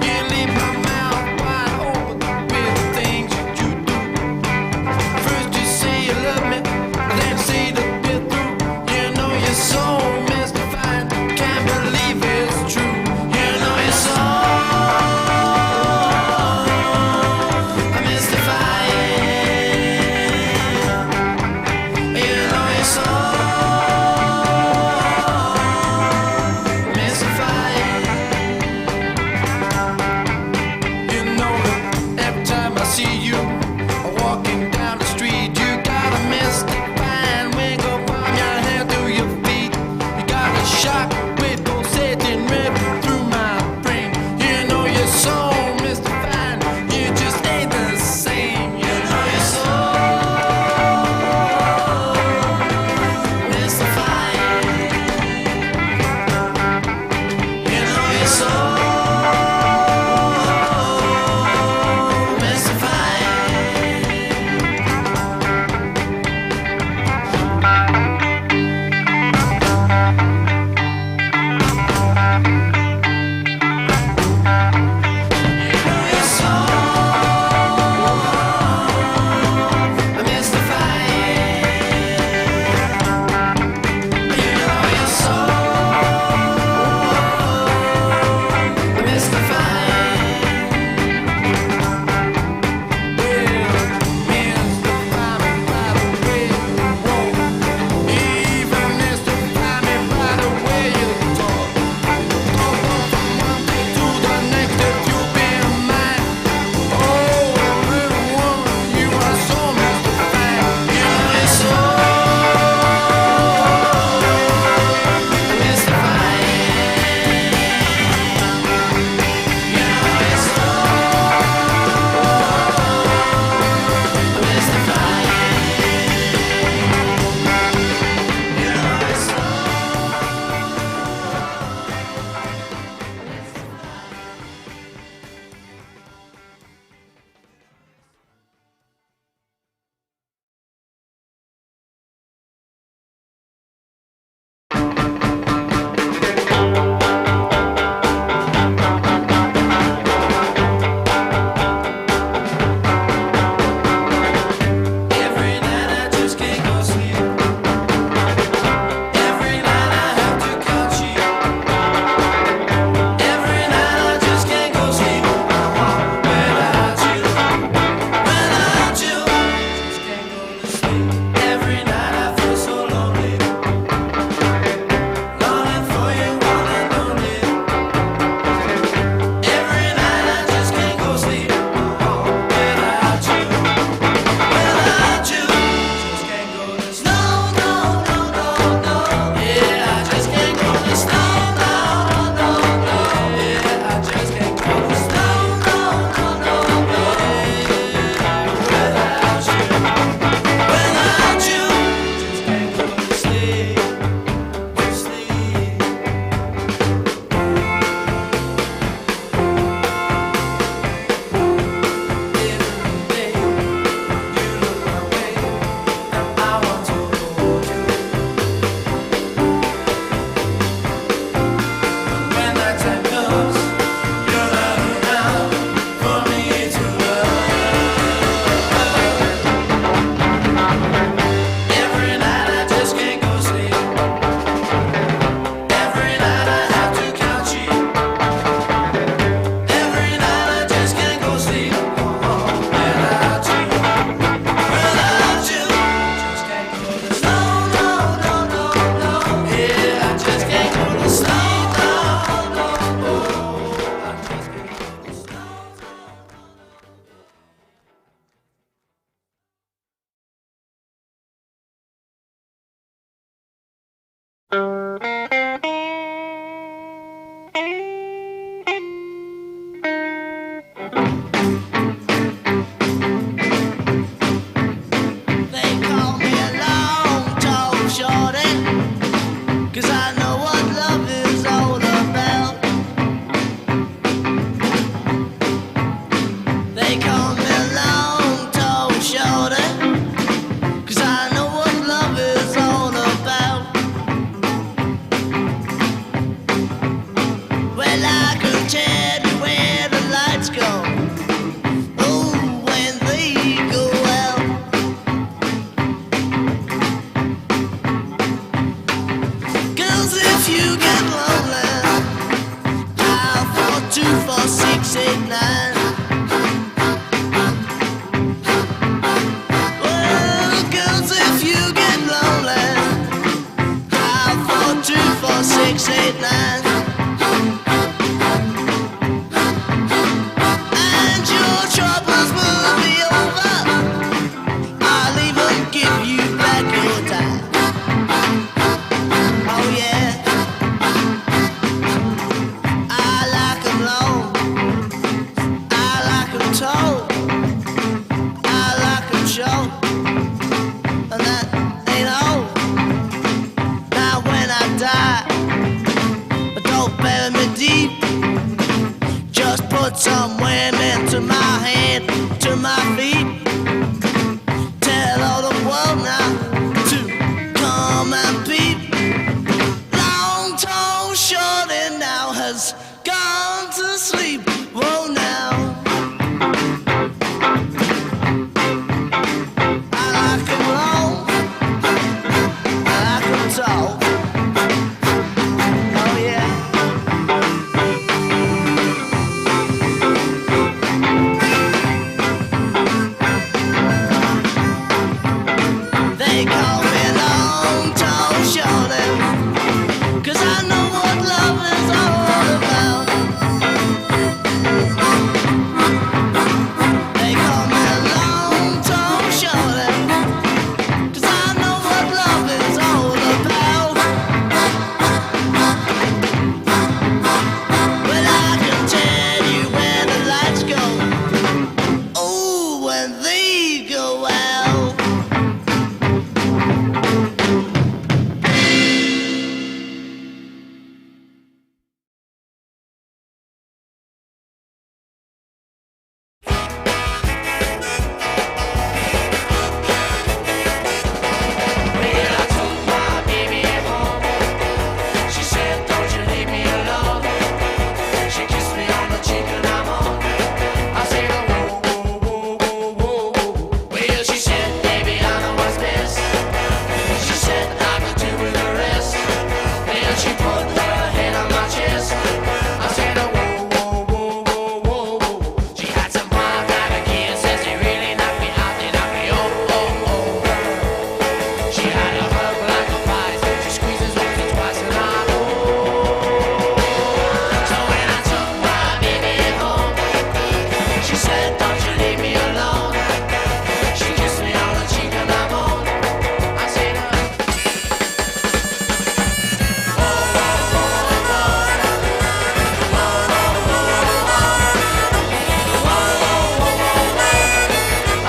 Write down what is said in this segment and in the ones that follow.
You leave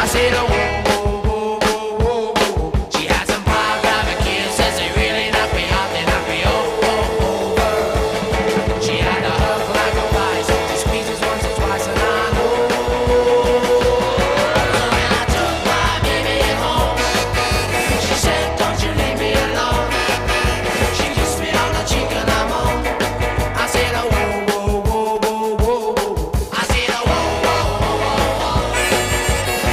said, oh, whoa, whoa, whoa, whoa, whoa, whoa. She had some pile driving kids, says they really knocked me out, they knocked me over. She had a hug like a vice, she squeezes once or twice, and I know. So when I took my baby home, she said, don't you leave me alone. She kissed me on the cheek and I'm on. I said, oh, whoa, whoa, whoa, whoa, whoa, whoa. I said, oh, whoa, whoa, whoa, whoa, whoa.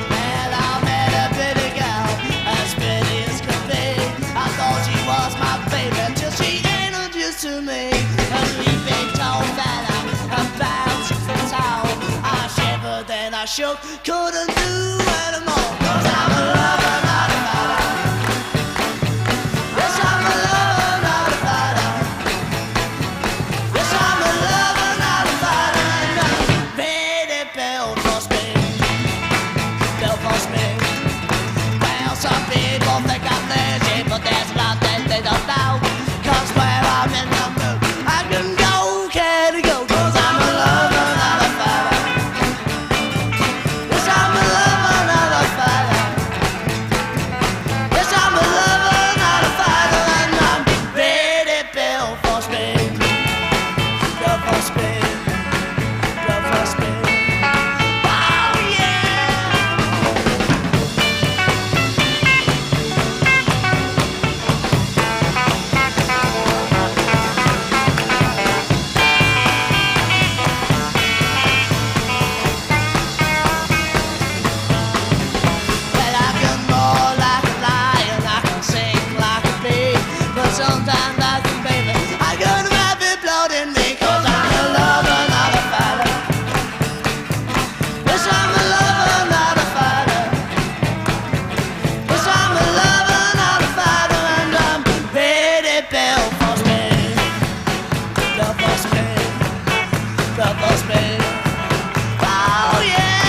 Well, I met a pretty girl, as pretty as could be. I thought she was my favorite till she introduced to me a leaping tall fella, a bouncing towel. I shivered, then I shook, couldn't do anymore. 'Cause I'm a lover, not a fighter. Yes, I'm a lover, not a fighter. Yes, I'm a lover, not a fighter. And I'm ready, built for speed. Built for speed. Well, some people think I'm lazy, but there's a lot that they don't know. 'Cause when I'm in the mood, I can go, can go. 'Cause I'm a lover, not a fighter. Yes, I'm a lover, not a fighter. Yes, I'm a lover, not a fighter. And I'm ready, built for speed. Built for speed. Built for speed. Oh, yeah. Well, I can roar like a lion, I can sing like a bee, but sometimes I think, baby, I got rabbit blood in me. 'Cause I'm a lover, not a fighter. Yes, I'm a lover, not a fighter. Yes, I'm a lover, not a fighter. And I'm ready, built for speed. Built for speed. Built for speed. Oh, yeah.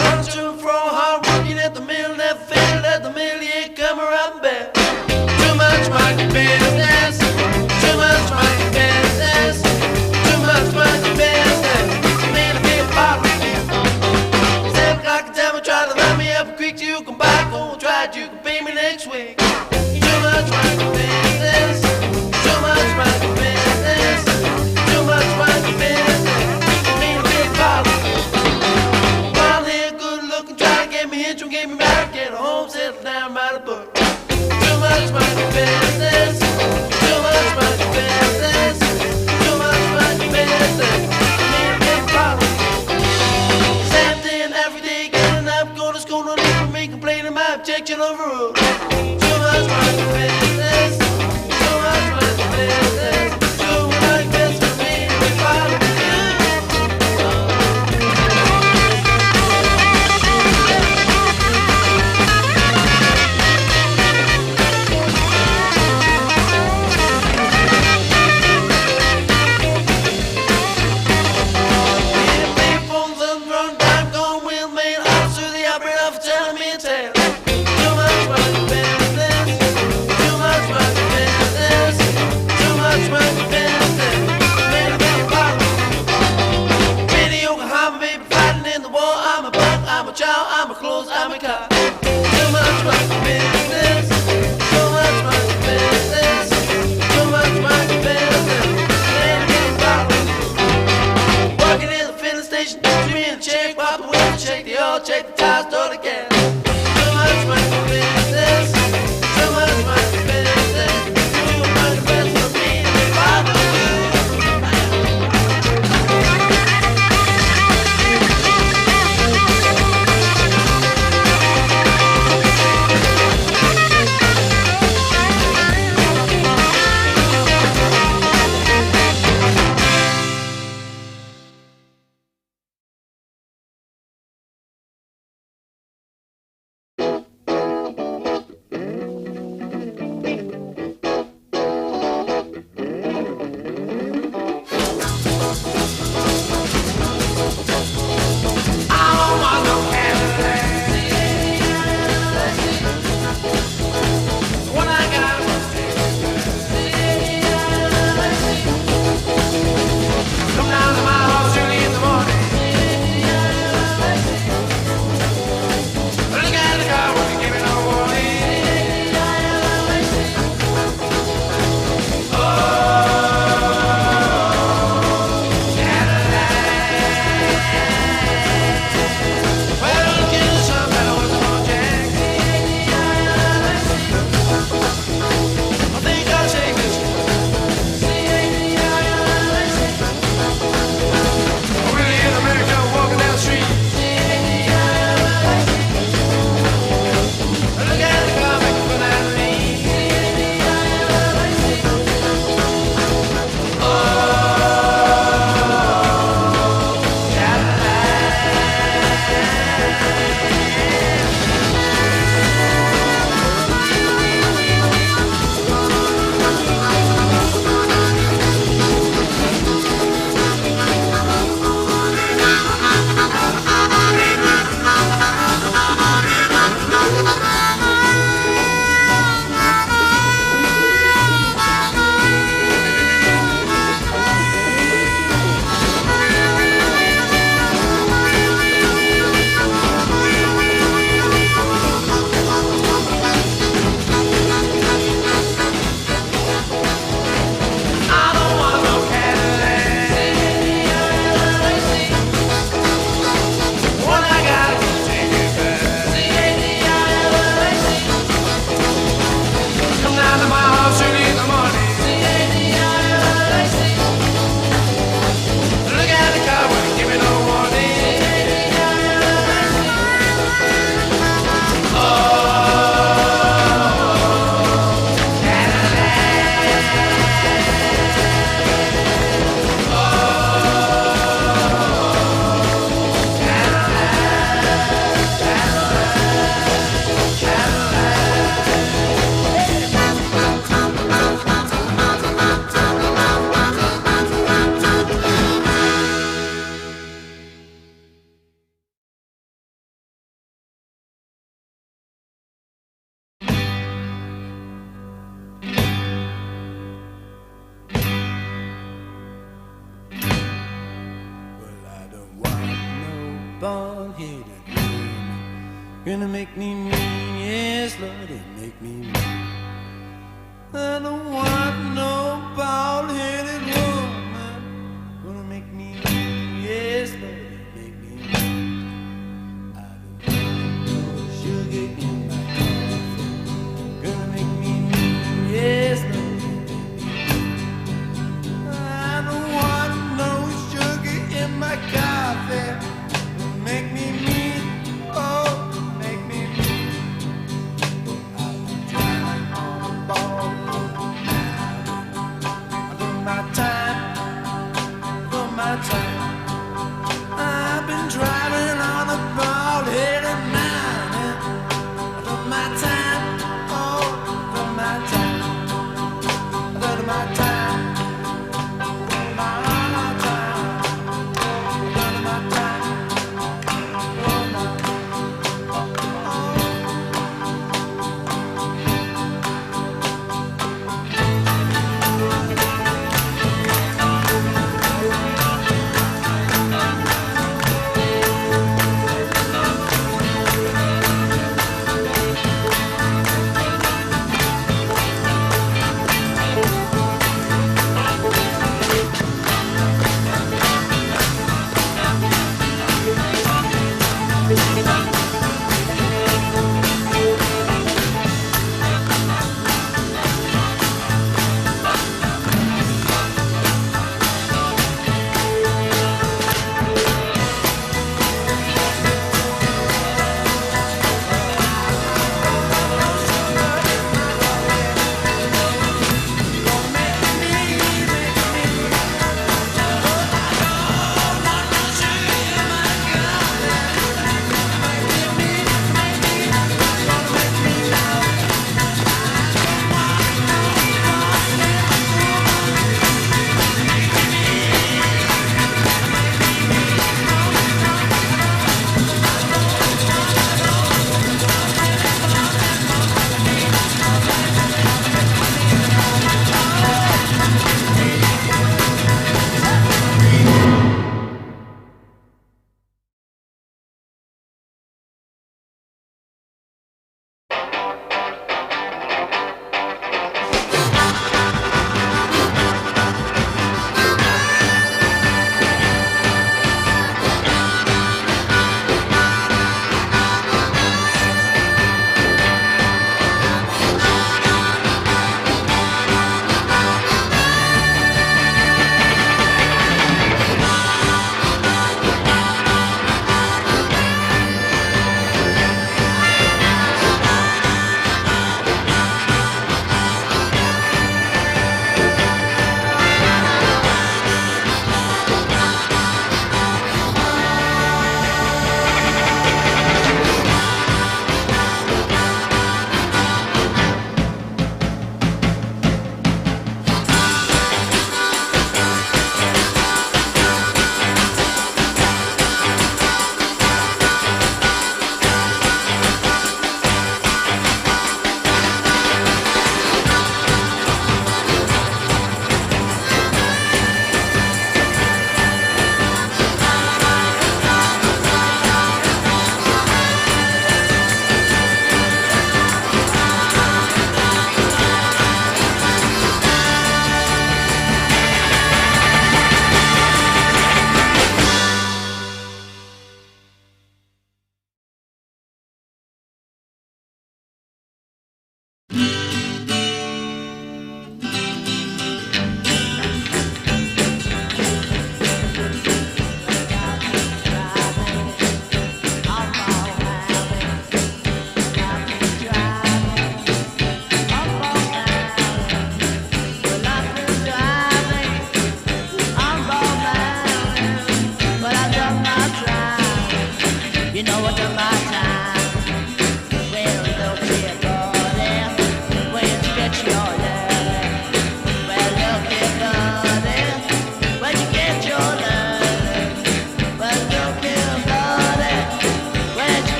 Runs to and fro, hard working at the mill, never failed at the mill, you ain't coming right back. Too much monkey business, too much monkey business, too much monkey business. Man, a big bottle. 7 o'clock in town, try to line me up quick, you can buy, go and try it, you can pay me next week. Too much monkey business, too much monkey business, too much monkey business. Man, a big bottle. Wild hair, good looking, try to get me hitch, get me married, get a home, settle down, write a book. Too much monkey business, too much monkey business, too much monkey business. Need a big problem. Same thing every day, getting up, go to school, no need for me complaining, my objection overruled. Too much monkey business, too much monkey business, too much business for me, big problem. I'm a clothes, I'm a car. Too much monkey business, too much monkey business, too much monkey business. Ain't a big problem. Working in the filling station, give me a check, wipe the window, check the oil, check the tires, throw the gas. Too much monkey business, too much monkey business, too much business for me, big problem. bald-headed man. Gonna make me mean, yes, Lord, it make me mean. I don't want no bald-headed woman. Gonna make me mean, yes, Lord, it make me mean. I don't want no sugar in my coffee. Gonna make me mean, yes, Lord, it make me mean. I don't want no sugar in my coffee. Make me mean, oh, make me mean. I've been driving on a bald-headed man. For my time, for my time. I've been driving on a bald-headed man. For my time, oh, for my time. For my time, for my time. For my time.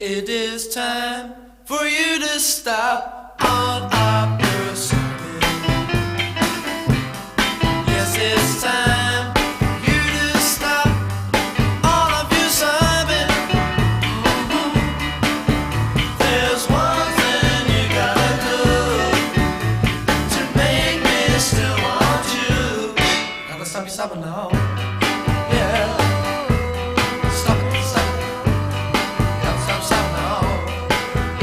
It is time for you to stop all of your sobbing. Yes, it's time for you to stop all of your sobbing. There's one thing you gotta do to make me still want you. Gotta stop your sobbing now. Yeah. Stop it, stop it. Gotta stop sobbing now.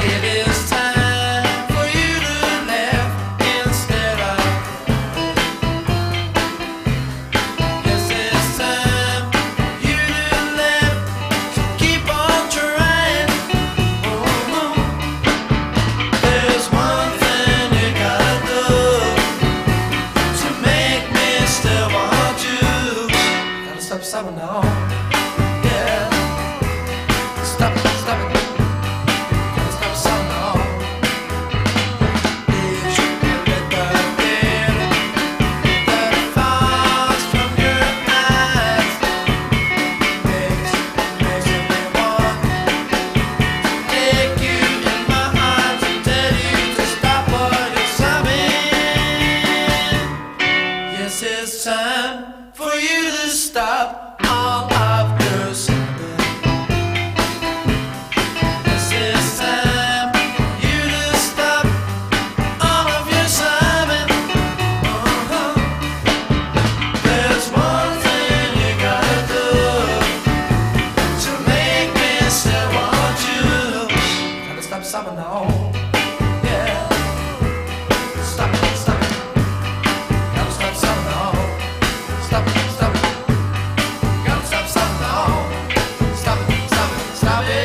It is time for you to laugh instead of yes, it's time for you to laugh. So keep on trying. There's one thing you gotta do to make me still want you. Gotta stop sobbing now. Yeah. Stop it, stop it. Gotta stop sobbing now. Did you let the tear that falls from your eyes makes me want to take you in my arms and tell you to stop what you're sobbing? Yes, it's time for you to stop all of your sobbing. Yes, it's time for you to stop all of your sobbing. There's one thing you gotta do to make me still want you. Gotta stop sobbing now. Yeah. Stop it, stop it. Gotta stop sobbing now. Stop it, stop it. Gotta stop sobbing now. Stop it, stop it, stop it.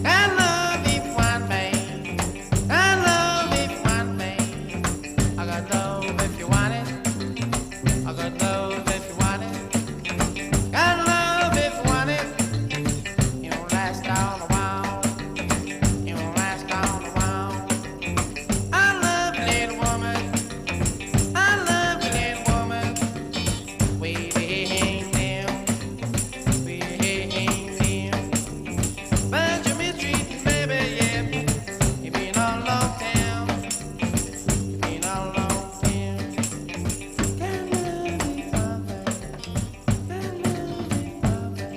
I love if one man. I love if one man. I got love if you want it. I got love if you want it. Got love if you want it. You won't last all a while. You won't last all a while. I love you, little woman. I love you, little woman. We hang down. We hang down. But you mistreating, baby, yeah. You been all over town. You been all over town. Got love if one man. Got love if one man.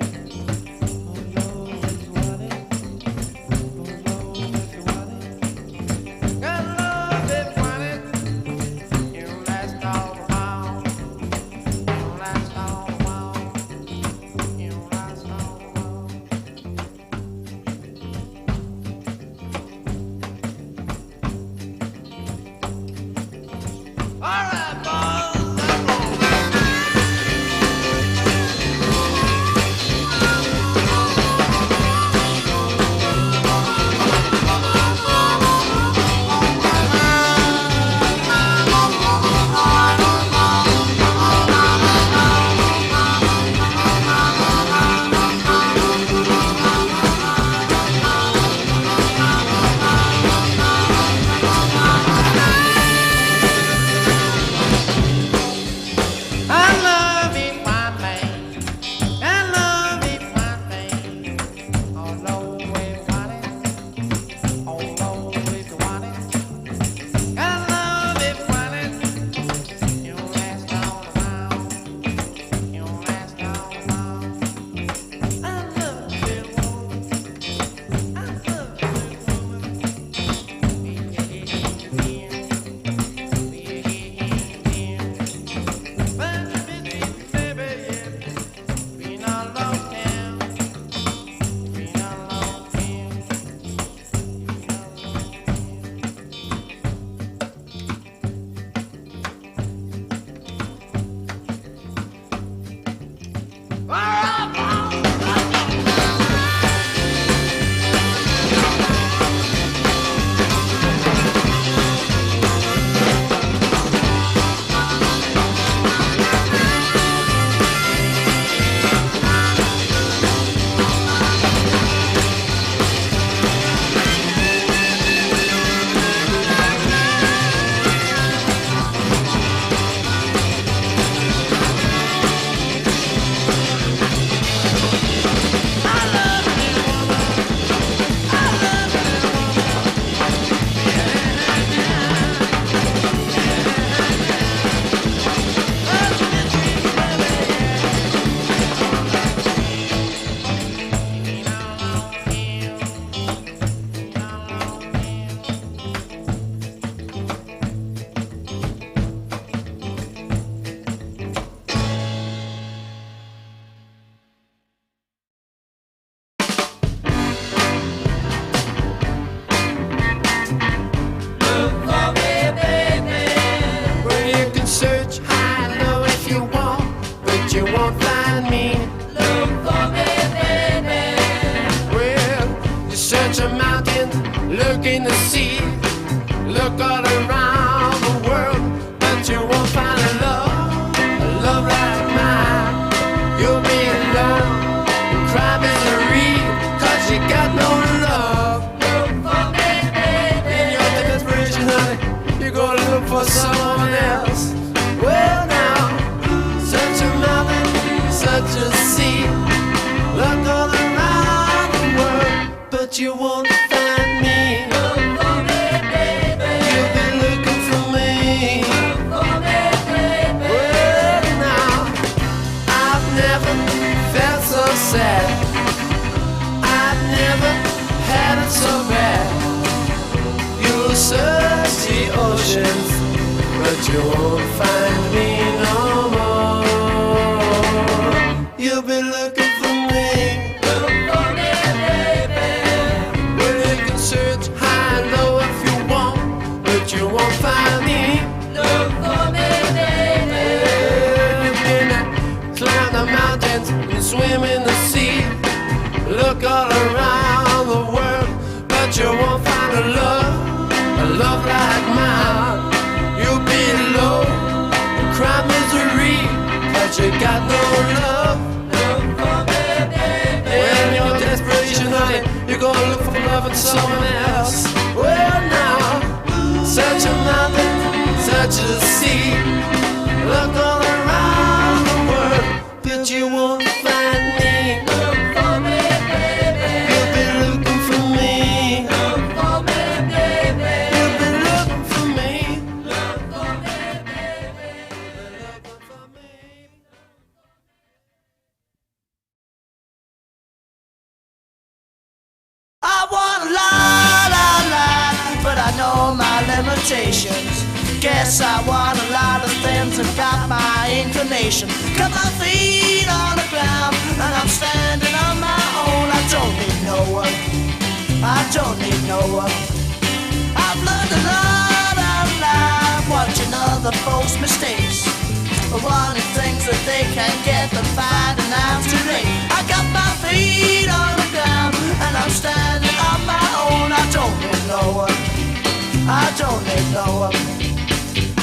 Oh Lord, if you want it. Oh Lord, if you want it. Got love if you want it. You won't last all a while. You won't last all a while. You won't last all a while. All right, boys, I'm rolling. look in the sea, look all around the world, but you won't find a love like mine. You'll be alone, cry misery, 'cause you got no love. In your desperation, honey, you're gonna look for someone else. Well now, such a mountain, such a sea, look all around the world, but you won't find me. You'll be looking for me. Well now, I've never felt so sad, I've never had it so bad. You'll search the oceans, but you won't find me no more. You'll be looking for me. Look for me, baby. Well, you can search high and low if you want, but you won't find me. Look for me, baby. You can climb the mountains and swim in the sea, look all around the world, but you won't find a love like mine. You'll be low, cry misery, but you got no love. Well, in your desperation, honey, you're gonna look for love in someone else. Well now, such a mountain, such a sea, look all around the world, but you won't find me. Look for me, baby. You'll be looking for me. Look for me, baby. You'll be looking for me. Look for me, baby. Looking for me. I want a lot, but I know my limitations. Guess I want a lot of things and got my inclination. Got my feet on the ground and I'm standing on my own. I don't need no one, I don't need no one. I've learned a lot out of life, watching other folks' mistakes, wanting things that they can't get and finding out too late. I got my feet on the ground and I'm standing on my own. I don't need no one, I don't need no one.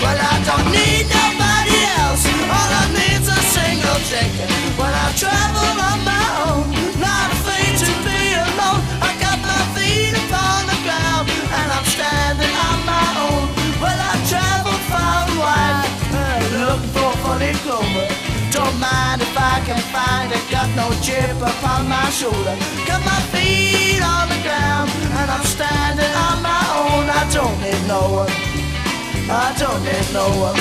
Well, I don't need nobody else, all I need's a single ticket. When I travel on my own, not afraid to be alone. I got my feet upon the ground and I'm standing on my own. Well, I travel far and wide, looking for funny clover. Don't mind if I can find it, got no chip upon my shoulder. Got my feet on the ground and I'm standing on my own. I don't need no one, I don't need no one.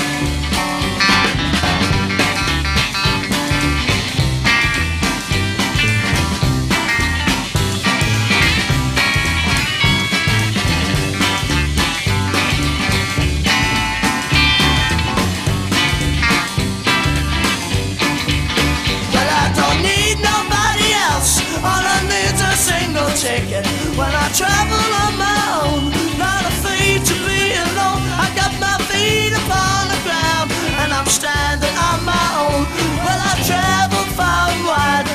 Well, I don't need nobody else, all I need's a single ticket. When I travel on my own, not afraid to be alone. I got my feet upon the ground and I'm standing on my own. Well, I travel far and wide,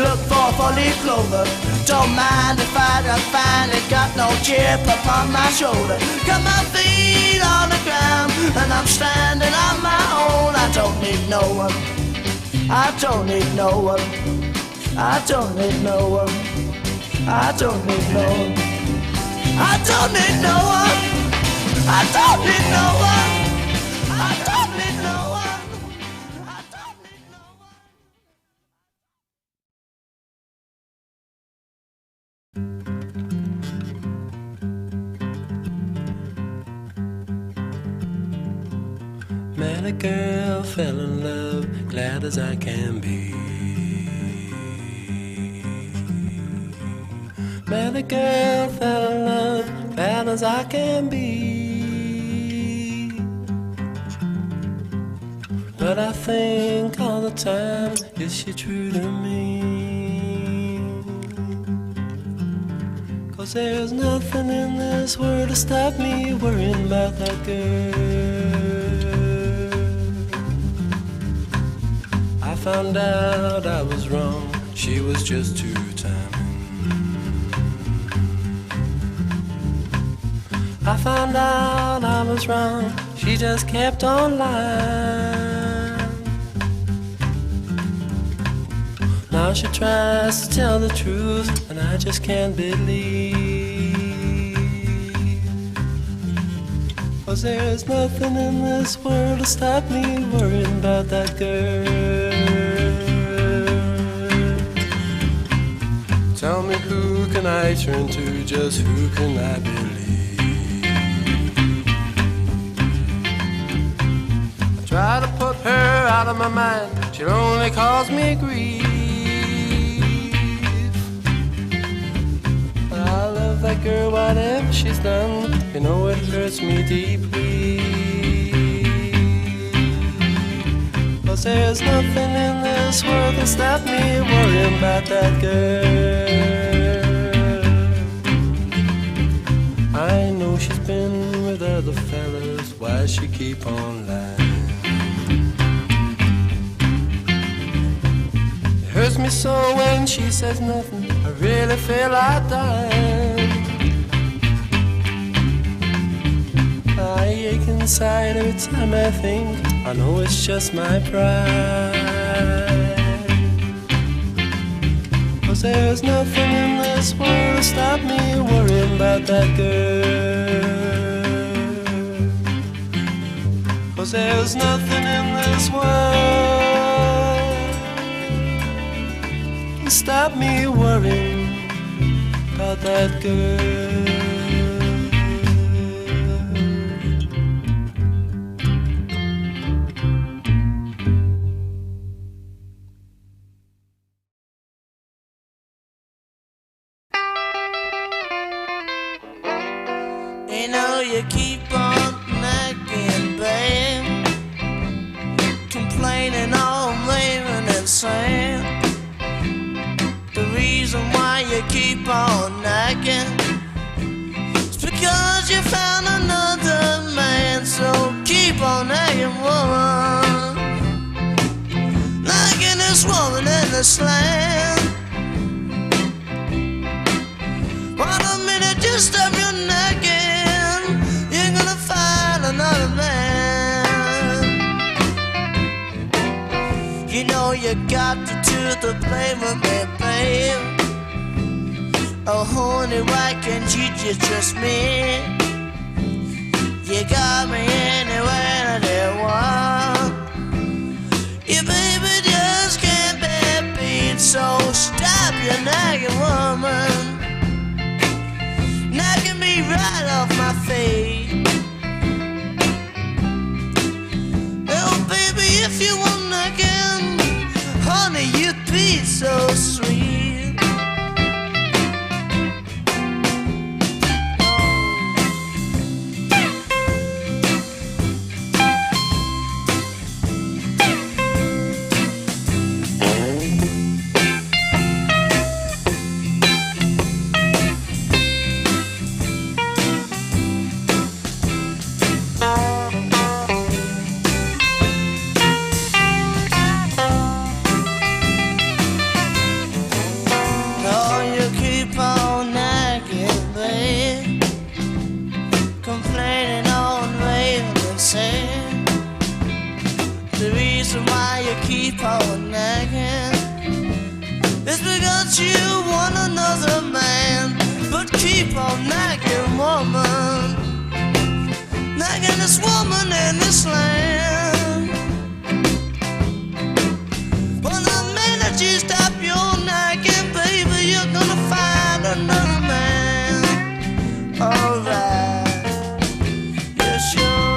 look for four-leaf clover. Don't mind if I don't find it, got no chip upon my shoulder. Got my feet on the ground and I'm standing on my own. I don't need no one, I don't need no one, I don't need no one, I don't need no one, I don't need no one, I don't need no one, I don't need no one, I don't need no one. Met a girl, fell in love, glad as I can be. Met a girl, fell in love, glad as I can be. But I think all the time, is she true to me? 'Cause there's nothing in this world to stop me worrying about that girl. I found out I was wrong, she was just too timing. I found out I was wrong, she just kept on lying. Now she tries to tell the truth, and I just can't believe. 'Cause there's nothing in this world to stop me worrying about that girl. Tell me, who can I turn to, just who can I believe? I try to put her out of my mind, she'll only cause me grief. I love that girl, whatever she's done, you know it hurts me deeply. 'Cause there's nothing in this world that stop me worrying about that girl. I know she's been with other fellas, why she keep on lying? It hurts me so when she says nothing, I really feel like dying. I ache inside every time I think, I know it's just my pride. 'Cause there's nothing in this world to stop me worrying about that girl. 'Cause there's nothing in this world to stop me worrying about that girl. You know you keep on nagging, babe, complaining all raving and saying the reason why you keep on nagging is because you found another man. So keep on nagging, woman, nagging this woman in this land. Wait a minute, just stop your nagging, you're gonna find another man. You know you got to do the blame with me, babe. Oh honey, why can't you just me? You got me anywhere that you want. You baby just can't be beat, so stop your nagging, woman, nagging me right off my feet. Oh baby, if you want nagging, honey, you'd be so sweet. Keep on nagging, it's because you want another man. But keep on nagging, woman, nagging this woman in this land. But the minute you stop your nagging, baby, you're gonna find another man. Alright, yeah, sure.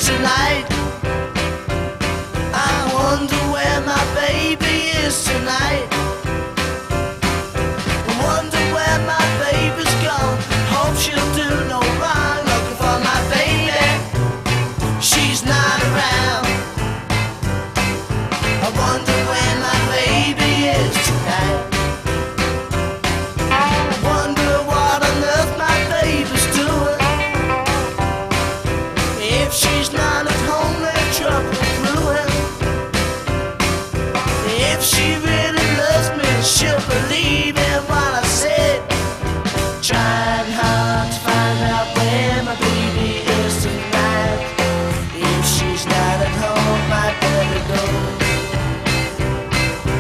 Tonight, I wonder where my baby is tonight. I wonder where my baby's gone. Hope she'll do no wrong. Looking for my baby, she's not around. I wonder where my baby If she really loves me, she'll believe in what I said. Trying hard to find out where my baby is tonight. If she's not at home, I better go.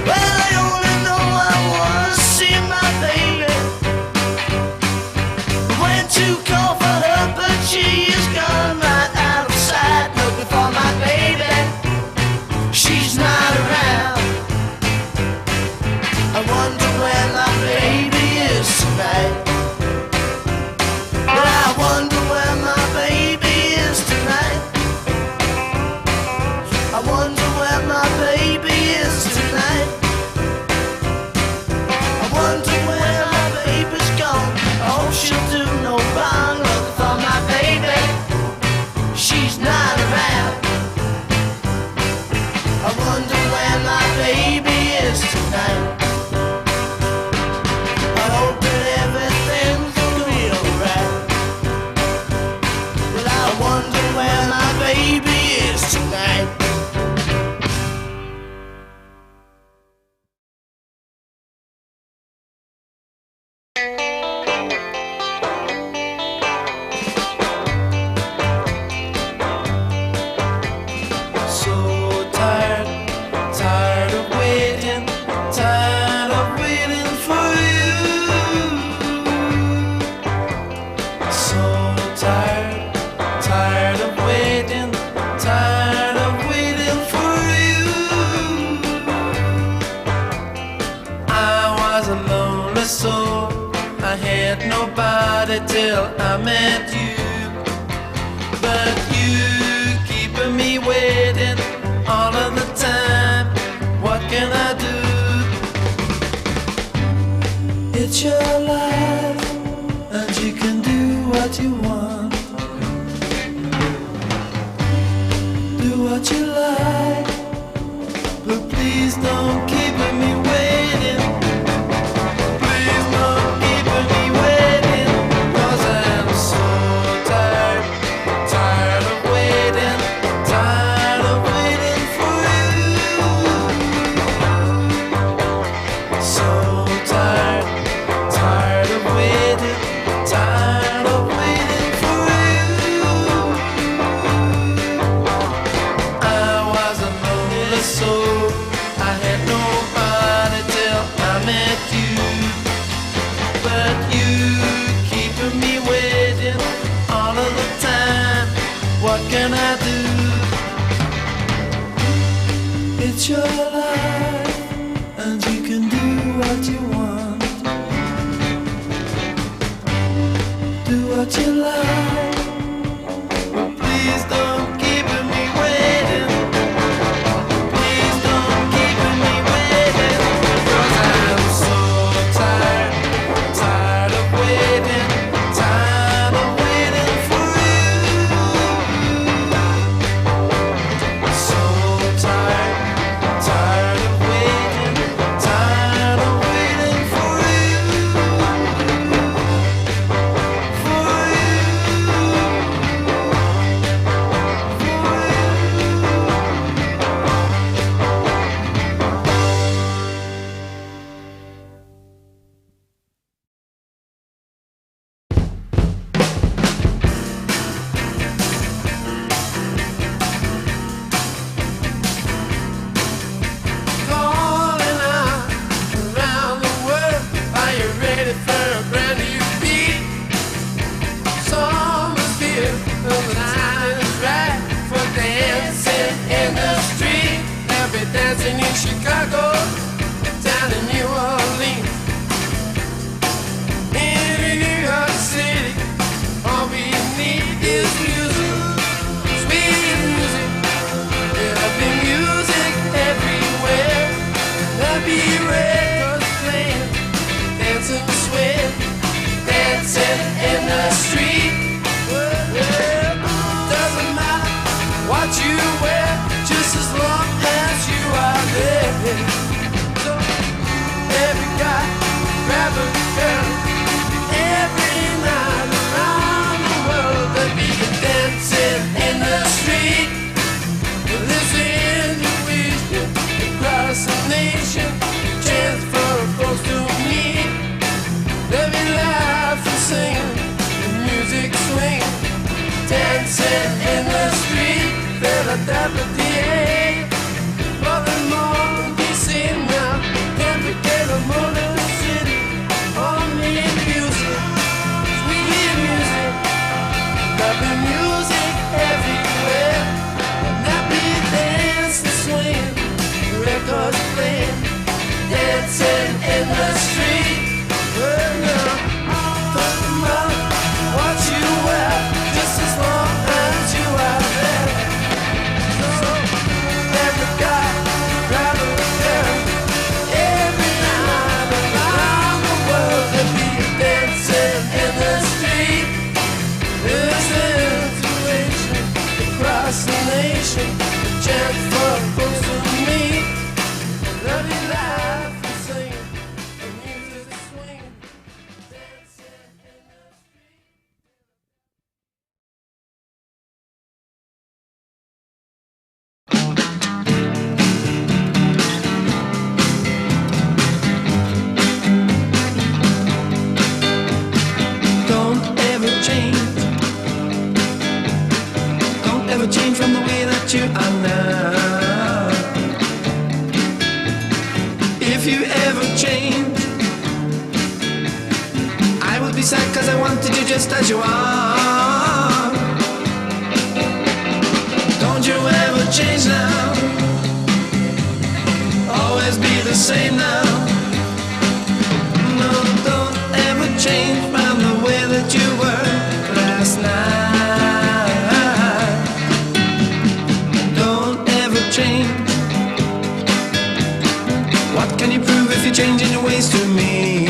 Well, I only know I wanna see my baby. Went to call for her, but she is gone right out of sight. Looking for my baby, she's not around. I wonder where my baby is tonight. Well, I wonder where my baby is tonight. I wonder where my baby is tonight. I wonder where my baby's gone. I hope she'll do no wrong. Looking for my baby, she's not around. I wonder where my baby is tonight. I hope that everything's gonna be alright. But I wonder where my baby is tonight. So tired, tired of waiting, tired of waiting for you. So tired, tired of waiting, tired of waiting for you. I was a lonely soul, I had nobody till I met you. But you keeping me waiting all of the time. What can I do? It's your life, and you can do what you want. Do what you like, but please don't keep me waiting. Please don't keep me waiting, 'cause I'm so tired, tired of waiting, tired of waiting for you. So tired, tired of waiting, tired of waiting for you. I was a lonely soul, I had nobody till I met you. But you keeping me waiting all of the time. What can I do? It's your life, and you can do what you want. Do what you like, but please don't keep me waiting. Please don't keep me waiting, 'cause I'm so tired, tired of waiting, tired of waiting for you. So tired, tired of waiting, tired of waiting for you. For you. Calling out around the world, are you ready for a brand new beat? Summer's here, the time is right for dancing in the street. They'll be dancing in Chicago, down in New Orleans, in New York City. All we need is music, sweet music. There'll be music everywhere. There'll be records playing, dancing, swing, dancing in the street. Well, doesn't matter what you wear, just as long as you are there. if you ever change. I would be sad cause I wanted you just as you are. Don't you ever change now. Always be the same now. No, don't ever change from the way that you were last night. Don't ever change. What can you prove if you're changing your ways to me?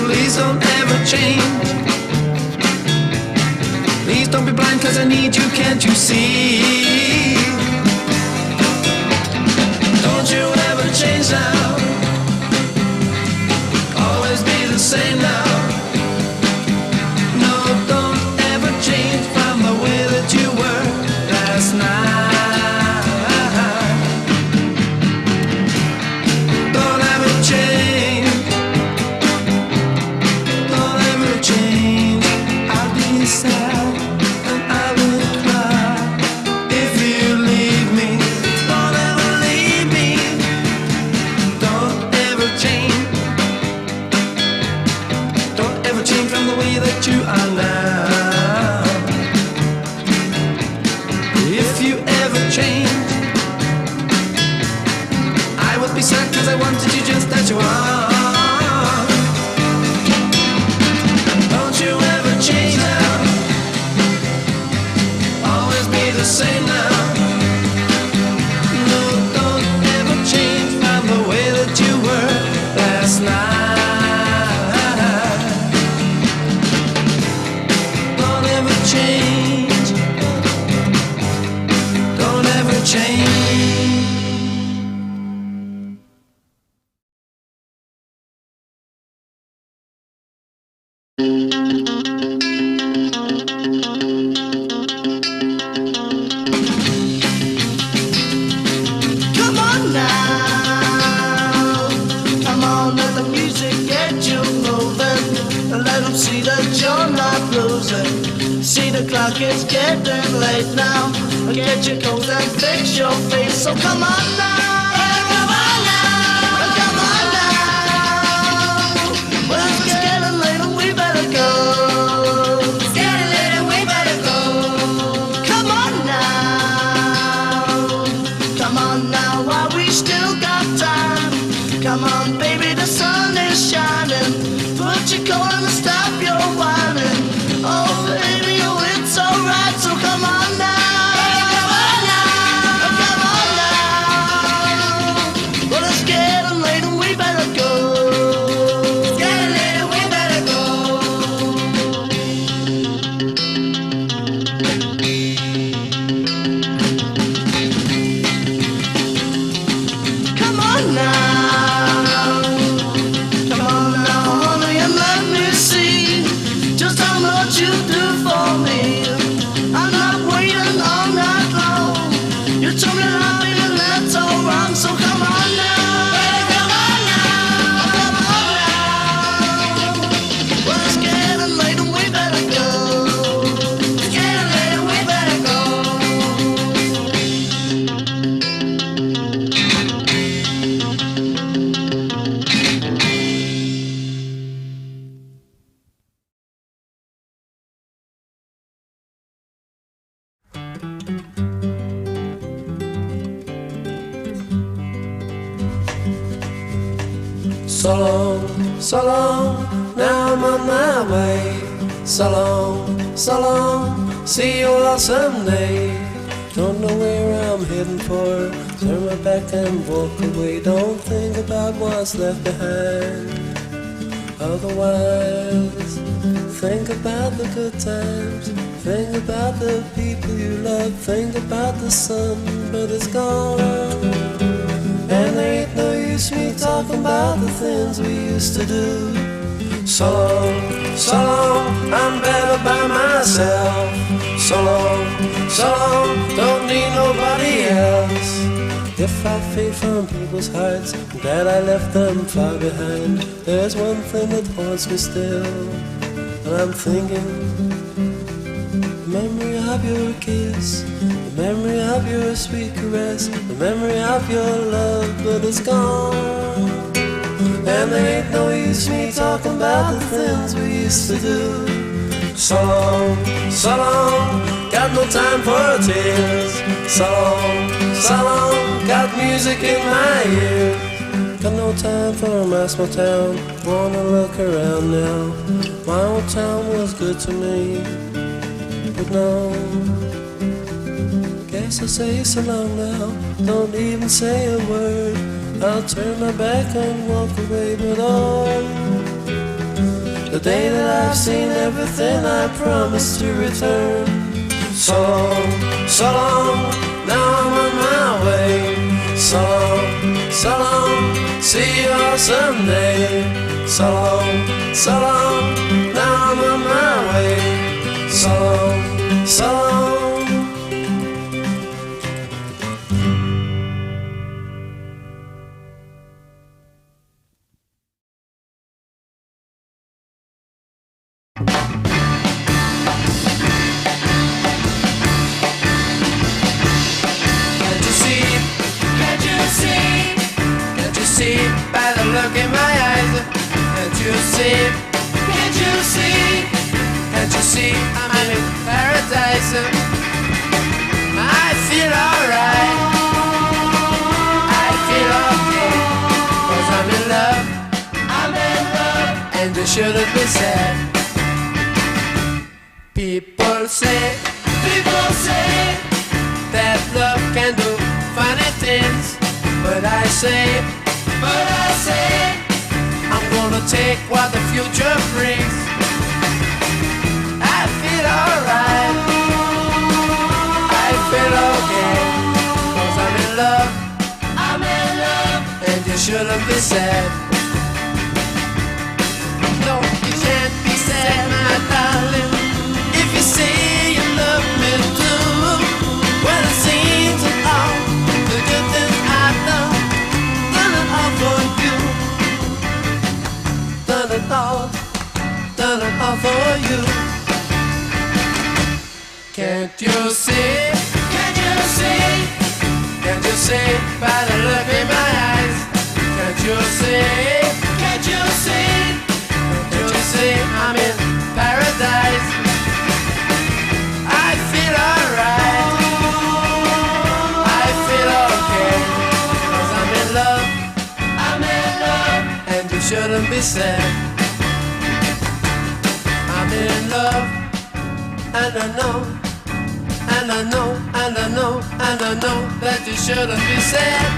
Please don't ever change. Please don't be blind cause I need you, can't you see? Don't you ever change now. Always be the same now. No, don't ever change from the way that you were last night. Don't ever change. Don't ever change. I'll be sad and I will cry if you leave me. Don't ever leave me. Don't ever change. Don't ever change from the way that you are now. If you ever change, I would be sad cause I wanted you just as you are. Don't you ever change now. Always be the same now. No, don't ever change from the way that you were last night. Don't ever change. Don't ever change. Come on now, come on, let the music get you moving. Let them see that you're not losing. See the clock is getting late now. Get your coat and fix your face. So come on now, come on now, come on now. Well, it's getting late and we better go. It's getting late and we better go. Come on now, come on now, while we still got time. Come on, baby, the sun is shining. Put your coat on and stop your whining. Oh, baby, oh, it's alright, so come on now. Come on now, come on now. Well, it's getting late and we better go. It's getting late and we better go. Come on now, come on now, honey, and let me see just how much you do for me. I'm not waiting all night long. You told me that, baby, that's all wrong. So come on now, come on now, come on now. Well, it's getting late and we better go. It's getting late and we better go. So long, now I'm on my way. So long, see you all someday. Don't know where I'm heading for, turn my back and walk away. Don't think about what's left behind. Otherwise, think about the good times. Think about the people you love. Think about the sun, but it's gone. And there ain't no use me talking about the things we used to do. So long, I'm better by myself. So long, don't need nobody else. If I fade from people's hearts, I'm glad I left them far behind. There's one thing that haunts me still, and I'm thinking, the memory of your kiss, the memory of your sweet caress, the memory of your love, but it's gone. And there ain't no use me talking about the things we used to do. So long, got no time for tears. So long, got music in my ears. Got no time for a my small town, wanna look around now. My old town was good to me, but no. Guess I'll say so long now, don't even say a word. I'll turn my back and walk away, but on the day that I've seen everything I promised to return. So long, now I'm on my way. So long, see you all someday. So long, now I'm on my way. So long. By the look in my eyes, can't you see? Can't you see? Can't you see? I'm in paradise. I feel alright. I feel okay, 'cause I'm in love. I'm in love, and you shouldn't be sad. People say that love can do funny things, but I say I'm gonna take what the future brings. I feel alright, I feel okay, 'cause I'm in love, and you shouldn't be sad. No, you can't be sad, my darling, if you say you love me too. When it seems that all the good things I've done for you, done it all for you. Can't you see? Can't you see? Can't you see by the look in my eyes? Can't you see? Can't you see? Can't you see I'm in paradise? I feel alright, I feel okay, 'cause I'm in love, and you shouldn't be sad. I'm in love, and I know, and I know, and I know, and I know that you shouldn't be sad.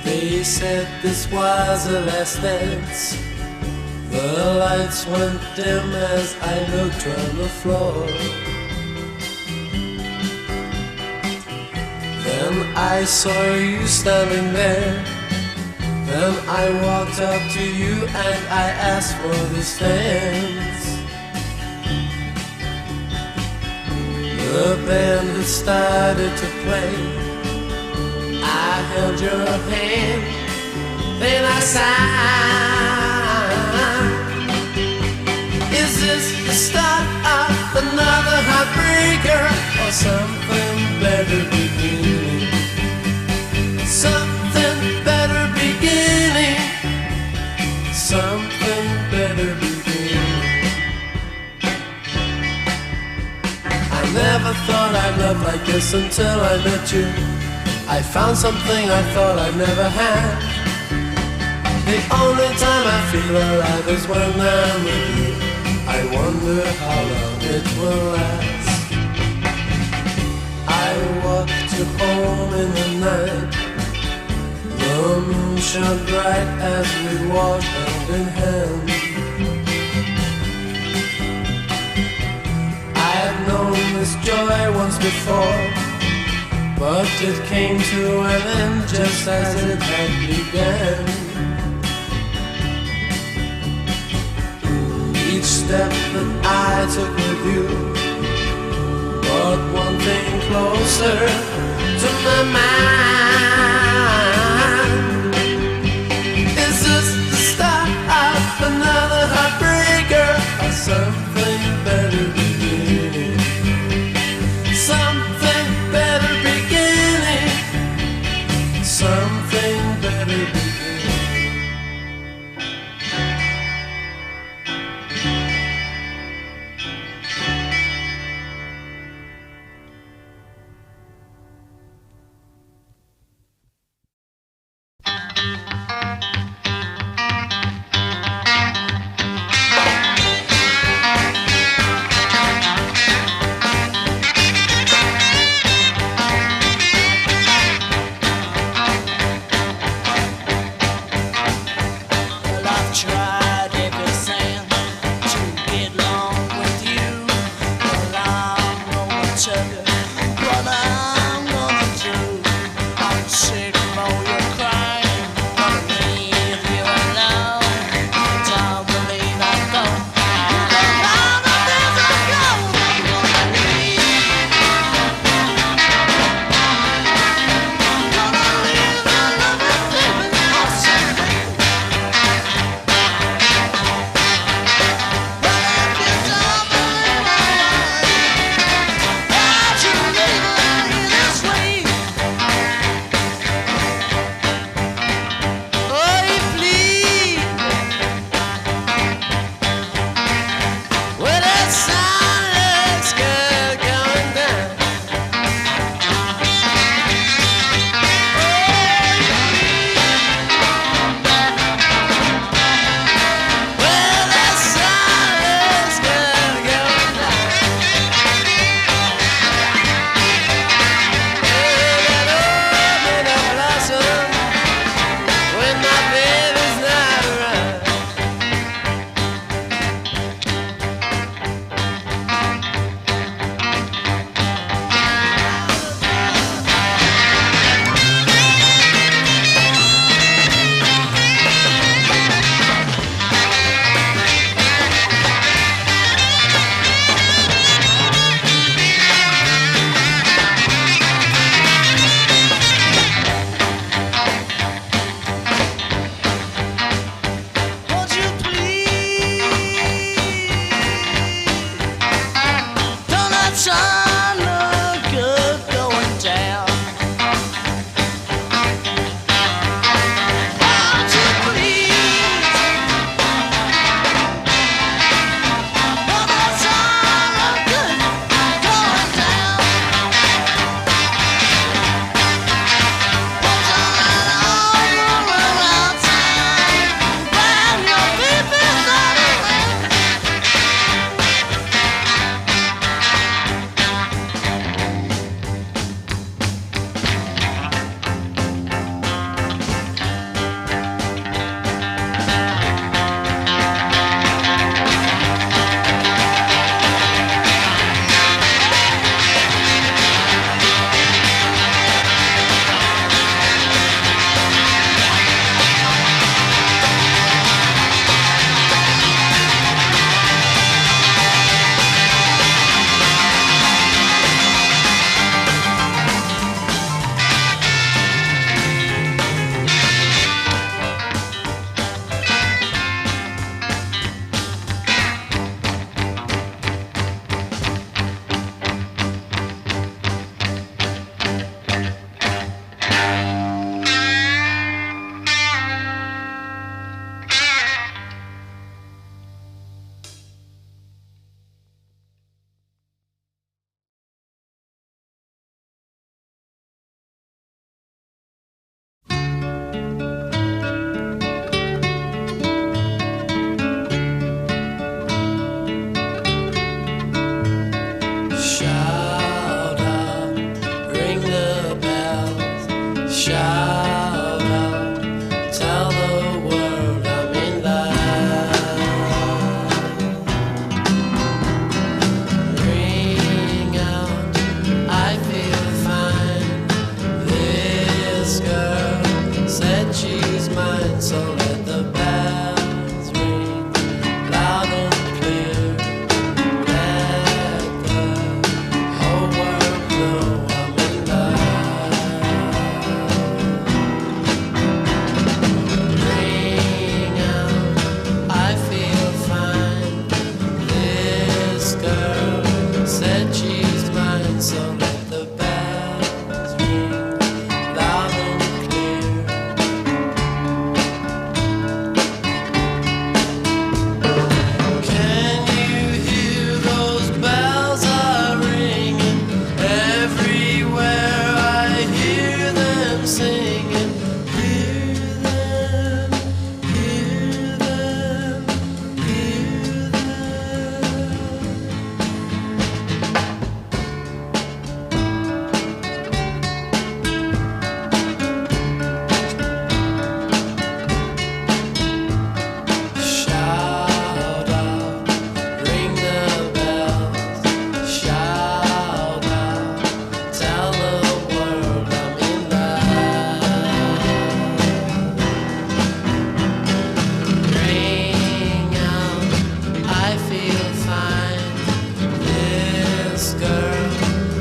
They said this was the last dance. The lights went dim as I looked on the floor. Then I saw you standing there. Then I walked up to you and I asked for this dance. The band had started to play. I held your hand, then I sighed. Is this the start of another heartbreaker, or something better beginning? Something better beginning. Something better beginning. I never thought I'd love like this until I met you. I found something I thought I'd never had. The only time I feel alive is when I'm with you. I wonder how long it will last. I walked you home in the night. The moon shone bright as we walked hand in hand. I had known this joy once before, but it came to an end just as it had begun. each step that I took with you brought one thing closer to my mind. Is this the start of another heartbreaker or something better beginning? Something better beginning. Something better beginning.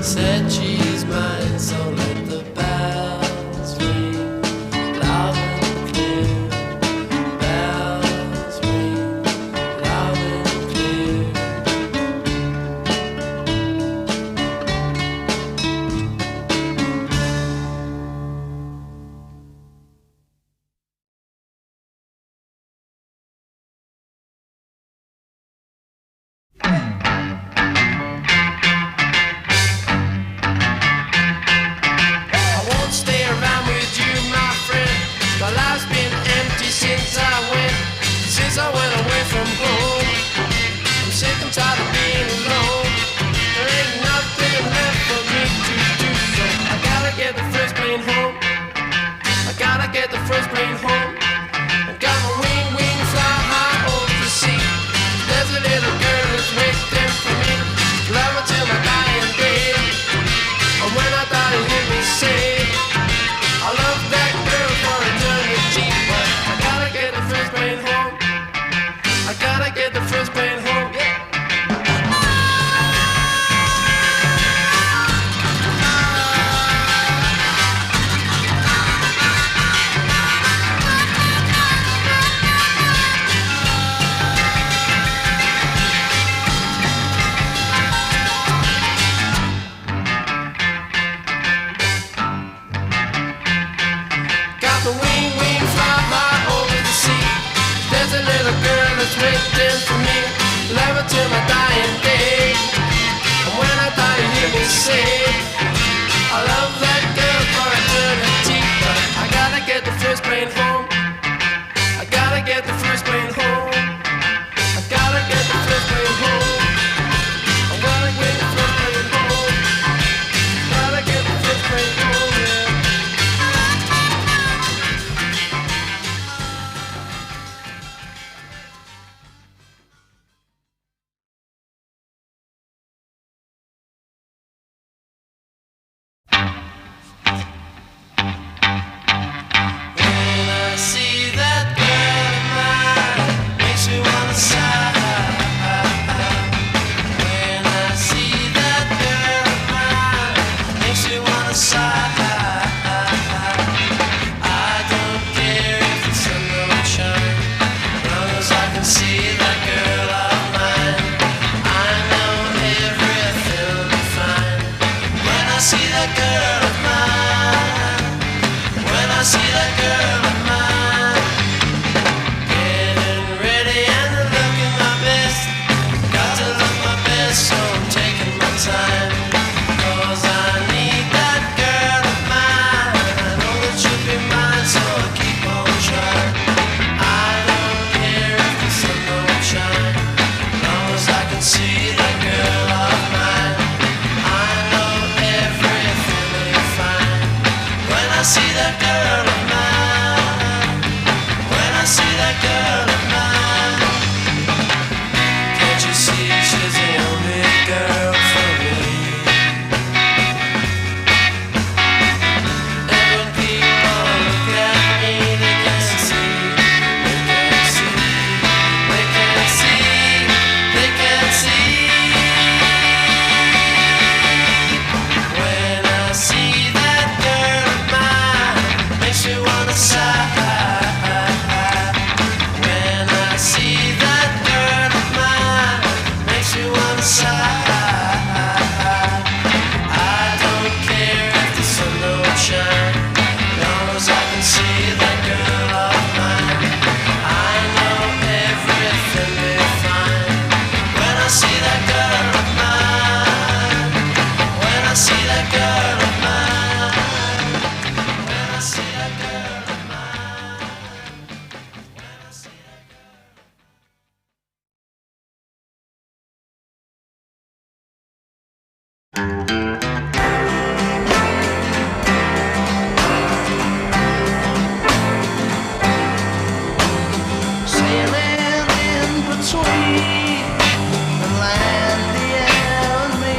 Said she's mine, so let the bells ring loud and clear. Bells ring loud and clear. I won't stay around with you, my friend. My life's been empty since I went away from home. I'm sick and tired of being alone. There ain't nothing left for me to do, so I gotta get the first plane home. I gotta get the first plane home. I got my wing, fly high over the sea. There's a little girl that's waiting for me. Love her till my dying day. And when I die, you hear me say, I love that girl for eternity. But I gotta get the first plane home. I gotta get the first plane home. Yeah. Got the wing, fly high over the sea. There's a little girl that's waiting for me. Love her till my dying day. And when I die, you hear me say, I love that girl for eternity. But I gotta get the first plane home. I gotta get the first plane home. I gotta get the first plane home. I gotta get the first plane home. Gotta get the first plane home, yeah. When I see that girl of mine, makes me wanna sigh. When I see that girl of mine, makes me wanna sigh. I don't care if the sun don't shine, as long as I can see that girl of mine. I know everything will be fine. When I see that girl of mine, when I see that girl of mine, getting ready and looking my best. Got to look my best, so I'm taking my time. 'Cause I need that girl of mine. I know that she'll be mine, so I'll keep on trying. I don't care if the sun don't shine, as long as I can see that girl of mine. I know everything will be fine. When I see that girl of mine, when I see that girl of mine, can't you see she's the only girl for me? And when people look at me, they can't see, they can't see, they can't see, they can't see. When I see that girl of mine, makes me wanna sigh. When I see that girl of mine, makes me wanna sigh. I don't care if the sun don't shine, as long as I can see that girl of mine. I know everything will be fine. When I see that girl of mine, when I see that girl of mine, when I see that girl of mine, when I see that girl. Sailing in between the land, the air, and me.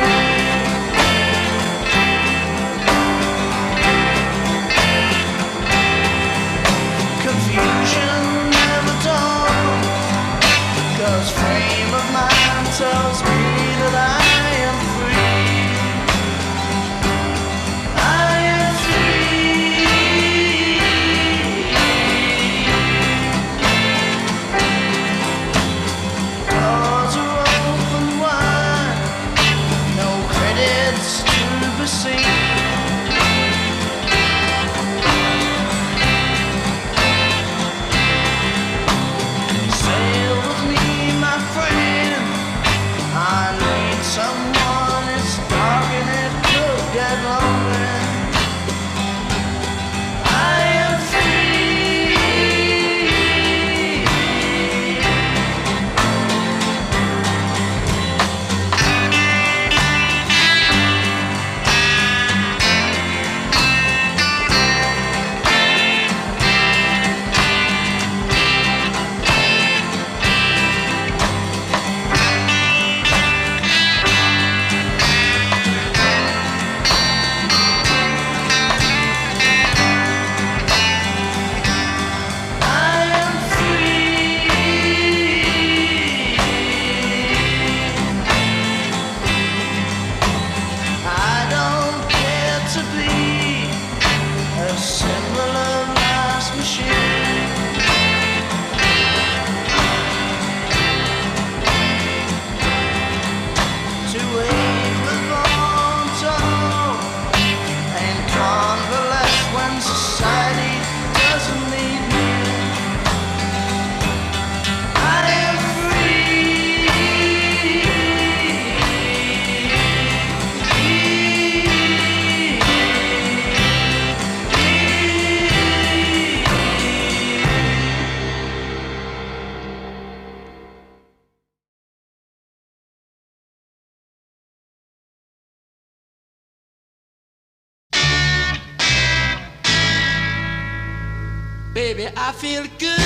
Baby, I feel good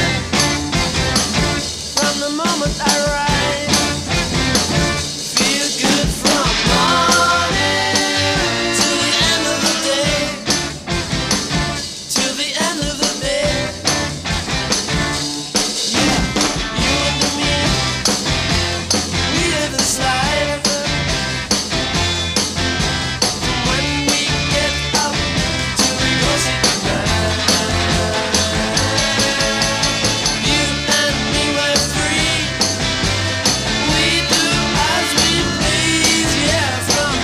from the moment I rise. Feel good from morning to the end of the day. To the end of the day. Yeah, you and me, we live this life. When we get up till we go see goodnight. You and me were free. We do as we please, yeah, from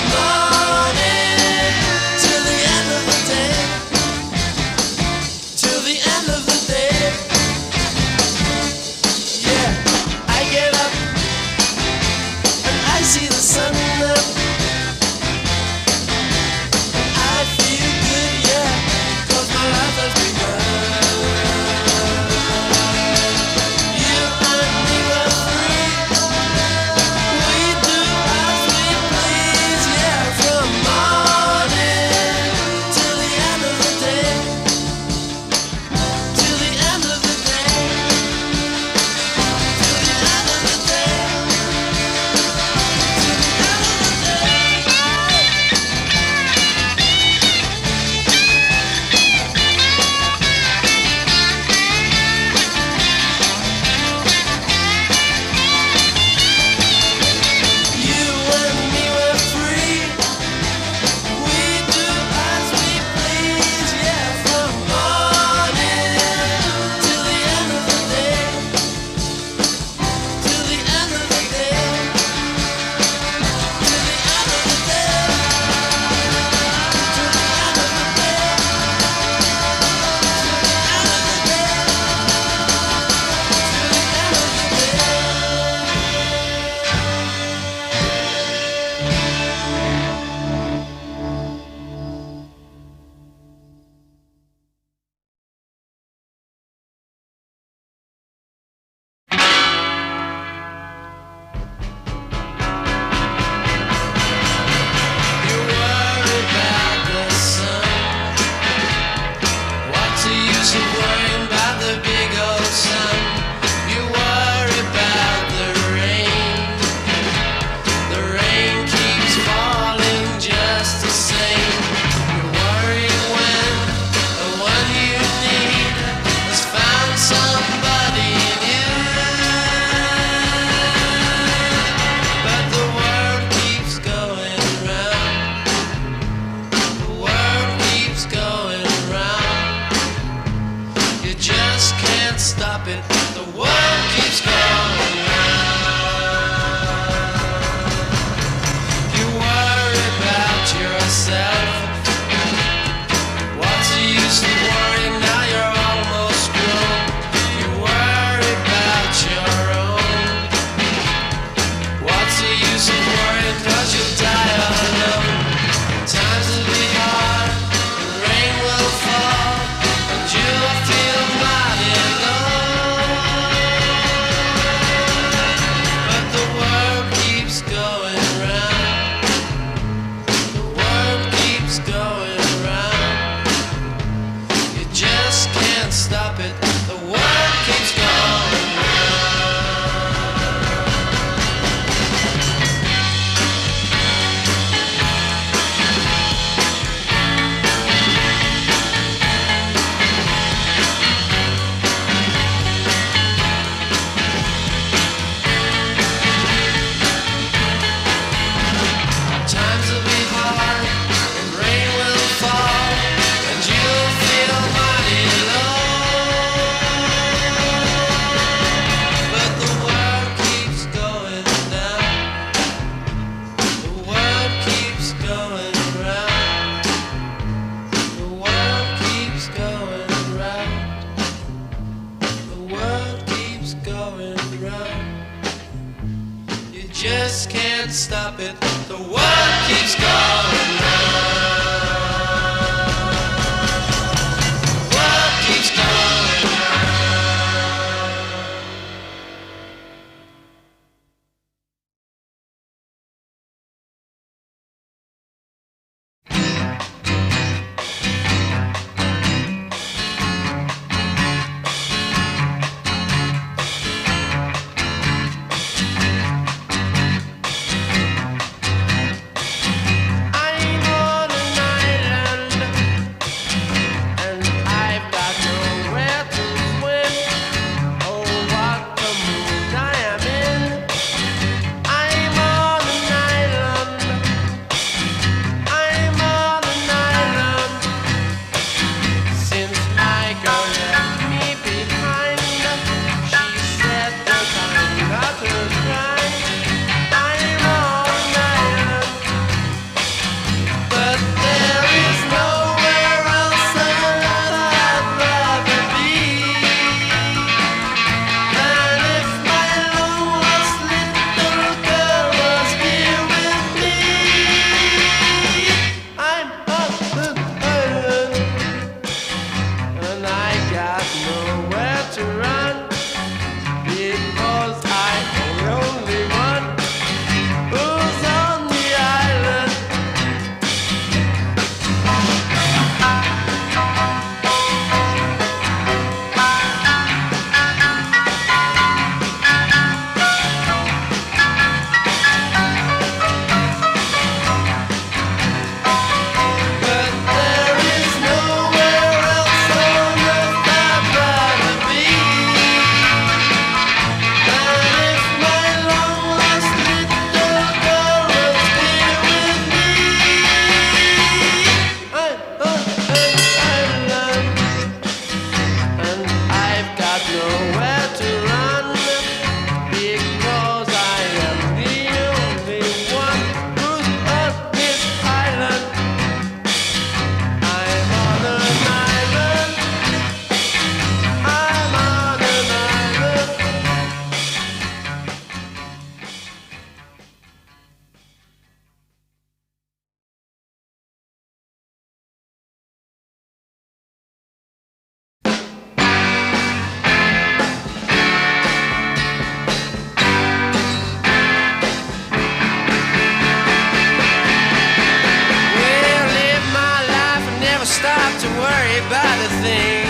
to worry about a thing.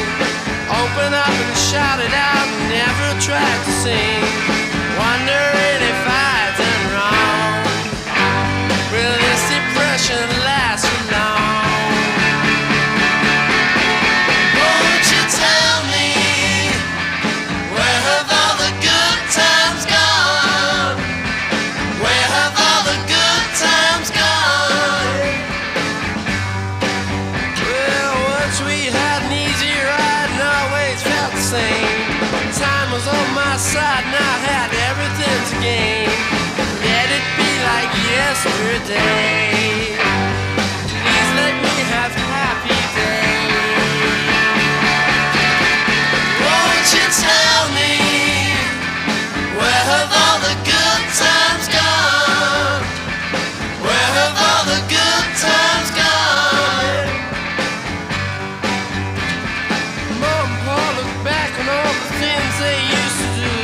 Open up and shout it out, never tried to sing. Wondering if I'd done wrong. Will this depression last for long? Won't you tell me, where have all the good times gone? Where have all the good times gone? Well, once we had an easy ride and always felt the same. Time was on my side and I had everything to gain. Let it be like yesterday. Please let me have happy days. Won't you tell me, where have all the good times gone? Where have all the good times gone? Mom and Pa look back on all the things they used to do.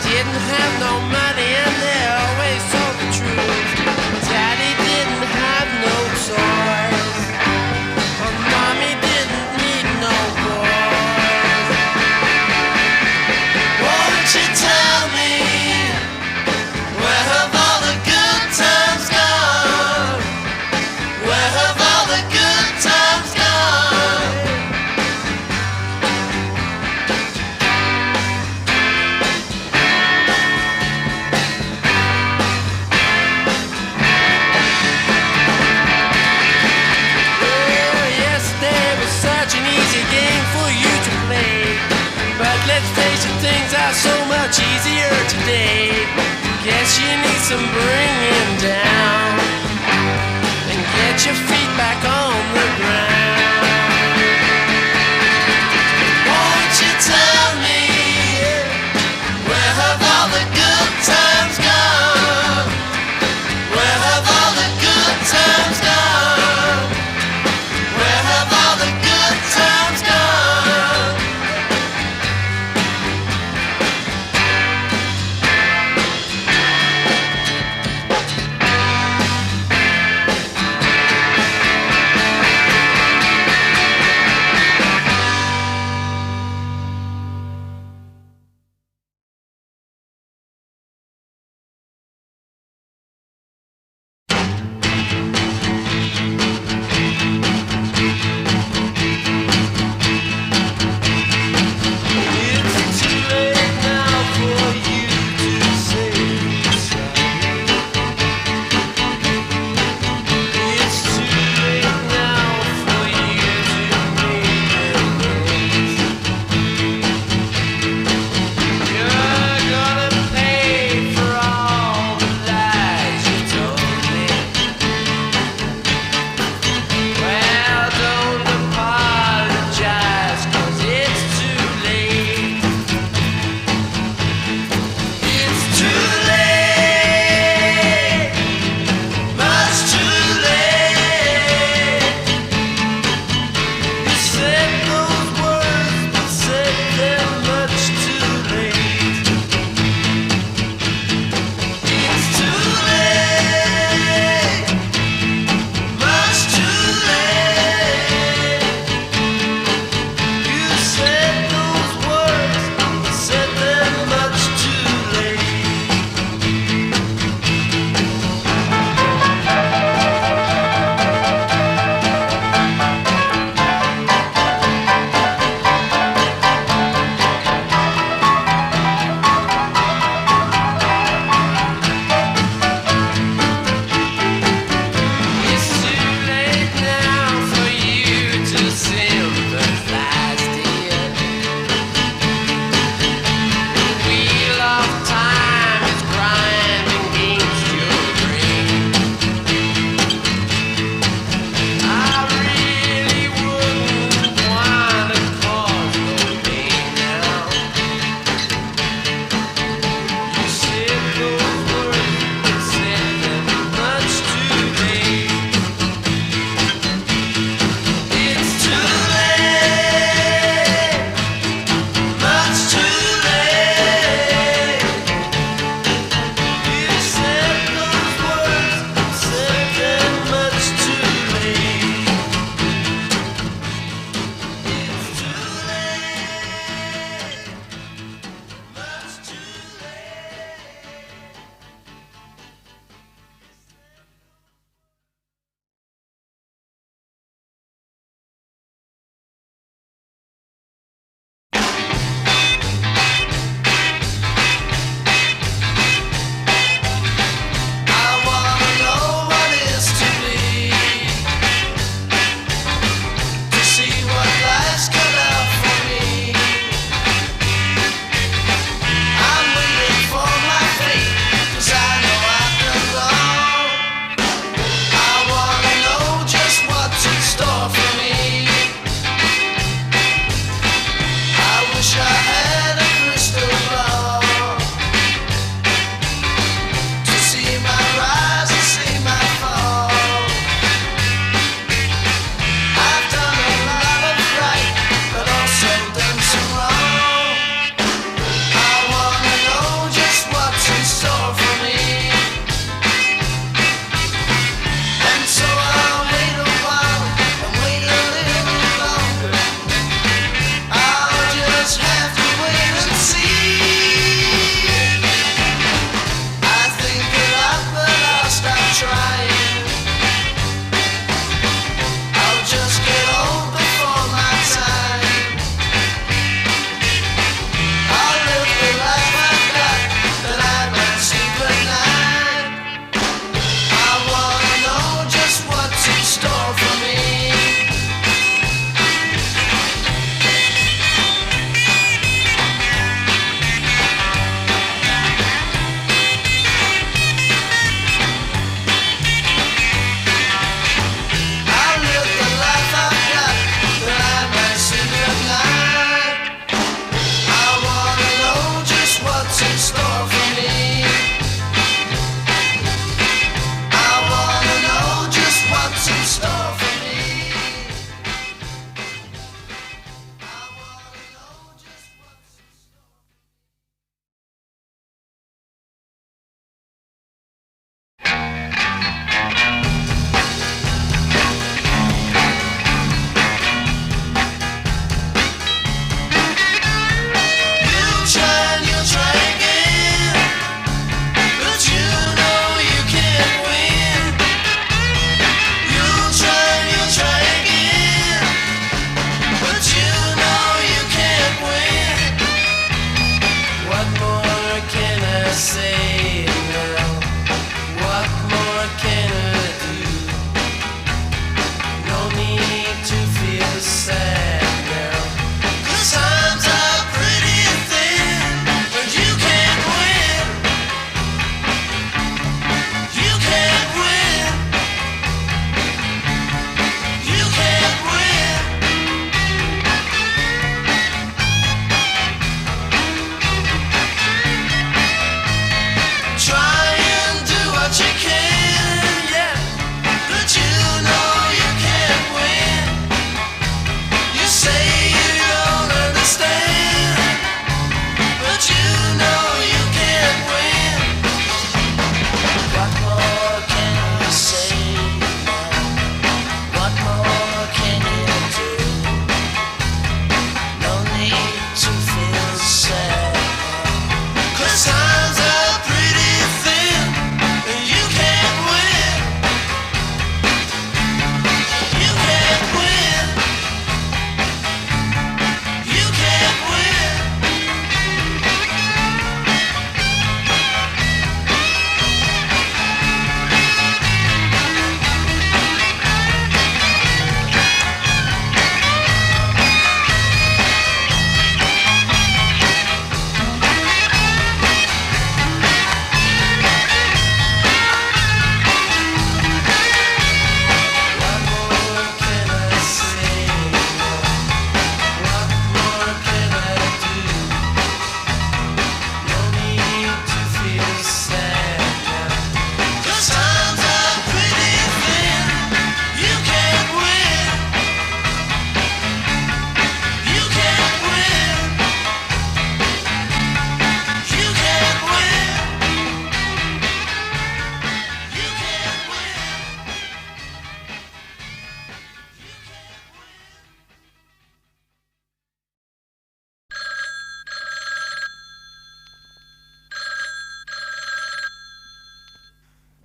Didn't have no money and they always told the truth. Daddy didn't have no toys, and Mommy didn't need no boys. Won't you tell me, where have all the good times gone? Where have all the good times gone? Well, yesterday was such an easy game for you to play. But let's face it, things are so much easier today. Guess you need some bringing down and get your feet back on the ground. Won't you tell me, where have all the good times gone? Where have all the good times gone? Where have all the good times gone?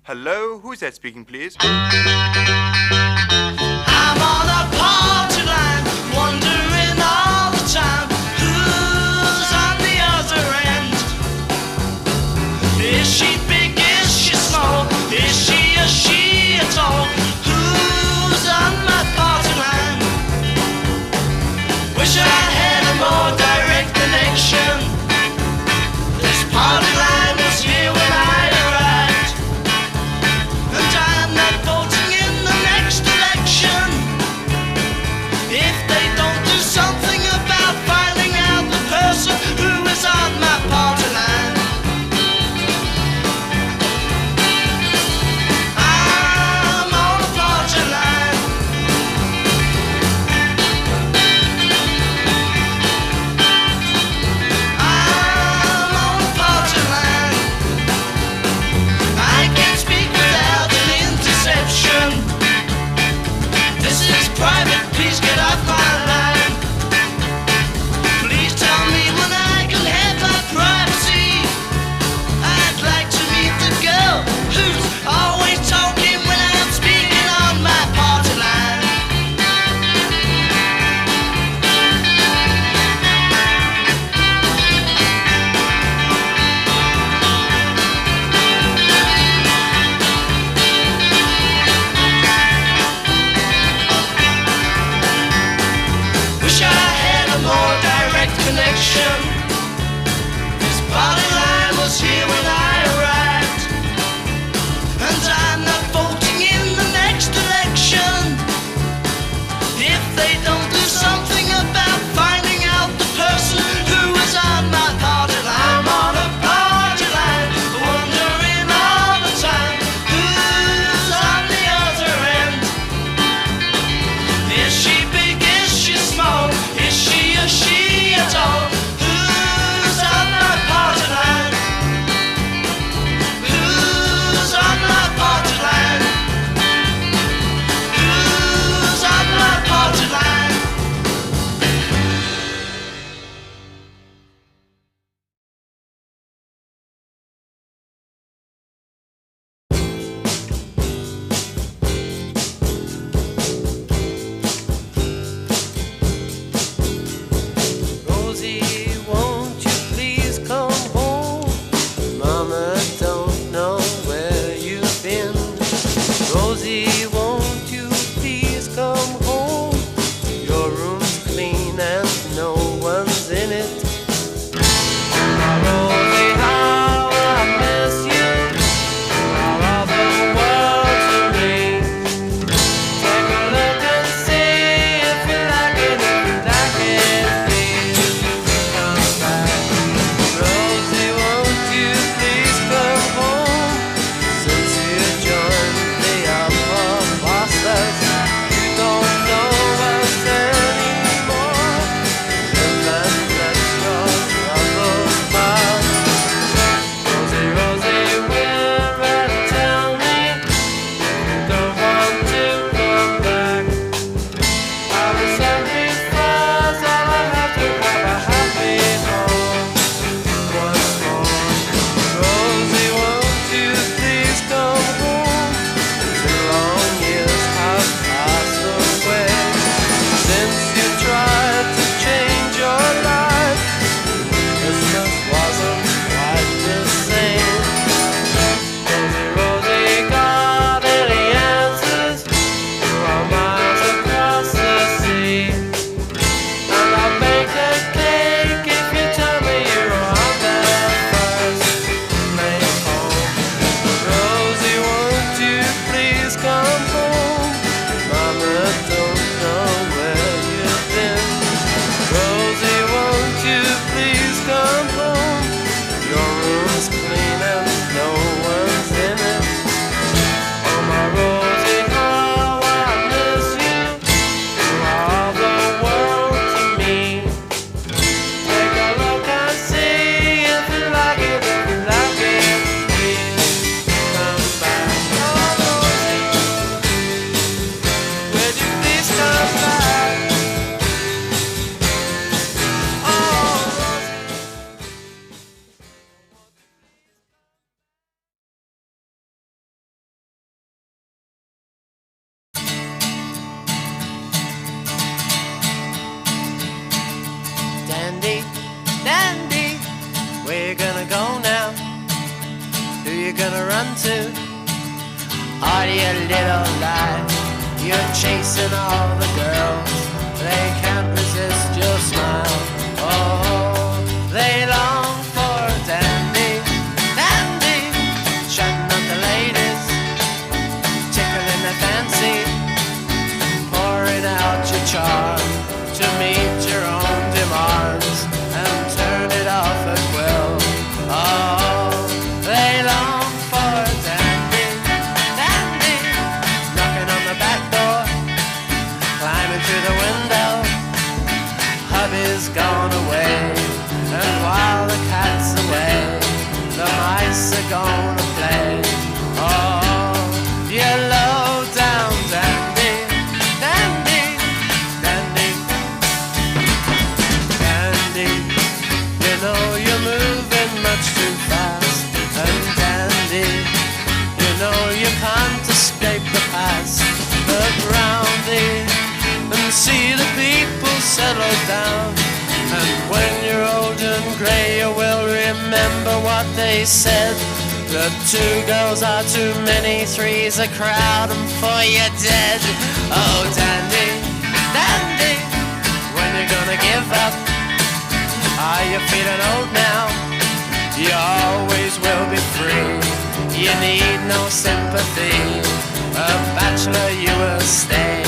Hello, who's that speaking, please? I'm on a party line, wondering all the time who's on the other end. Is she big? Is she small? Is she a she at all? Who's on my party line? Wish I had a more direct connection. This party line was here when I arrived, and I'm not voting in the next election if they don't do something about finding out the person who is on my party line. I'm on a party line. I'm on a party line. I can't speak without an interception. This is private, please get off my line. Please tell me when I can have my privacy. I'd like to meet the girl who's always talking when I'm speaking on my party line. Wish I had a more direct connection. This party line was here when I arrived, and I'm not voting in the next election if they don't do something about finding out the person who is on my party line. I'm on a party line, wondering all the time who's on the other end. Is she big? Is she small? Is she a she at all? Who's you gonna run to? Are you little lie? You're chasing all the girls. They can't resist your smile. Oh, they long for dandy, dandy, shutting up the ladies, tickling their fancy, pouring out your charm to meet your own demands and turn it off at will. Oh, they long for dandy, dandy, knocking on the back door, climbing through the window. Hubby's gone away, and while the cat's away, the mice are gonna play. Oh, you low down dandy, dandy, dandy, dandy. You know you're moving much too fast, and dandy, you know you can't escape the past. Look round thee and see the people settle down, and when you're old and grey you will remember what they said, that 2 girls are too many, 3's a crowd, and 4 you're dead. Oh dandy, dandy, when you gonna give up? Are you feeling old now? You always will be free, you need no sympathy, a bachelor you will stay.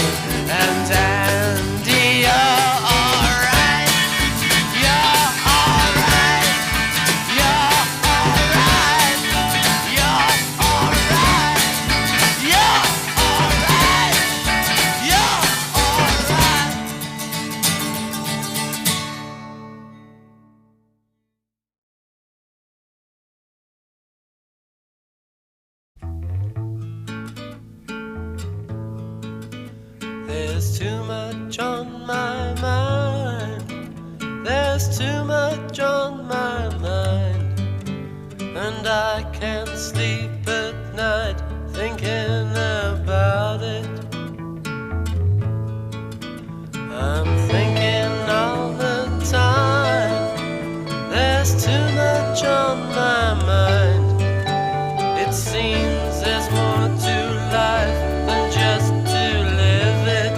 And dandy, you're alright, you're alright, you're alright, you're alright, you're alright, you're alright. There's too much on my mind. There's too much on my mind, and I can't sleep at night thinking about it. I'm thinking all the time. There's too much on my mind. It seems there's more to life than just to live it.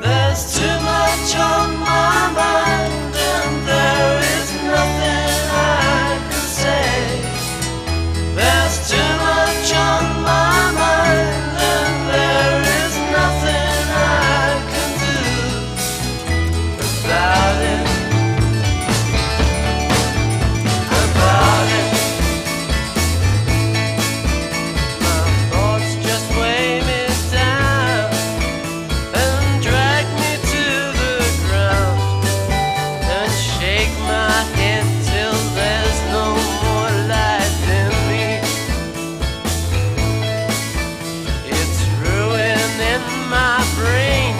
There's too much on my mind, and there is nothing I can say. There's too much on my mind, and there is nothing I can do about it. About it. My thoughts just weigh me down and drag me to the ground and shake my head till there's no more life in me. It's ruining my brain.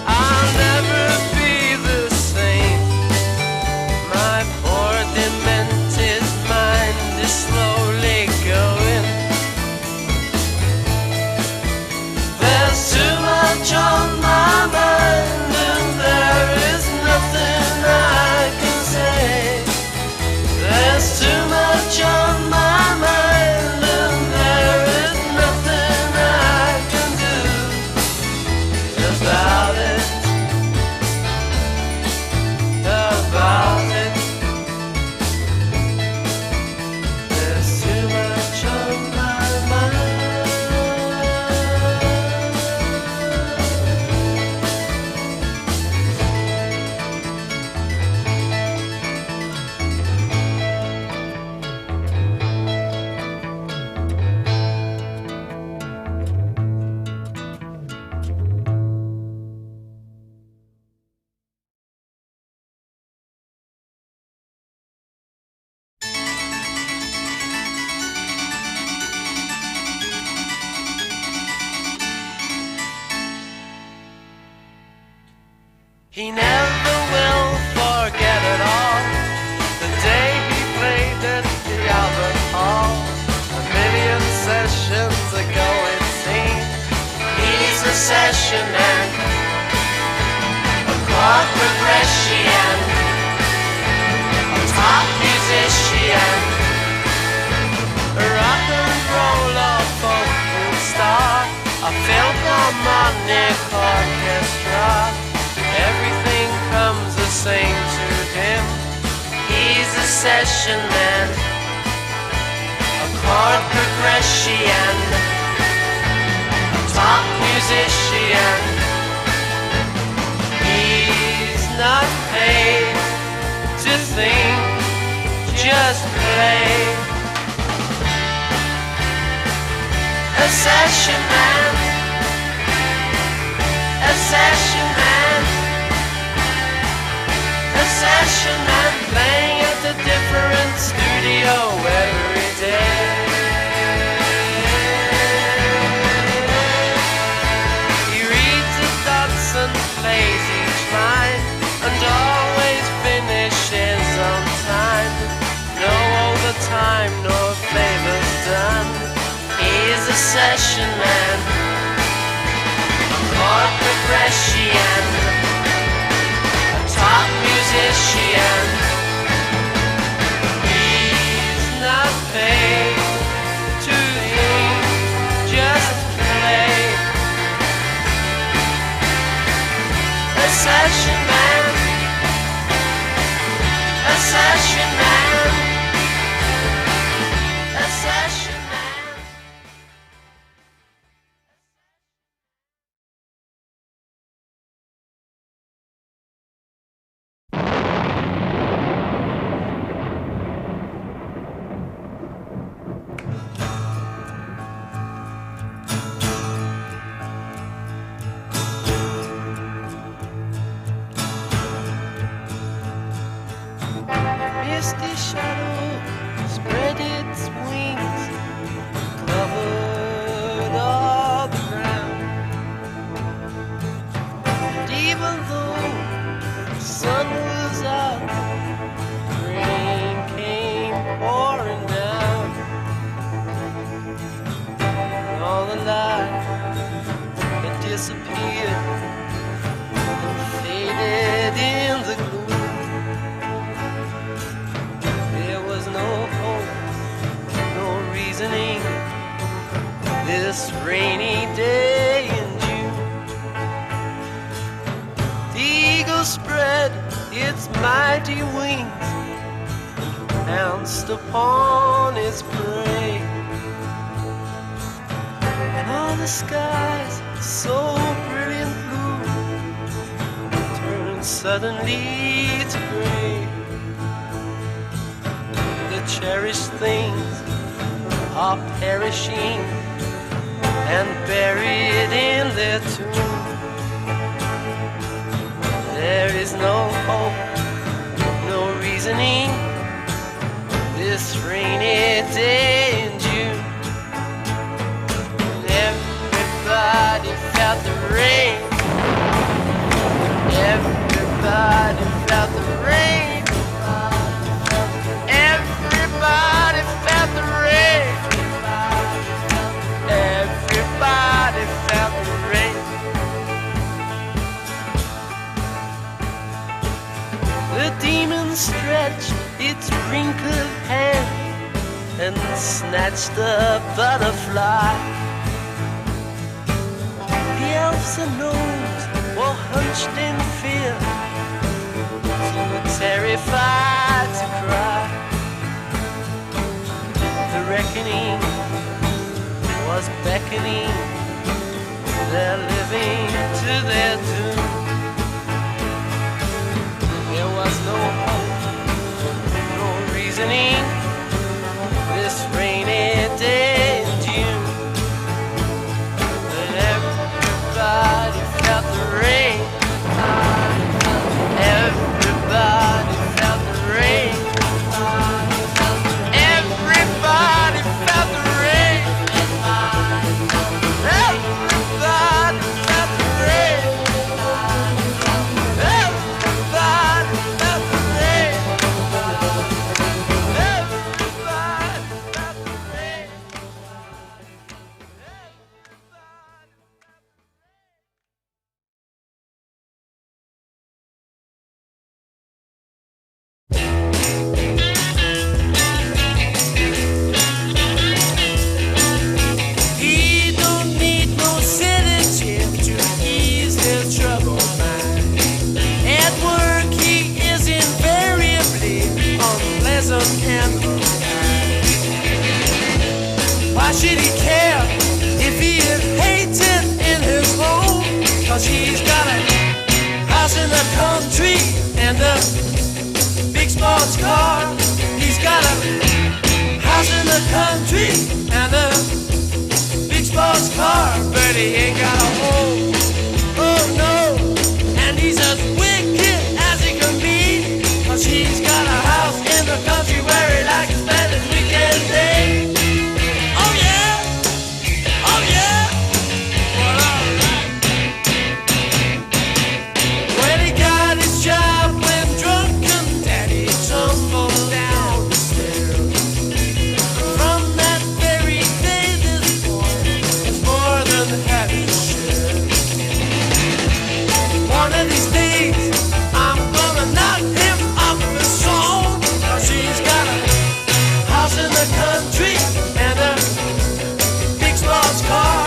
I'll never be the same. My poor demented mind is slowly going. There's too much on my mind, and there is nothing I can say. There's too much on my mind, and there is nothing I can do about it. About it. There's too much on my mind. He never will forget it all, the day he played at the Albert Hall. 1,000,000 sessions ago it seemed. He's a session man, a chord progression, a top musician. A rock and roll or folk star, a Philharmonic orchestra. Everything comes the same to him. He's a session man, a chord progression, a top musician. He's not paid to think, just play. A session man, a session man, a session man playing at a different studio every day. He reads the thoughts and plays each line, and always finishes on time. No overtime, no favors done. He's a session man, a chord progression, a top musician. He's not paid to think, just play. A session man, a session man, a session man. Misty shadow spread its wings, covered all the ground. And even though the sun was out, rain came pouring down. And all the light had disappeared and faded in the gloom. No hope, no reasoning, this rainy day in June. The eagle spread its mighty wings and pounced upon its prey. And all the skies, so brilliant blue, turned suddenly to gray. Cherished things are perishing and buried in their tomb. There is no hope, no reasoning, this rainy day in June. Everybody felt the rain, everybody felt the rain. Everybody felt the rain. Everybody felt the rain. The demon stretched its wrinkled hand and snatched the butterfly. The elves and gnomes were hunched in fear, too terrified to cry. The reckoning was beckoning, they're living to their doom. There was no hope, no reasoning, this rainy day in June. But everybody felt the rain, everybody felt the rain. Everybody felt the rain. big sports car. He's got a house in the country and a big sports car, but he ain't got a home. Oh no, and he's as wicked as he can be, 'cause he's got a house in the country where he likes to spend his weekend day. Oh yeah, oh yeah, well alright. When he got his job when drunken daddy tumbled down the stairs. From that very day this boy is more than happy to share. One of these days I'm gonna knock him off his throne, 'cause he's got a house in the country and a big sports car.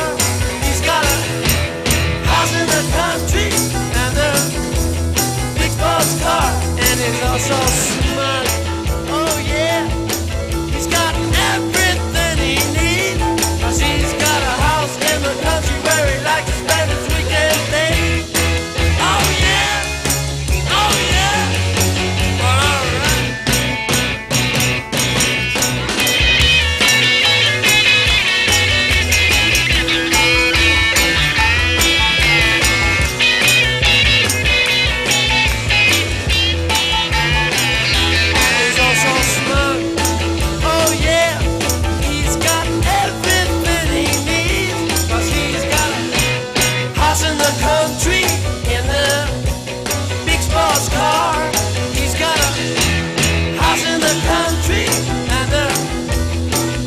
He's got a house in the country and a big sports car, and he's also smart. Oh yeah, he's got everything he needs, 'cause he's got a house in the country where he likes to spend his weekend day. Oh yeah, oh yeah, well alright. He's also smart. Oh yeah, he's got everything he needs, 'cause he's got a house in the country in the big sports car. He's got a house in the country and a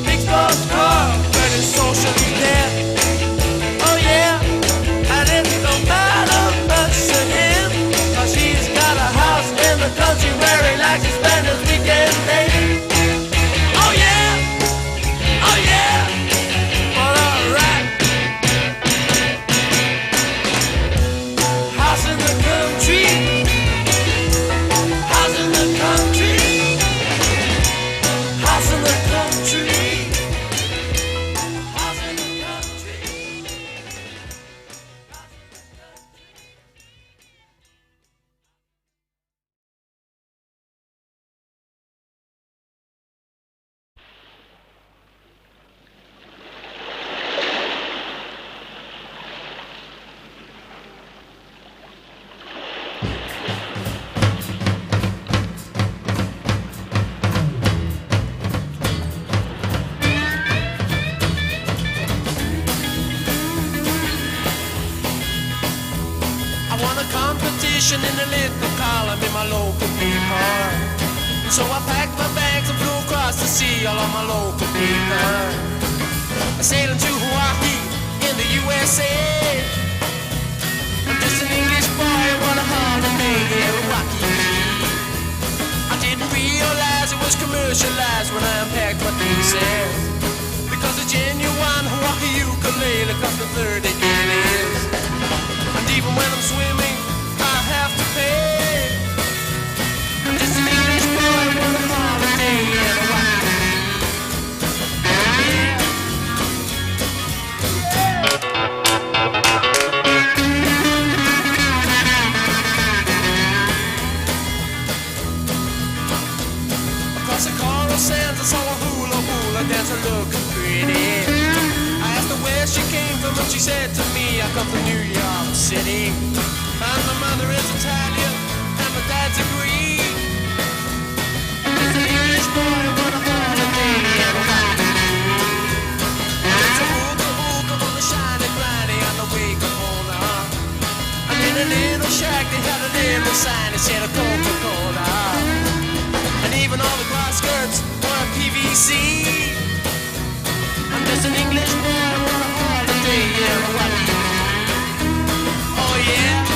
big sports car, but it's socially dead. Oh yeah, and it don't matter much to him, 'cause he's got a house in the country where he likes to spend his weekend day. Oh yeah, oh yeah, well alright. House in the country, house in the country, house in the country, house in the country. I won a competition in the little column in my local paper. So I packed my bags and flew across the sea all on my local paper. I sailed to Hawaii in the USA. I'm just an English boy, what a holiday in Hawaii. I didn't realize it was commercialized when I unpacked my pieces, because a genuine Hawaii ukulele cost me 30 guineas. And even when I'm swimming, I have to pay. I'm just an English boy on a holiday in Hawaii. Across the coral sands I saw a hula hula dancer looking pretty. I asked her where she came from and she said to me, I come from New York City. And my mother is Italian and my dad's a Greek. It's an English boy on a holiday in Hawaii. It's a hookah hookah on the shiny granny on the wake of Honor. And in a little shack they had a little sign that said a Coca-Cola. And even all the glass skirts were PVC. I'm just an English boy on a holiday in Hawaii. Oh yeah.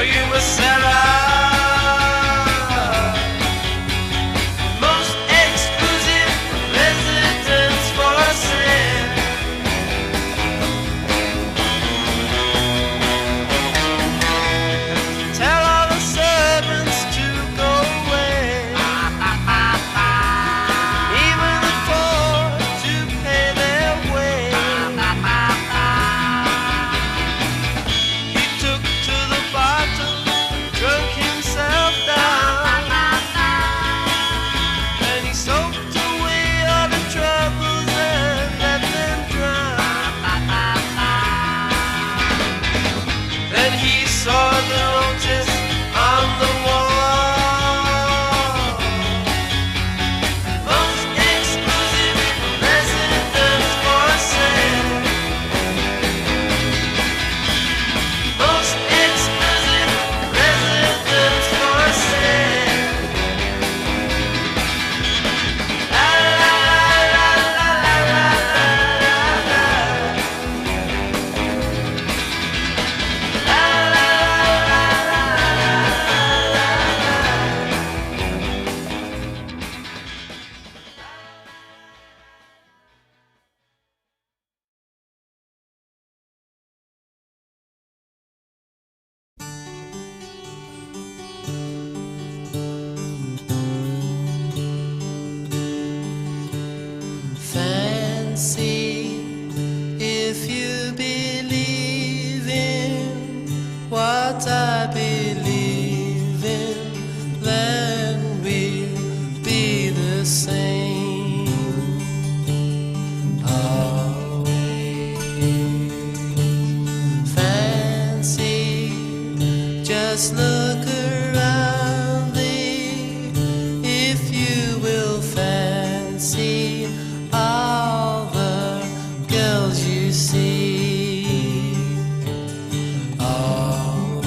Oh, you must sell out. Most exclusive residence for sale. Tell all the servants to go away. Even the poor to pay their way. He took to the bottle, drunk himself down, and he soaked away all the troubles and let them drown. Then he saw the notice on the wall. Most exclusive residence for sale. Most exclusive residence for sale. La la la la la la la la. La la la la la Fancy if you believe in what I believe in, then we'll be the same always. Fancy, just look around thee, if you will fancy all the girls you see always.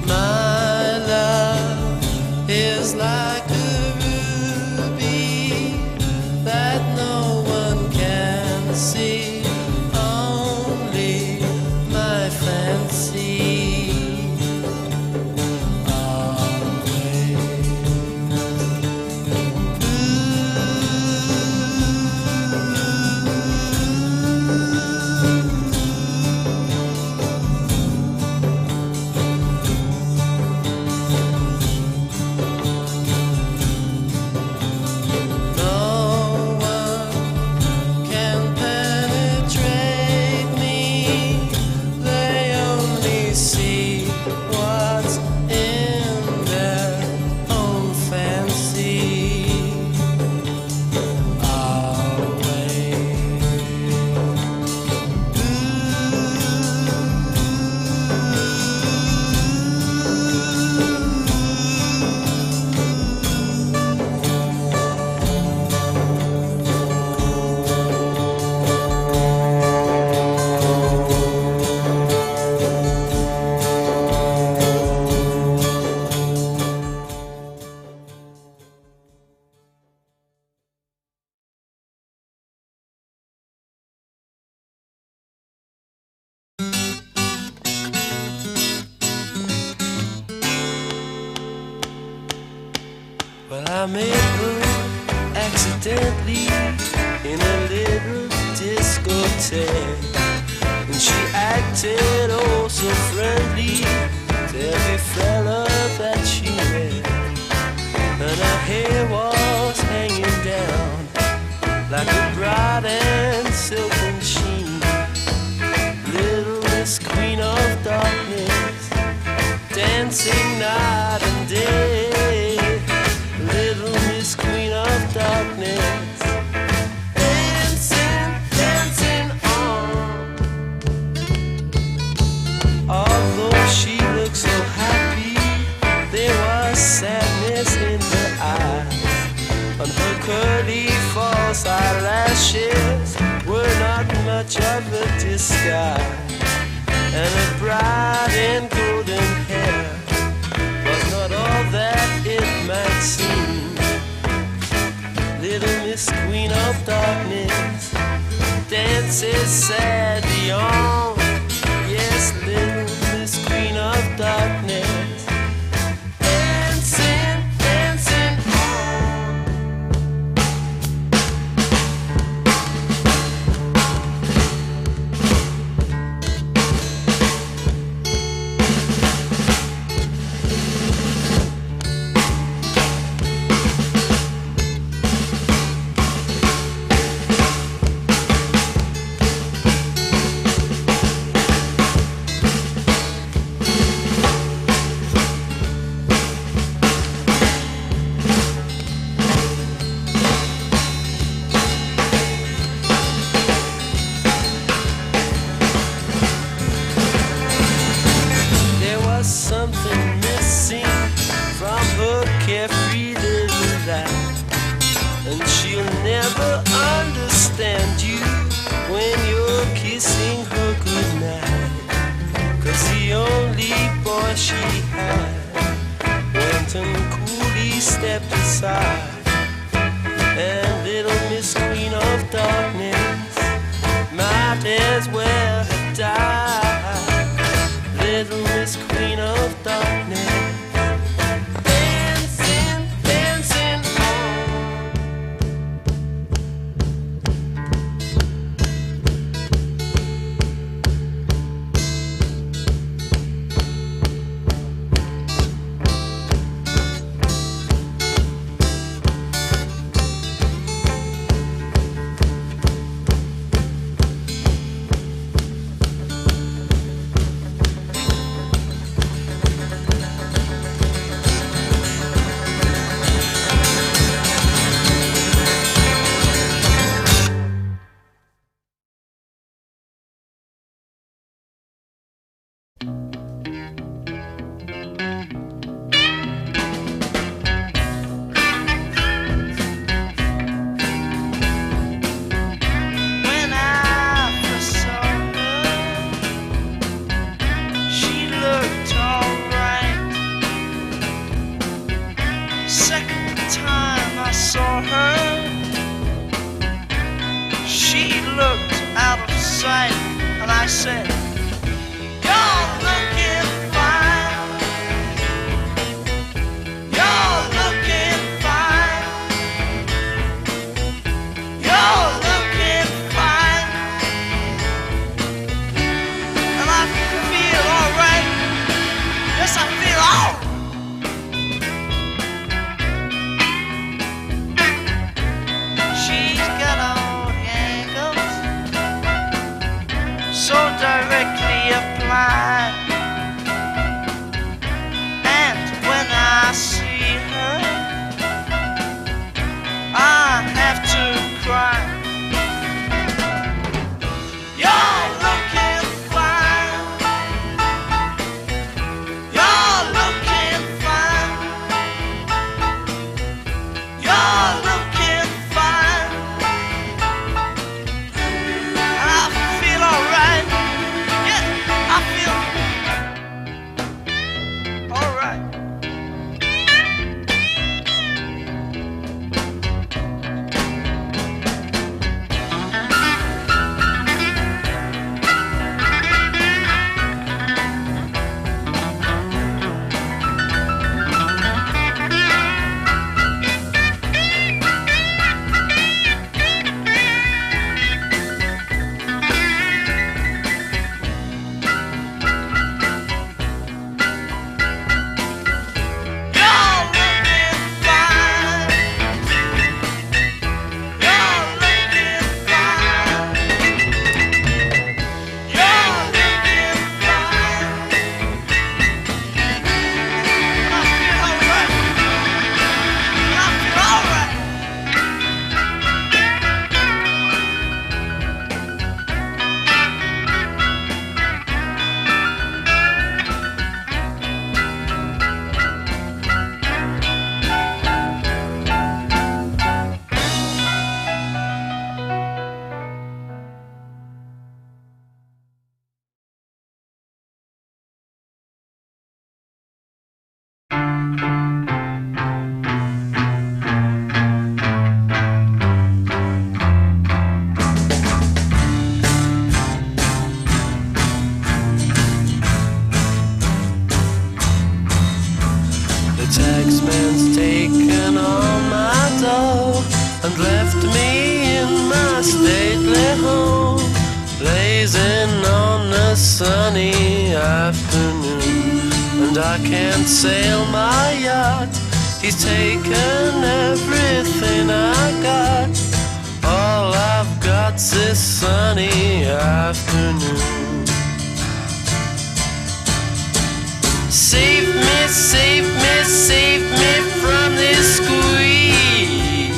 My love is like a ruby that no one can see, only my fancy always. No one can penetrate me. They only see what's in their own fancy always. Well, I met her accidentally in a little discotheque, and she acted oh so friendly to every fella that she met, and her hair was hanging down like a bright and silken sheen. Little Miss Queen of Darkness, dancing night and day. Little Miss Queen of Darkness, dancing, dancing on. Although she looked so happy, there was sadness in her eyes, and her curly false eyelashes were not much of a disguise. and her bright and golden hair was not all that it might seem. Little Miss Queen of Darkness dances sadly on. Yes, little Miss Queen of Darkness dancing, dancing on. Something missing from her carefree little life, and she'll never understand you when you're kissing her goodnight. 'Cause the only boy she had went and coolly stepped aside, and little Miss Queen of Darkness might as well have died. Little Miss Queen of Darkness dancing, dancing on. Saw her, she looked out of sight, and I said, "You're looking fine, you're looking fine, you're looking fine," and I feel alright. Yes, I feel alright. So direct. left me in my stately home, blazing on a sunny afternoon. And I can't sail my yacht, he's taken everything I got. All I've got's this sunny afternoon. Save me, save me, save me from this squeeze.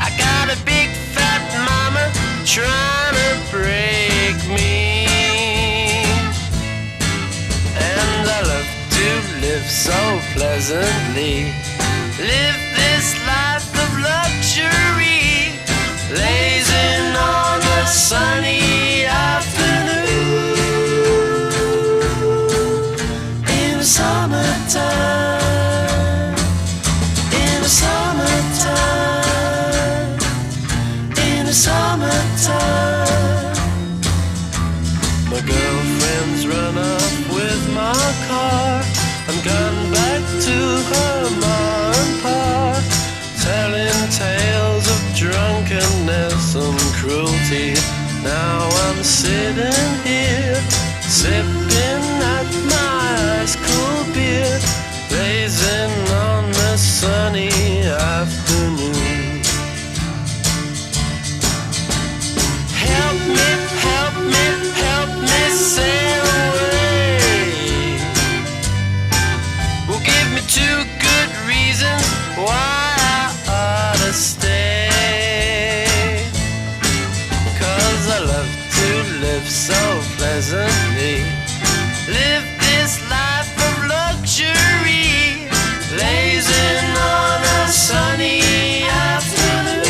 I got a big fat mama trying to break me, and I love to live so pleasantly, live this life of luxury, blazing on a sunny afternoon. In the summertime, in the summertime, in the summertime. My girlfriend's run off with my car and gone back to her ma and pa, telling tales of drunkenness and cruelty. Now I'm sitting here, sipping at my ice cool beer, blazing on a sunny afternoon. Help me, help me, help me sail away. Well, give me 2 good reasons why I ought to stay. 'Cause I love to live so pleasantly, live this life of luxury, blazing on a sunny afternoon.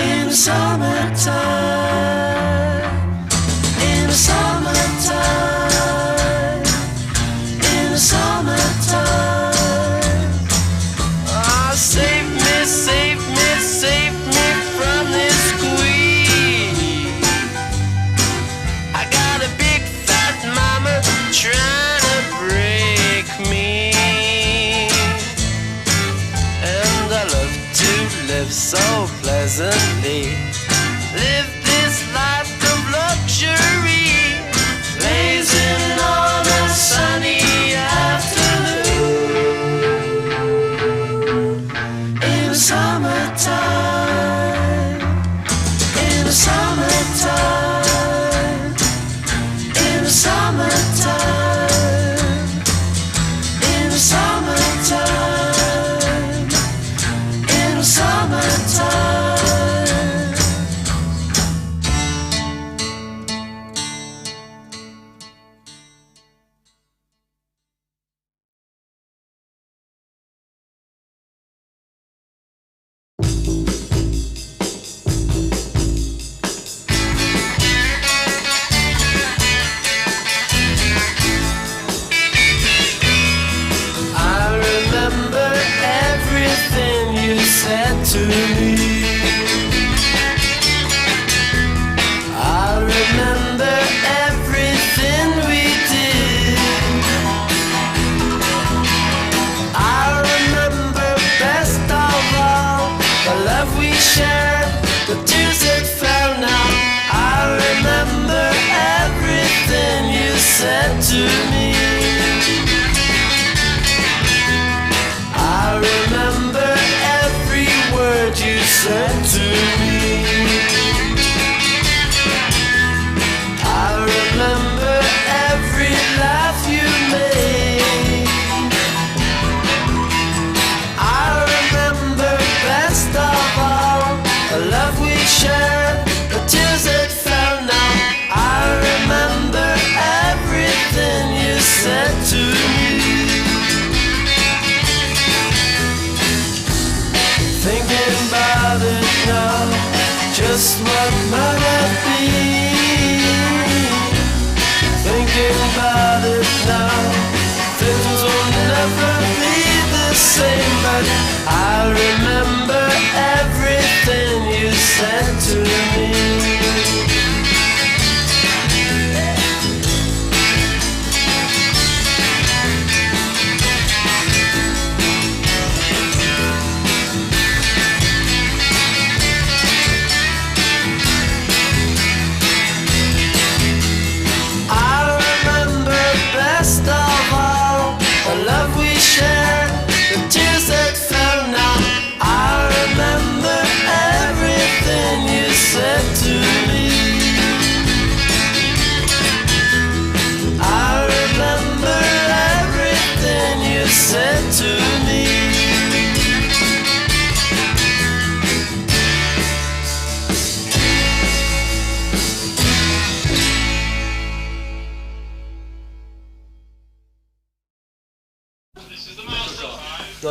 In the summertime, in the summertime, in the summertime. Ah, save me, save me, save me from this squeeze. I got a big fat mama trying to break me, and I love to live so pleasantly, live this life of luxury, blazing on a sunny afternoon. In the summertime, in the summertime, in the summertime, in the summertime, in the summertime. I remember everything you said to me. I remember everything we did. I remember best of all the love we shared, the tears that fell now. I remember everything you said to me. I remember every word you said to me. I remember every laugh you made. I remember best of all the love we shared, the tears that fell now. I remember everything you said to me. Thinking about it now, just what might have been. Thinking about it now, things will never be the same. But I remember everything you said to me.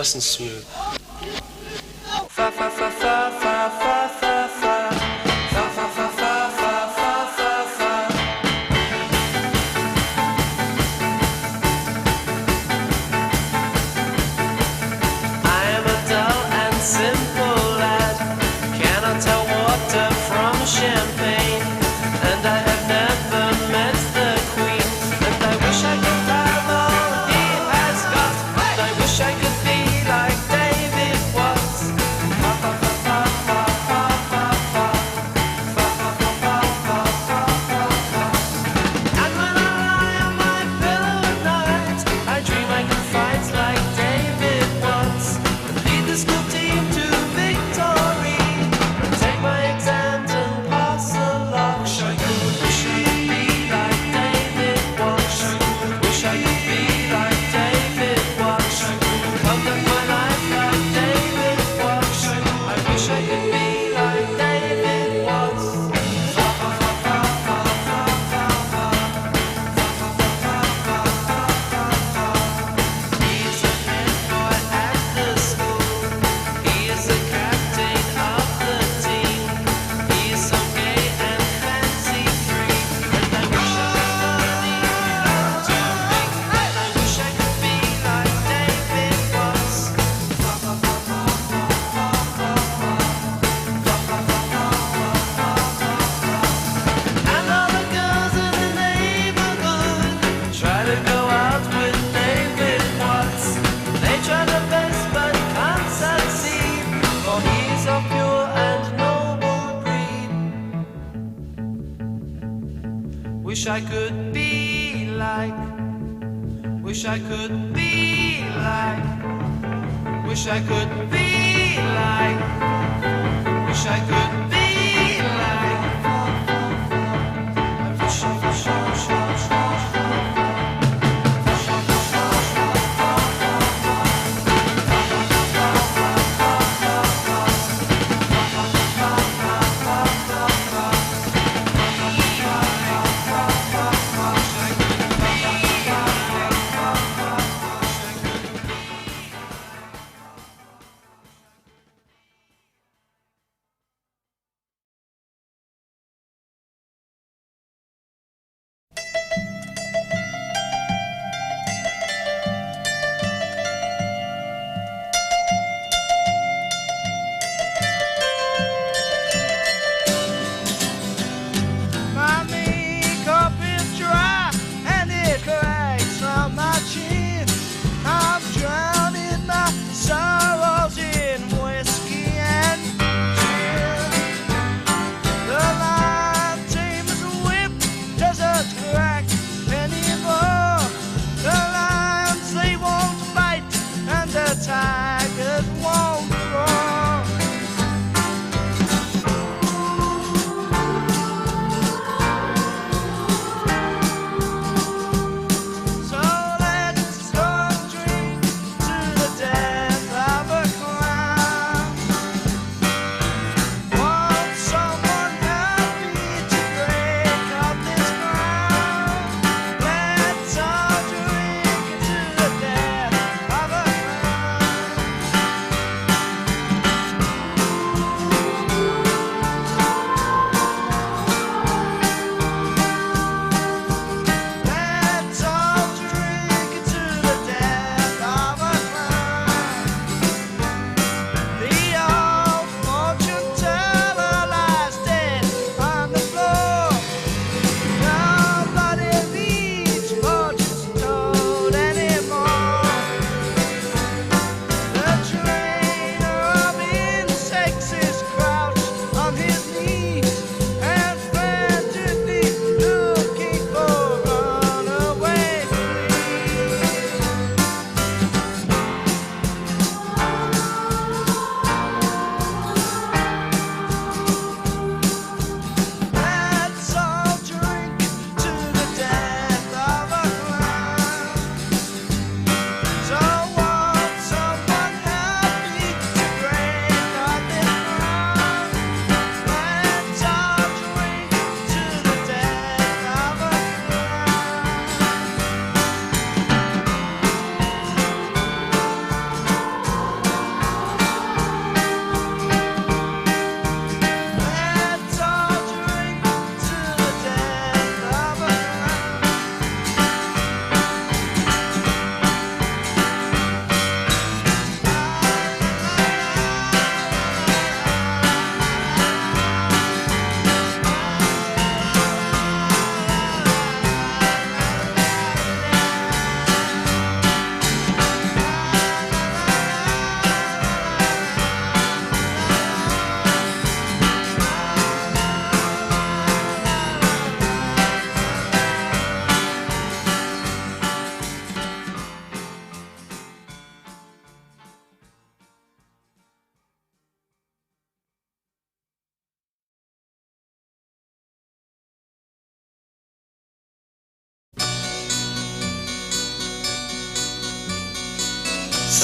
nice and smooth. Fa fa fa fa fa fa fa fa. Fa fa fa fa fa fa fa fa. I am a dull and simple lad, cannot tell water from champagne, and I have never met the Queen, and I wish I could have all he has got, and I wish I could be like David Watts. Fa fa fa fa fa fa fa fa. Fa fa fa fa fa fa fa fa. And when I lie on my pillow at night, I dream I could fight like David Watts, and lead the school team to victory, and take my exams and pass a lot. Wish I could be like David Watts. Wish I could be like David Watts. Come live my life like David Watts. I wish I could be like David Watts. Fa fa fa fa fa fa fa fa. Fa fa fa fa fa fa fa. He's a head boy at the school. He is the captain of the team. He is so gay and fancy free, and I wish I could leave to me. And I wish I could be like David Watts. Fa fa fa fa fa fa fa fa. Fa fa fa fa fa fa fa fa. And all the girls in the neighborhood try to go out with David Watts. They try their best but can't succeed, for he's of pure and noble breed. Wish I could be like, wish I could be like, wish I could be like, wish I could be like. I wish I wish I wish I wish I wish I.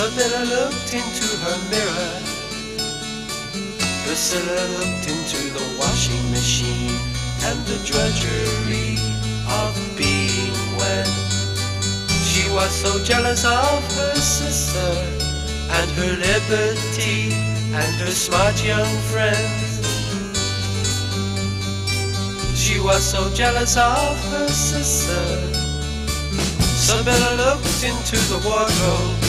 Isabella looked into her mirror. Priscilla looked into the washing machine and the drudgery of being wed. She was so jealous of her sister and her liberty and her smart young friends. She was so jealous of her sister. Isabella looked into the wardrobe.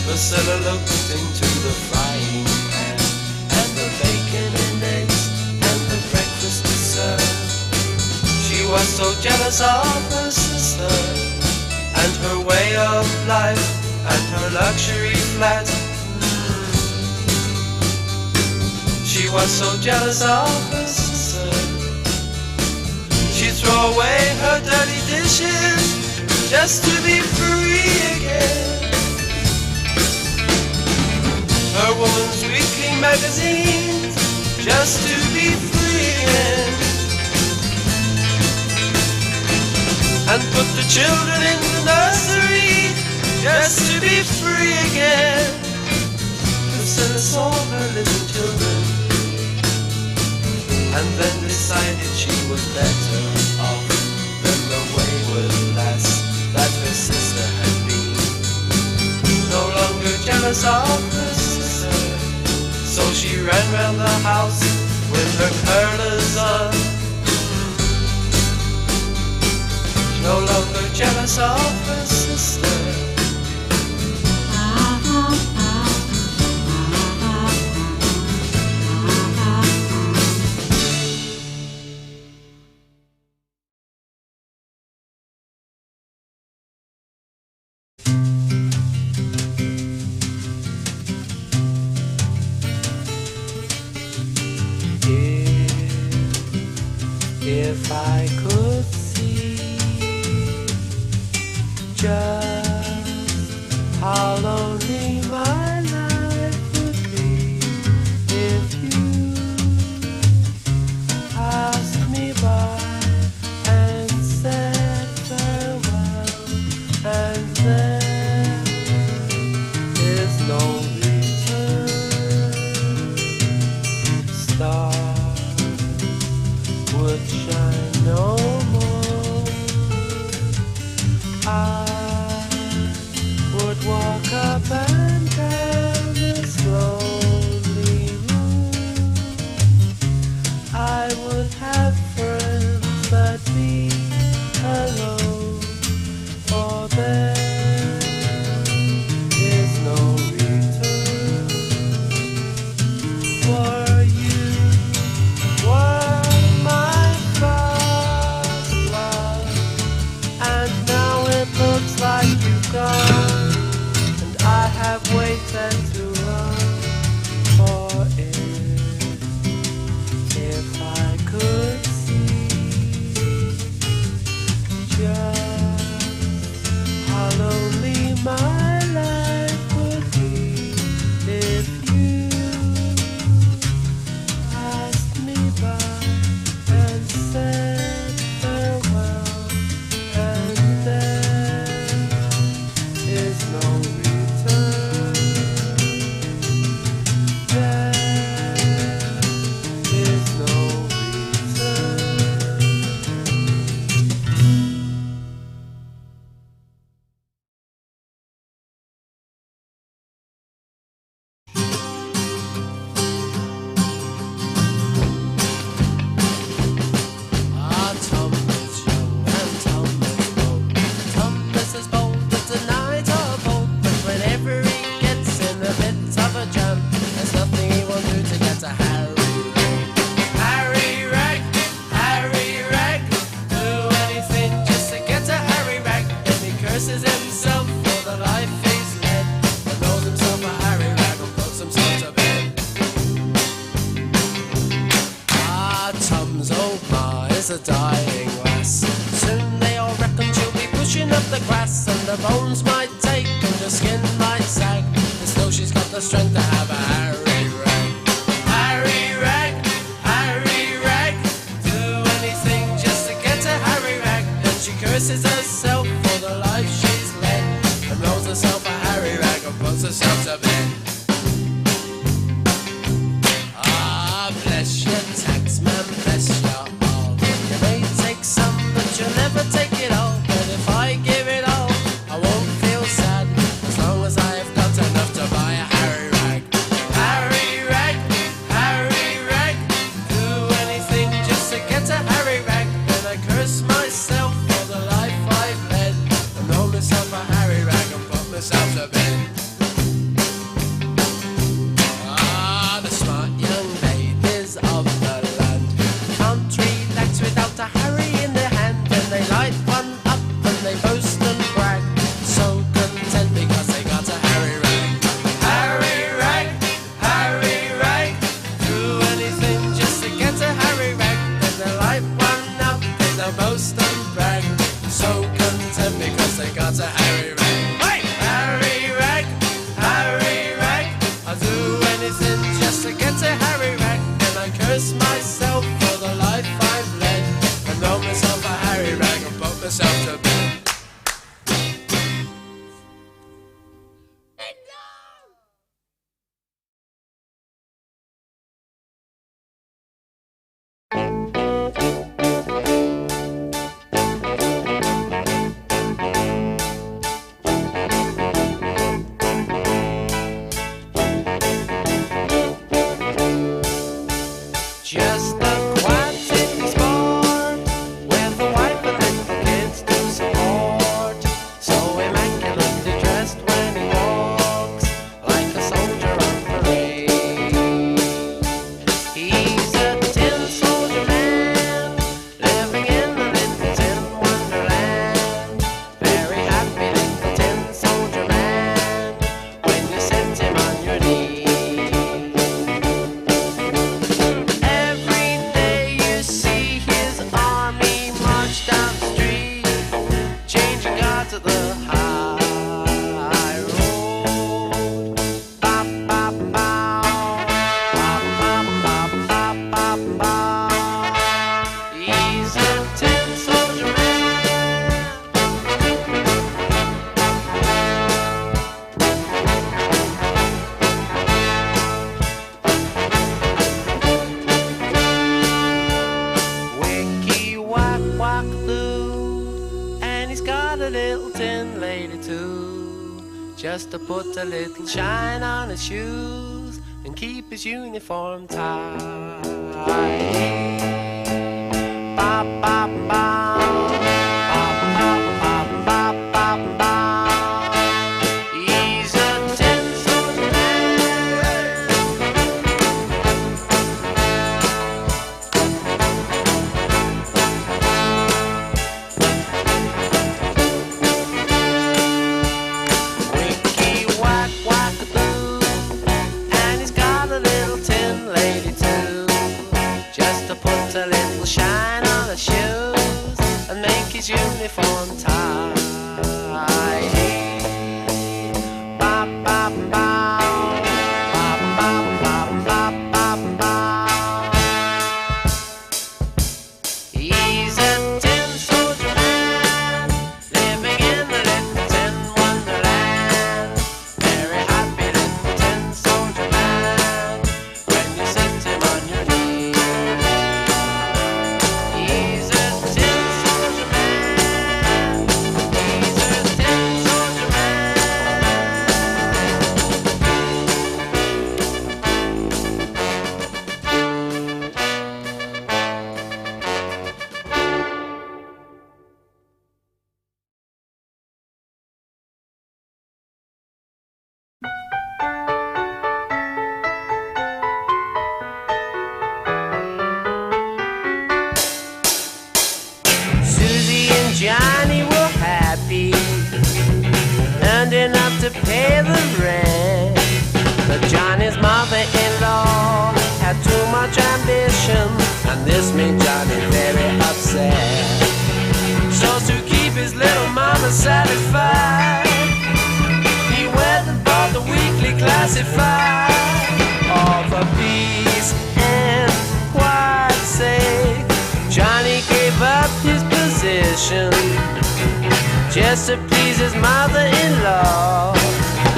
Priscilla looked into the frying pan and the bacon and eggs and the breakfast to serve. She was so jealous of her sister and her way of life and her luxury flat. She was so jealous of her sister. She'd throw away her dirty dishes just to be free again. Her woman's weekly magazines just to be free again. And put the children in the nursery just to be free again. Priscilla saw her little children and then decided she was better off than the wayward lass that her sister had been. No longer jealous of her sister, so she ran round the house with her curlers on. No longer jealous of her sister. If I could see just how lonely my life would be if you passed me by and said farewell, and there is no return. Stars would shine no more. I would walk up and down this lonely room. I would have friends but be alone, for there is no return. For you were my first love, and now it looks like you've gone, and I have waited to run for it. If I could see just how lonely my life would be if you passed me by and said farewell, and there is no return. There is no return. Ah, Tom is young and Tom is bold. Tom is as bold as the night of old, but whenever he gets in a bit of a jam, there's nothing he won't do to get to Harry Rag. Harry Rag, Harry Rag, do anything just to get to Harry Rag. And he curses himself for the life he's led, and knows himself a Harry Rag and puts himself to bed. Ah, Tom's old ma is a dying lass. Soon they all reckon she'll be pushing up the grass, and the bones might take and the skin might sag, and still she's got the strength to have a Harry Rag. Harry Rag, Harry Rag, do anything just to get to Harry Rag. Then she curses herself for the life she's led, and knows herself a Harry just to put a little shine on his shoes and keep his uniform tight. Ba, ba, ba. Uniform tie. Ba, ba, ba. Ba, ba, ba, ba, ba, ba. He's a tin soldier man, living in the little tin wonderland. Very happy little tin soldier man, when you sit him on your knee. He's a tin soldier man. He's a tin soldier man. Susie and Johnny were happy, earned enough to pay the rent. But Johnny's mother-in-law had too much ambition, and this made Johnny very upset. So to keep his little mama satisfied, he went and bought the weekly classified. All for peace and quiet's sake, Johnny gave up his position just to please his mother-in-law.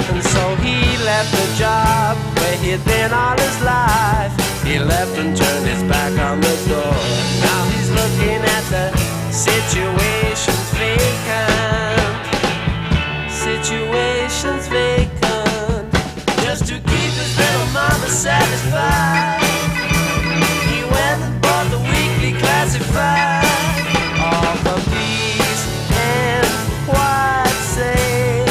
And so he left the job where he'd been all his life. He left and turned his back on the door. Now he's looking at the situation's vacant. Situation's vacant. Just to keep his little mama satisfied, he went and bought the weekly classified. All for peace and quiet's sake.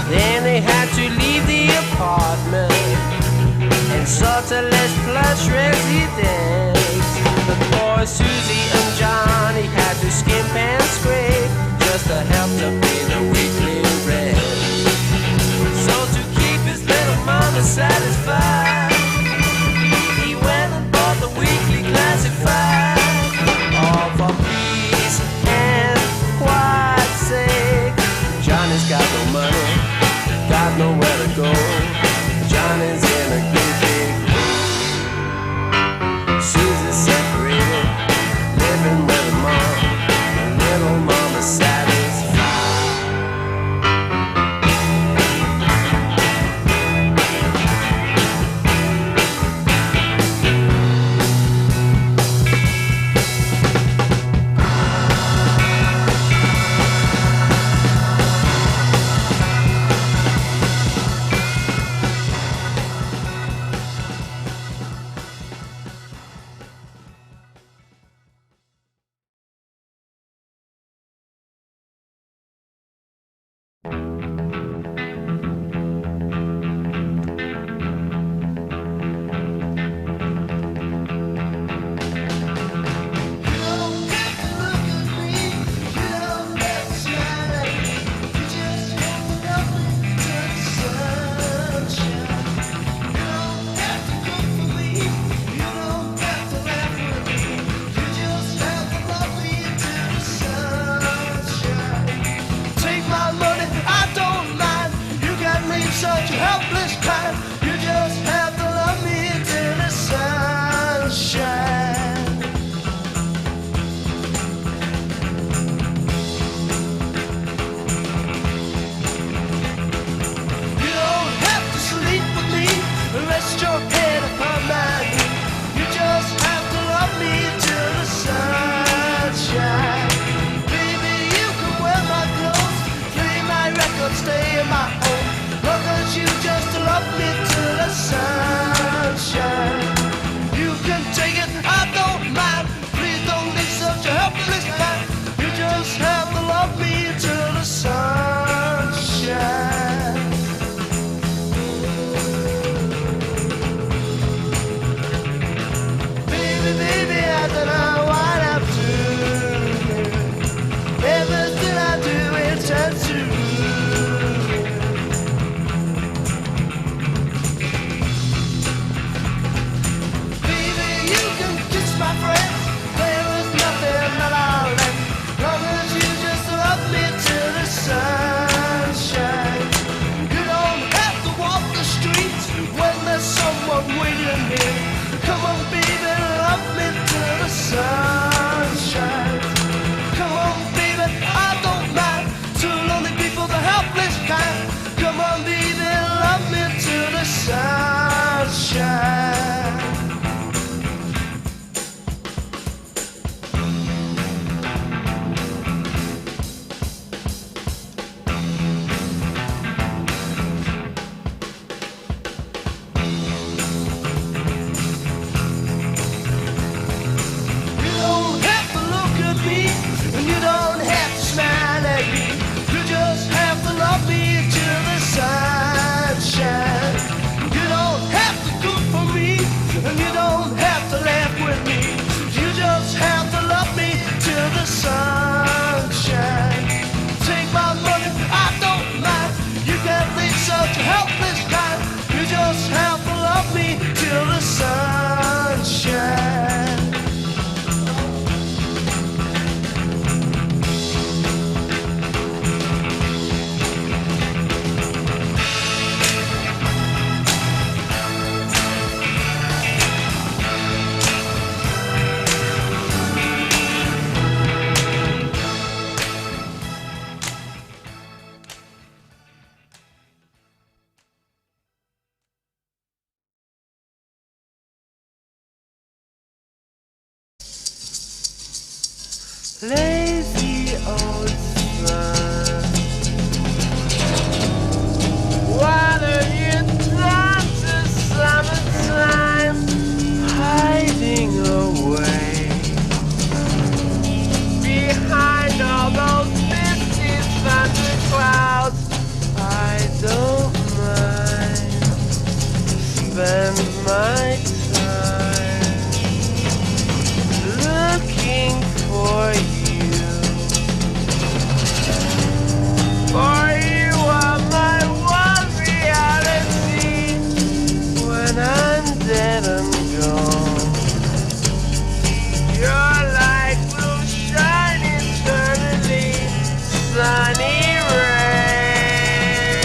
Then they had to leave the apartment and sort of less plush residence. But poor Susie and Johnny had to skimp and scrape just to help to pay the weekly rent. So to keep his little mama satisfied, he went and bought the weekly classified. All for peace and quiet's sake. Johnny's got no money, got nowhere to go. Johnny's in a good big hole. Susie's separated, living with her mom. Her little mama's satisfied. lazy old sun. Why don't you turn to summertime, hiding away behind all those misty thunder clouds? I don't mind, spend my time looking for you. For you are my one reality when I'm dead and gone. Your light will shine eternally, sunny ray,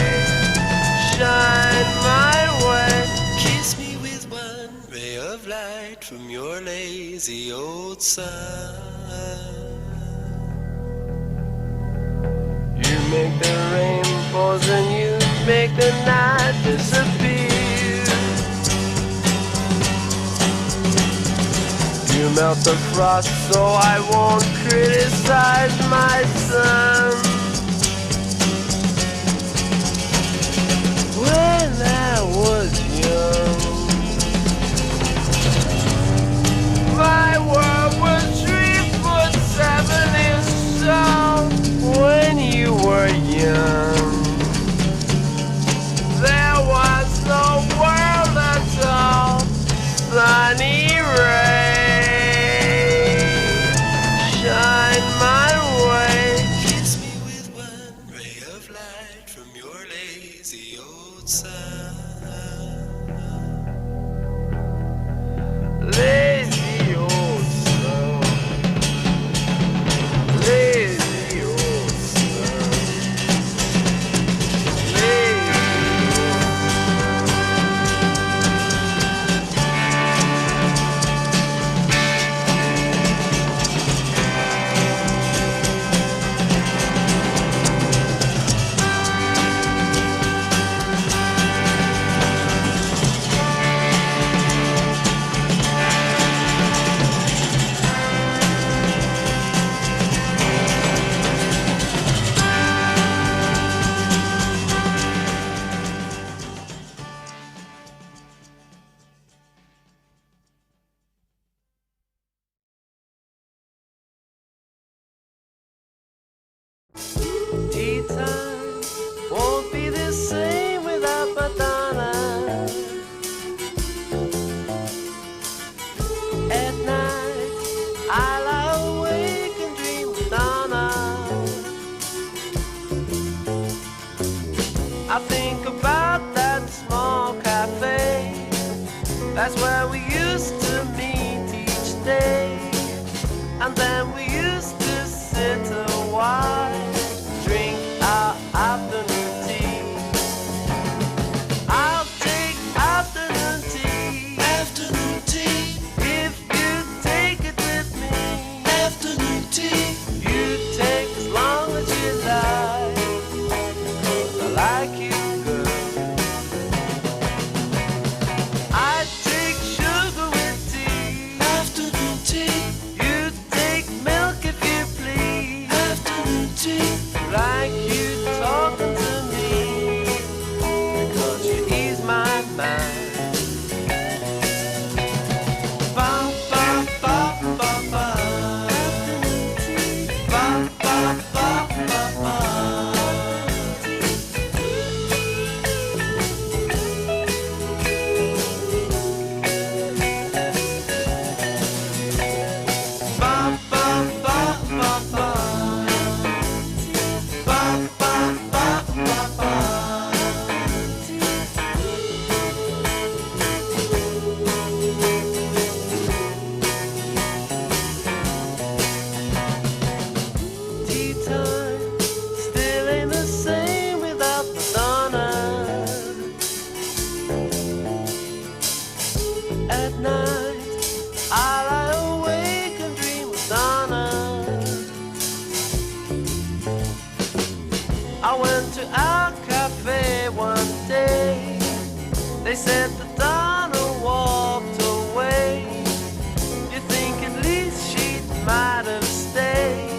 shine my way. Kiss me with one ray of light from your lazy old sun. You make the rainbows and you make the night disappear. You melt the frost so I won't criticize my son. When I was young, my world was 3'7" tall. When you were young, there was no world at all. Sunny ray, shine my way. Kiss me with one ray of light from your lazy old sun. Lazy old sun. Lazy old sun. Lazy tea time won't be the same without Madonna. At night I lie awake and dream of Donna. I think about that small cafe. That's where we used to meet each day. And then we used to sit a while, drink our afternoon tea. I'll take afternoon tea. Afternoon tea. If you take it with me. Afternoon tea. You take as long as you like. 'Cause I like you, girl. I take sugar with tea. Afternoon tea. You take milk if you please. Afternoon tea. Like you talking to me, because you ease my mind. Ba ba ba ba ba. Afternoon tea. Ba ba ba ba ba. Ba ba ba ba ba. Ba ba ba ba ba. Tea time still ain't the same without Madonna. At night I lie awake and dream of Donna. I went to our cafe one day. They said that Donna walked away. You think at least she might have stayed.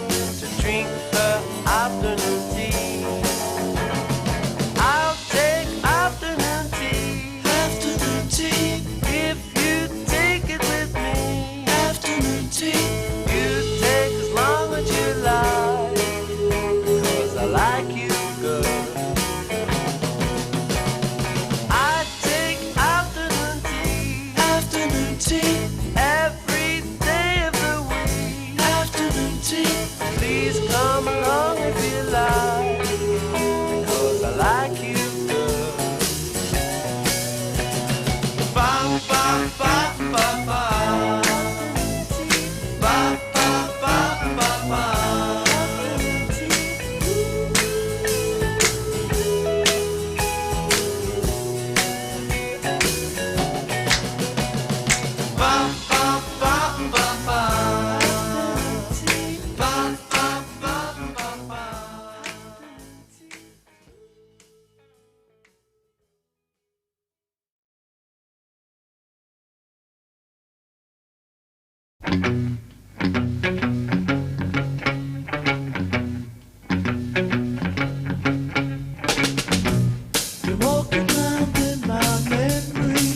Been walking round in my memory.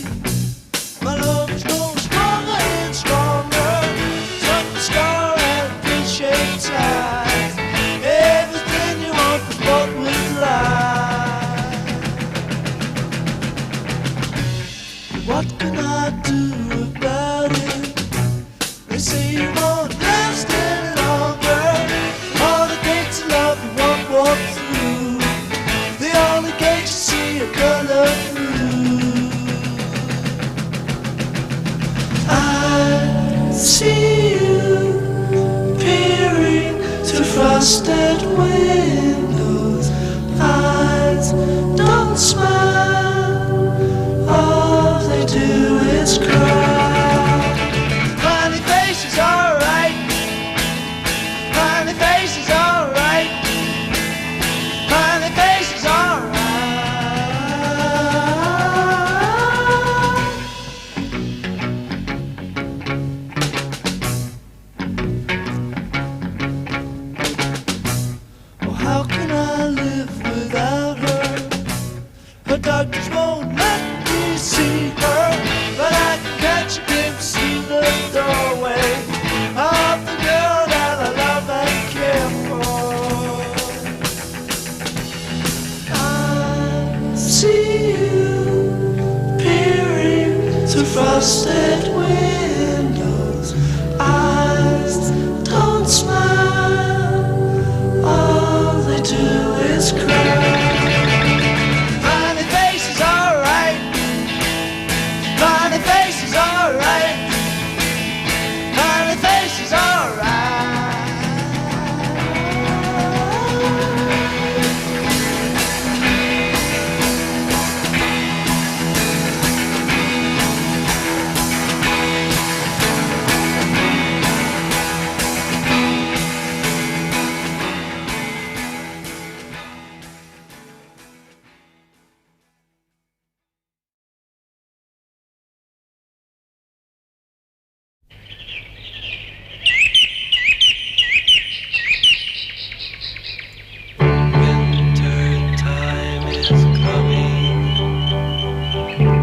My love is growing stronger and stronger. Took the scar and appreciate eyes. Everything you want is what we like. What can I do about it? They say you won't last any longer. All the gates of love you won't walk through. The only gate you see a color through. I see you peering through frosted windows. Eyes don't smile, all they do is cry. Funny faces, alright. Funny faces, alright. Funny faces, alright. Oh, how can I live without her? Her doctors won't let me see her, but I can catch a glimpse in the doorway of the girl that I love and care for. I see you peering through frosted windows. Eyes don't smile, all they do is cry. Funny faces, alright. Funny faces, alright. Funny faces, alright. Winter time is coming.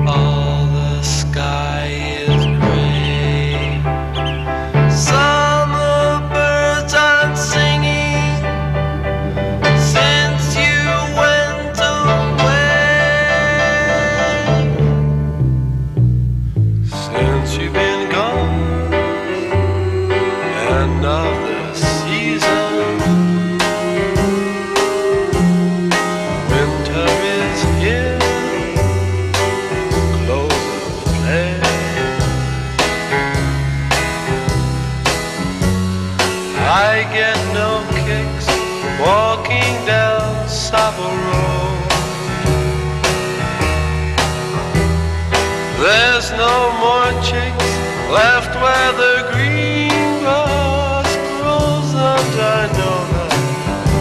All the sky is gray. Summer birds aren't singing since you went away. Since you've been gone, end of the season. Winter is here, close of play. I get no kicks walking down Savo Road. There's no more chicks left where the green grass grows, and I know that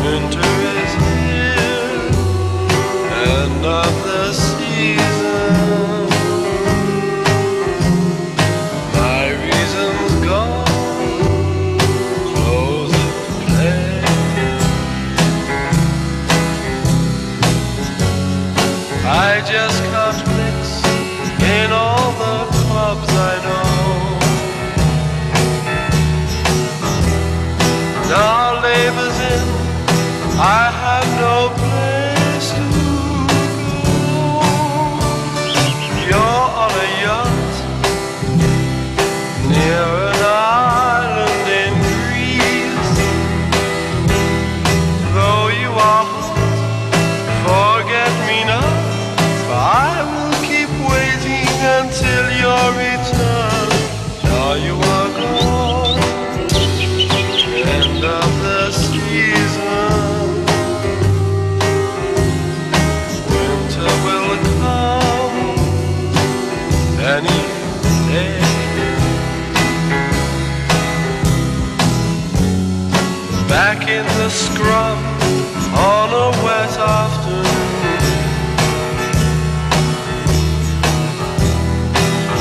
winter is here, end of the season. My reason's gone, close of play. I just count clicks in all the clubs I know. back in the scrum on a wet afternoon.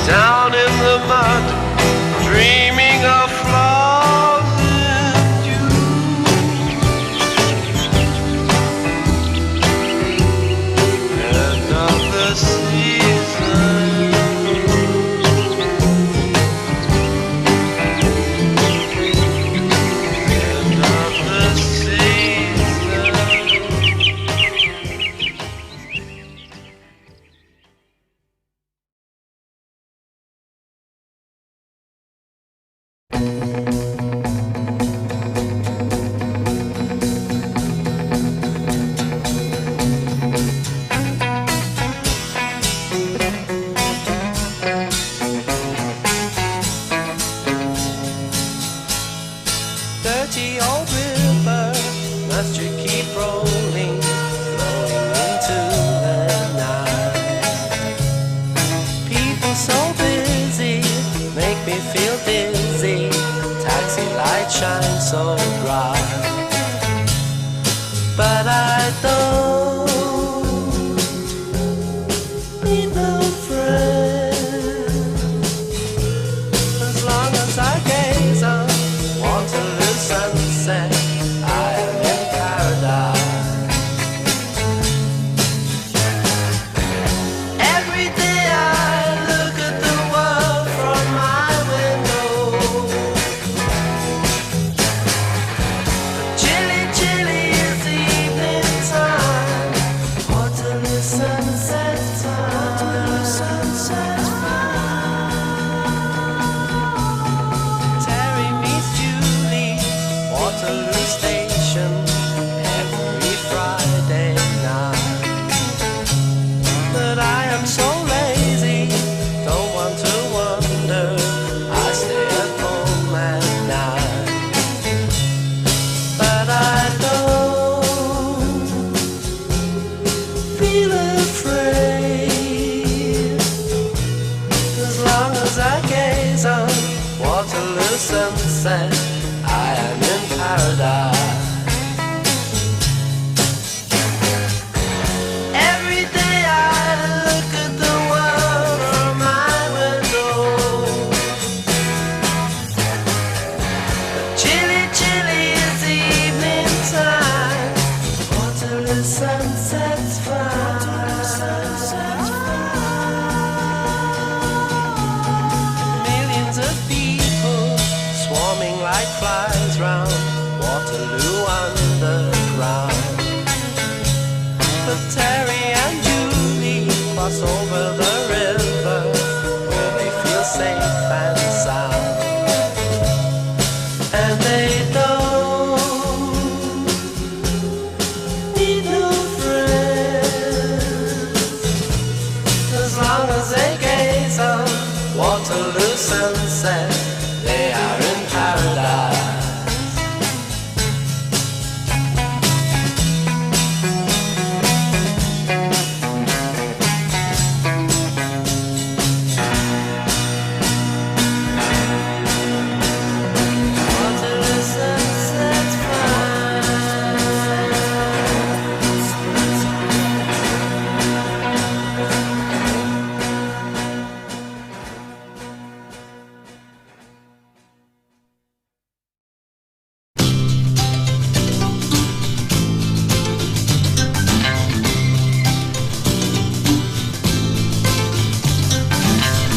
Down in the mud, dreaming of flowers in June. End of the season. End of the season. Dirty old river, must you keep rolling, flowing into the night? People so busy, make me feel dizzy. Taxi light shines so bright, but I don't need no friend. As long as I gaze on Waterloo sunset, I am in paradise. Every day I look at the world from my window. Chilly, chilly is the evening time. Waterloo sunset time. Waterloo sunset time. Terry meets Julie, Waterloo Station, every Friday night. But I am so lazy, don't want to wander. I stay at home at night. But I don't feel afraid, as long as I gaze on Waterloo sunset, I am in paradise. Every day I look at the world from my window. Chilly, chilly is the evening time. Waterloo sunset's fine. Millions of people swarming like flies round Waterloo underground. But Terry and Julie cross over the river where they feel safe and sound. And they don't need no friends, as long as they gaze on Waterloo sunset, they are in paradise. Waterloo sunset's fine.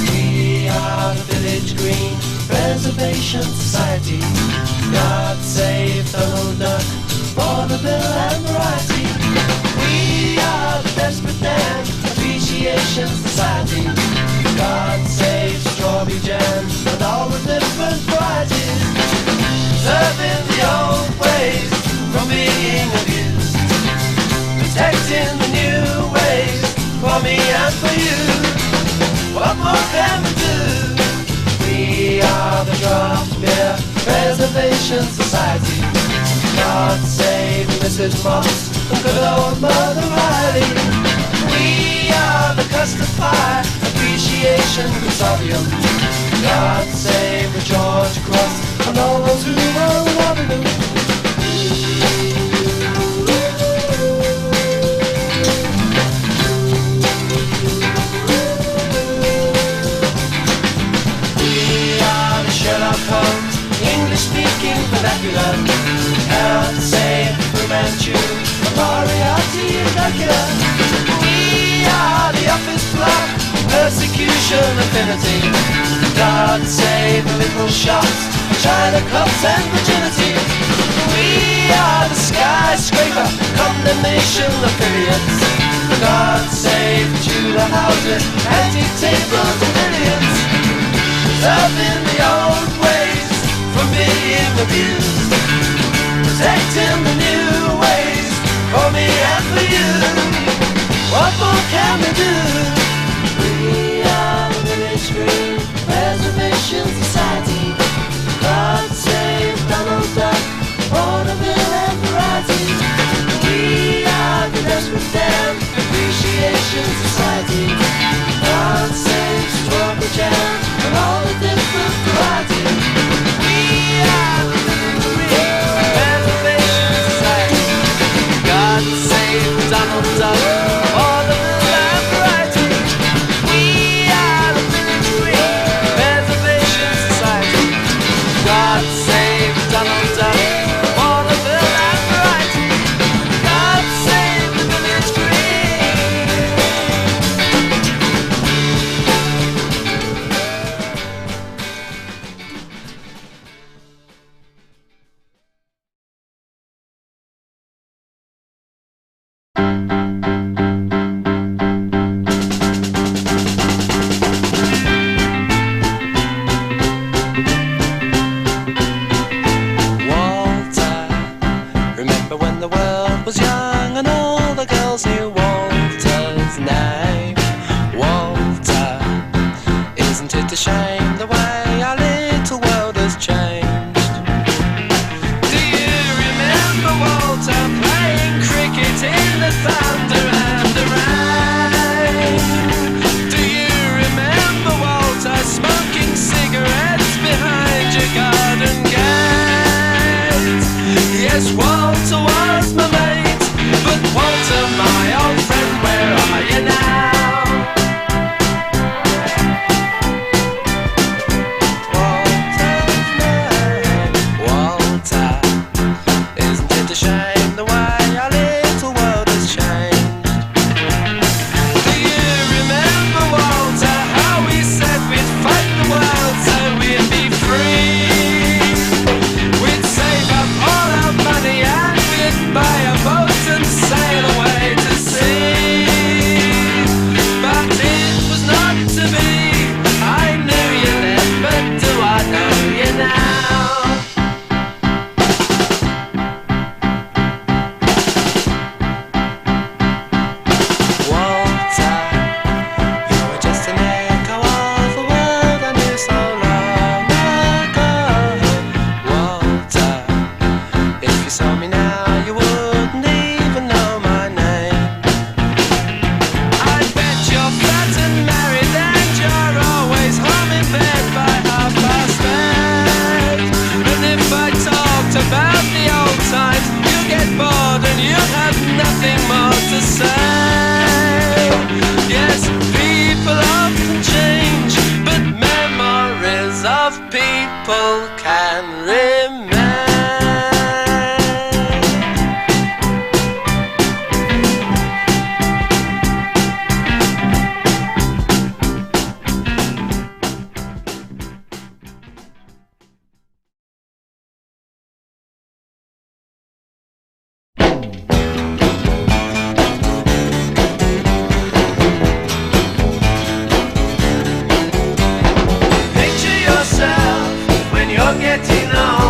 We are the Village Green Preservation Society. God save Donald Duck, vaudeville and variety. We are the Desperate Dan Appreciation Society. God save strawberry jam and all the different varieties. Serving the old ways from being abused, protecting the new ways for me and for you. What more can we do? We are the Draft Beer Preservation Society. God save Mrs. Moss and good old Mother Riley. We are the Custard Pie Appreciation Consortium. God save the George Cross and all those who own Avenue. Manchu, Moriarty and Dracula. We are the office block, persecution affinity. God save the little shops, China cups and virginity. We are the skyscraper, condemnation affiliates. God save Tudor houses, antique tables and millions. Loving the old ways from being abused, protecting the new ways for me and for you. What more can we do? We are the Village Green Preservation Society. God save Donald Duck, Vaudeville and variety. We are the Desperate Dan Appreciation Society. God save Strawberry Jam and all the different varieties. We are the Village Green Preservation Society. God save Donald Duck, Vaudeville and variety. We are the Village Green Preservation Society. God save Donald Duck, Vaudeville and variety. God save the Village Green. Walter, remember when the world was young and all the girls knew Walter's name? Walter, isn't it a shame the way our little world has changed? Do you remember Walter playing cricket in the thunder and the rain? Do you remember Walter smoking cigarettes behind your garden gate? Yes, Walter was my mate, but Walter, my old friend, where are you now? Walter's name. Walter, isn't it a shame the way our little world has changed? Do you remember Walter, how we said we'd fight the world so we'd be free? We'd save up all our money and we'd buy a boat and sail away to sea. But it was not to be. I knew you then, but do I know you now? Walter, you were just an echo of the world I knew so long ago. Walter, if you saw me now, you wouldn't even know my name. I bet you're fat and married and you're always home in bed by 8:30. And if I talked about the old times, you get bored and you have nothing more to say. Yes, people often change, but memories of people can remain. Picture yourself when you're getting on.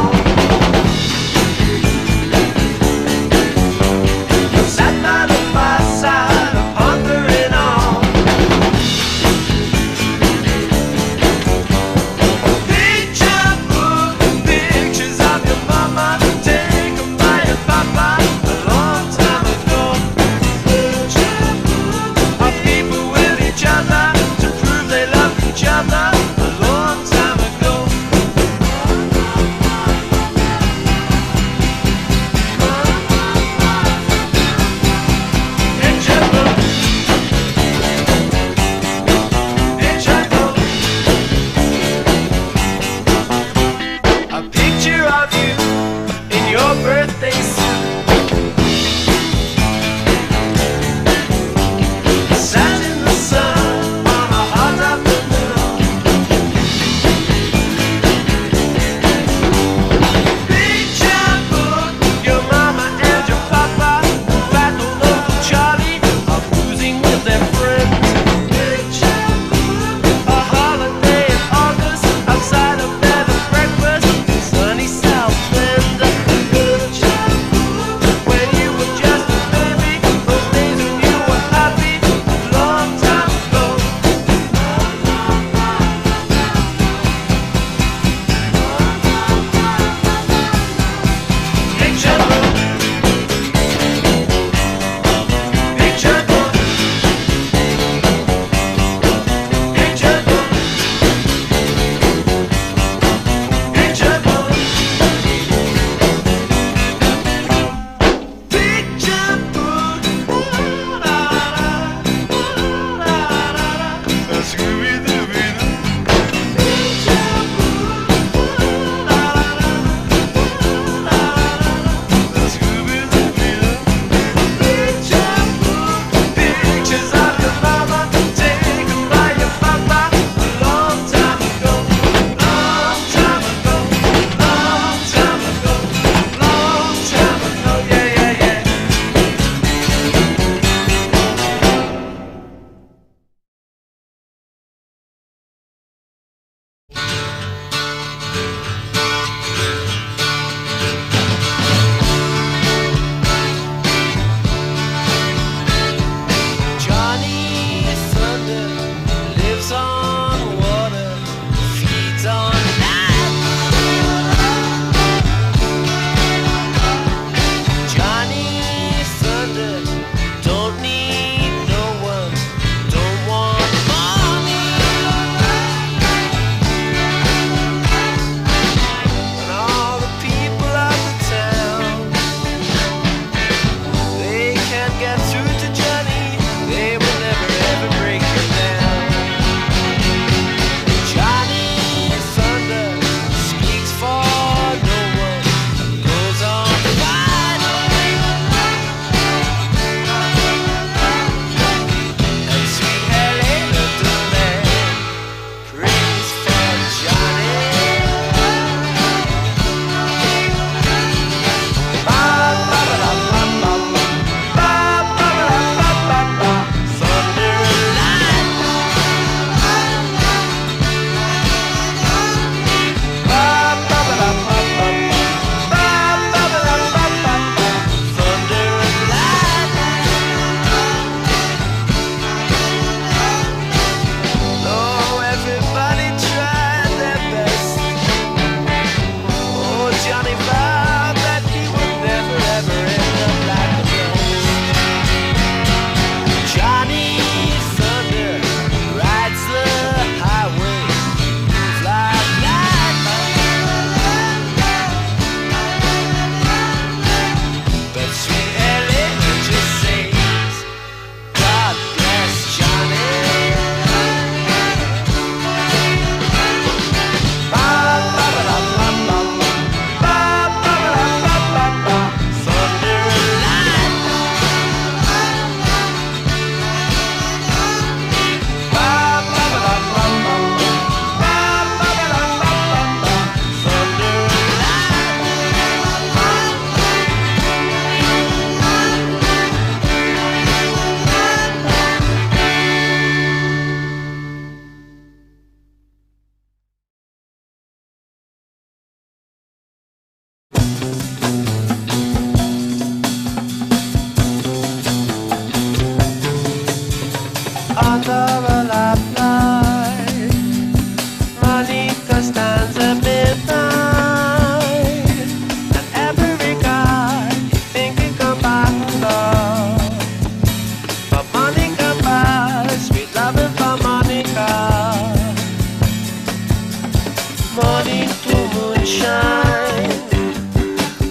moonshine.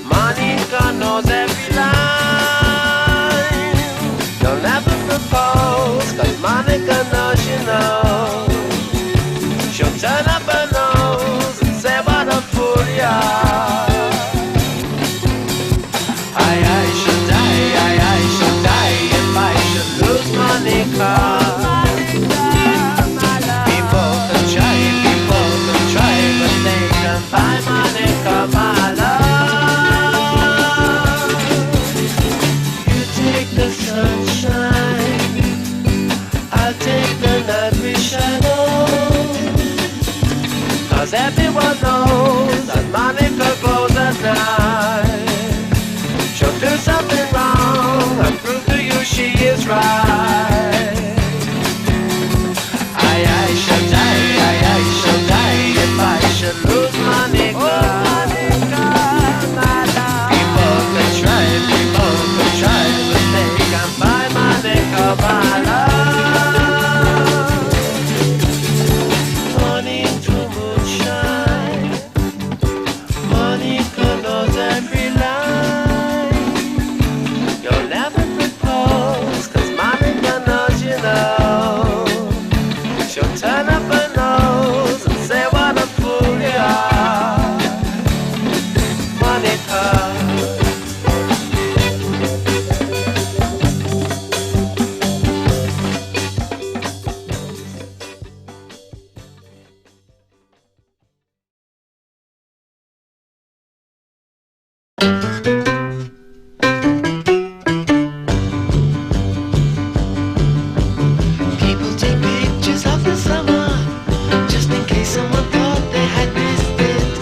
Monica knows every line. You'll never propose, 'cause Monica knows you know. She'll turn up her nose and say what a fool you are. I should die, I should die if I should lose Monica. People can try, but they can buy Monica, my love. You take the sunshine, I'll take the night with shadow. 'Cause everyone knows that Monica goes at night. She'll do something wrong and prove to you she is right. I shall die, I shall die if I should lose Monica. People can try, but they can buy Monica, my love. Morning to moonshine, Monica knows every line. You'll never propose, 'cause Monica knows you know. She'll turn up her nose and say what a fool you are, Monica. People take pictures of the summer, just in case someone thought they had missed it,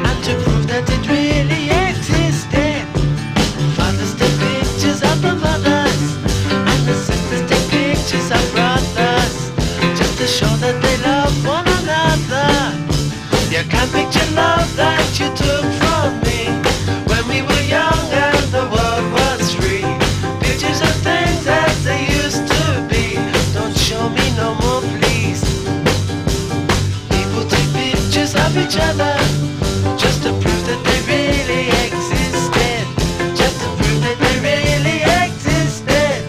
and to prove that it really existed. Fathers take pictures of the mothers, and the sisters take pictures of brothers, just to show that they love one another. You can't picture love that you took from me when we were young and the world was free. Pictures of things as they used to be. Don't show me no more, please. People take pictures of each other just to prove that they really existed. Just to prove that they really existed.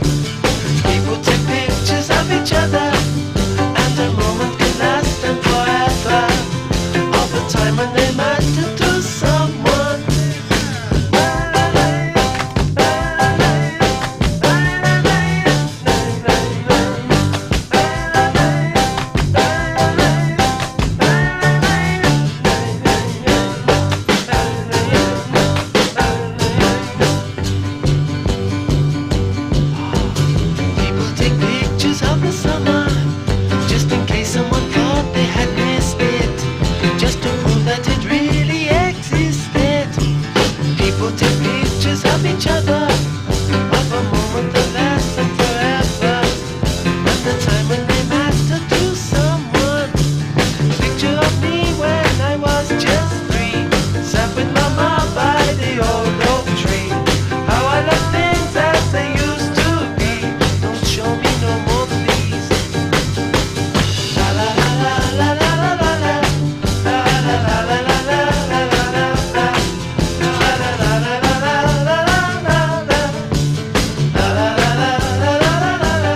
People take pictures of each other, and a moment can last them forever. All the time when they matter to someone. People take pictures of the summer, just in case someone thought they had missed it, just to prove that it really existed. People take pictures of each other, of a moment that lasted forever, at the time when they matter to someone. Picture of me when I was just 3, sat with mama by the old oak tree. How I love things as they used to be. Don't show me no more, please. La la la la la la la la. La la la la la la la la la la. La la la la la la la la la la. La la la la la la la la la.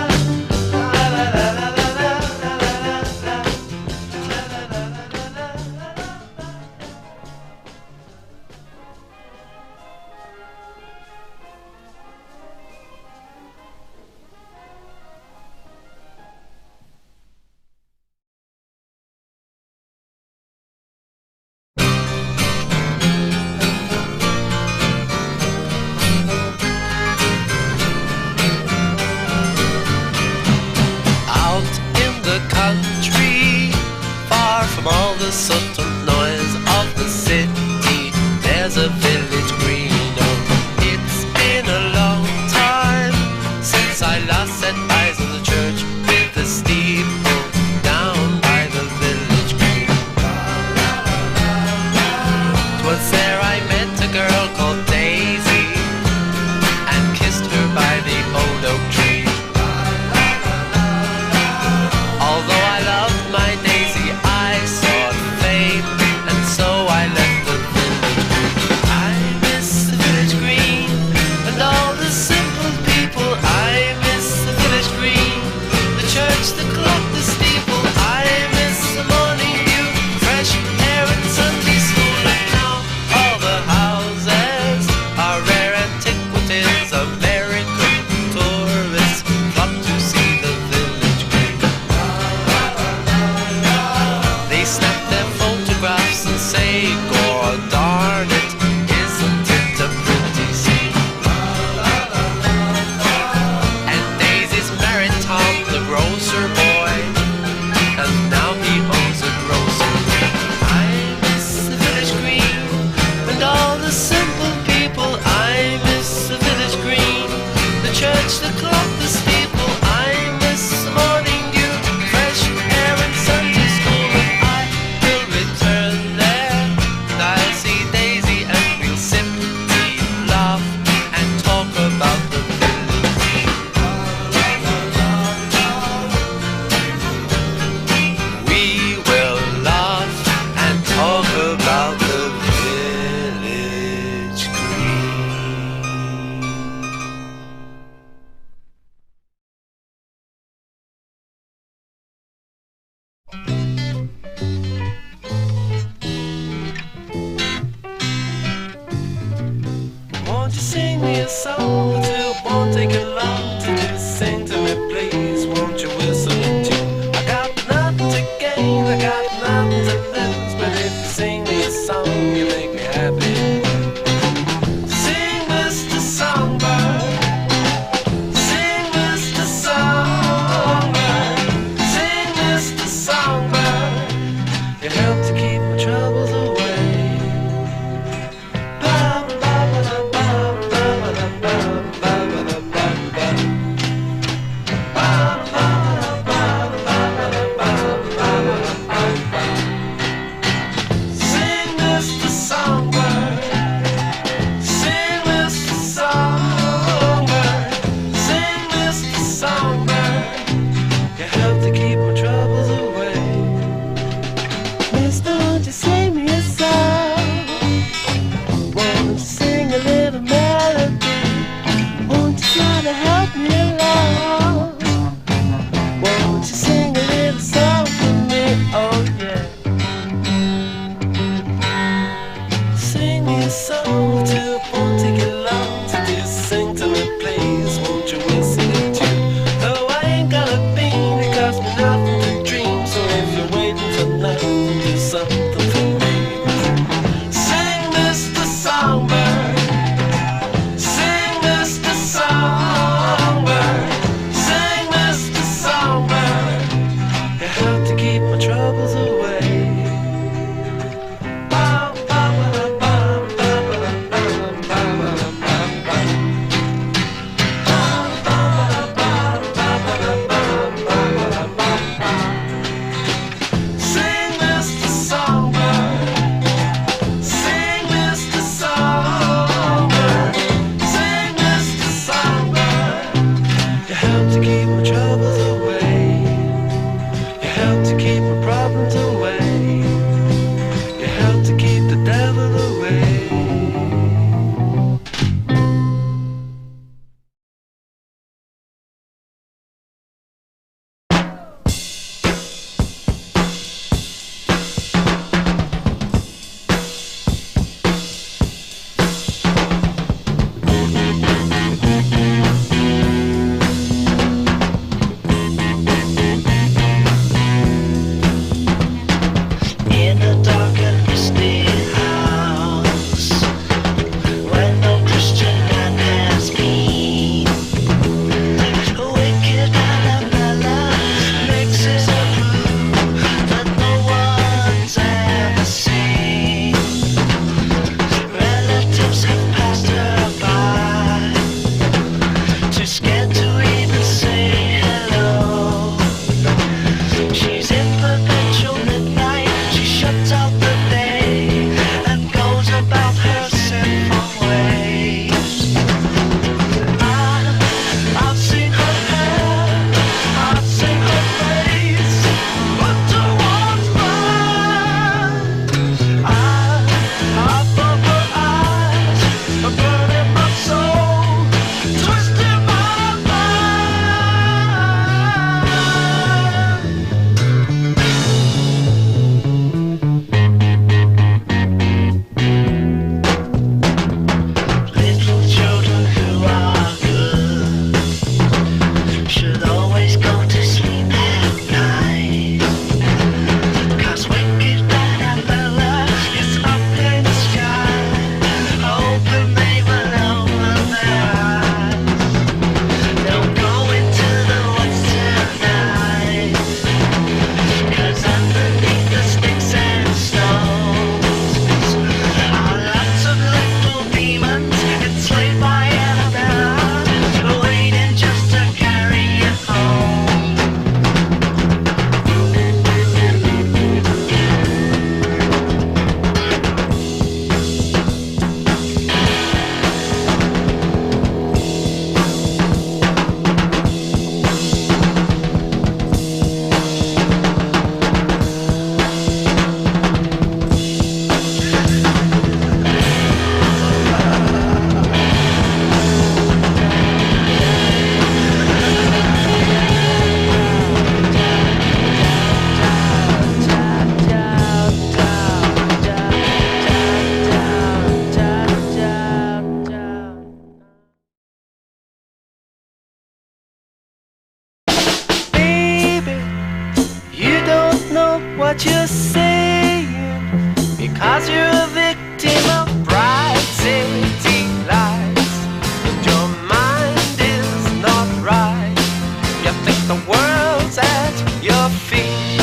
La la la la la la la la la. La la la la la la la. Out in the country, far from all the subtle noise of the city, there's a village green. Oh, it's been a long time since I last set eyes on the church with the steeple down by the village green. 'Twas there I met a girl called Daisy and kissed her by the old oak tree. Although I loved my Daisy, I sought fame They snap their photographs and say, "God darn it, isn't it a pretty scene?" And Daisy's married Tom, the grocer boy, and now he owns a grocery. I miss the village green and all the simple people. I miss the village green, the church, the clock, the steeple. I miss the morning dew, fresh air and Sunday school. And I will return there, and I'll see Daisy and we'll sip tea, laugh and talk about the village. We will laugh and talk about the village green. Won't you sing me a song or two? Won't take it long to just sing to me, please. Won't you whistle a tune? I got nothing to gain, I got nothing to lose, but if you sing me a song, you make me happy. Sing, Mr. Songbird. Sing, Mr. Songbird. Sing, Mr. Songbird. You help to keep my troubles away. Sing, Mr. Songbird. Sing, Mr. Songbird. Sing, Mr. Songbird. You help to keep my troubles away. Mister, won't you sing me a song? Won't you sing a little melody? Won't you try to help me along? Won't you sing a little song for me? Oh yeah. Sing me a song or two, won't take it long to just sing to me, please. Won't you whistle a tune? Though I ain't got a bean, it costs me nothing to dream. So if you're waiting for nothing, do something for me. Sing, Mr. Songbird. Sing, Mr. Songbird. Sing, Mr. Songbird. You help to keep my troubles away. Sing, Mr. say it because you're a victim of bright city lights, and your mind is not right. You think the world's at your feet,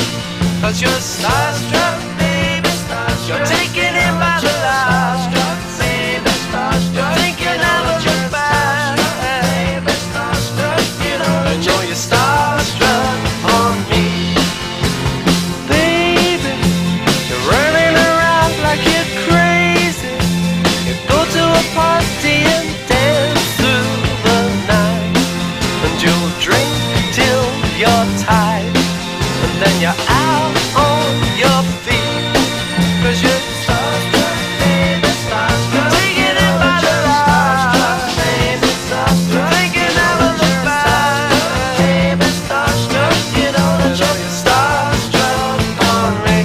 'cause you're starstruck, baby, starstruck. You're taken in by the light, baby, starstruck. Thinking of a goodbye, baby, starstruck. You know you're starstruck on me. Baby, you're running around like you're crazy. You go to a party and dance through the night, and you'll drink till you're tired, and then you're out on your feet, 'cause you're starstruck, baby, starstruck. Taking it by the light, baby, starstruck. Thinking of a goodbye, baby, starstruck. You know that you're starstruck on me.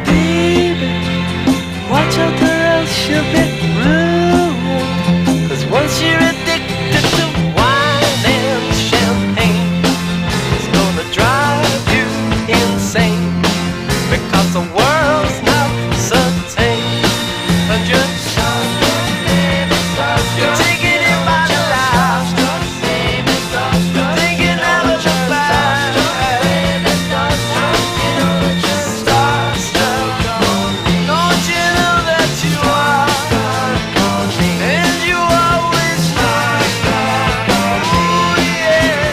Baby, watch out or else you'll get ruined, 'cause once you're addicted to wine and champagne, it's gonna drive you insane, because the world's not certain, and you're starstruck, baby, starstruck. You're taking it by the light, baby, starstruck. Thinking of a goodbye, baby, starstruck. You know that you're starstruck. Don't you know that you are, and you always starstruck. Oh yeah,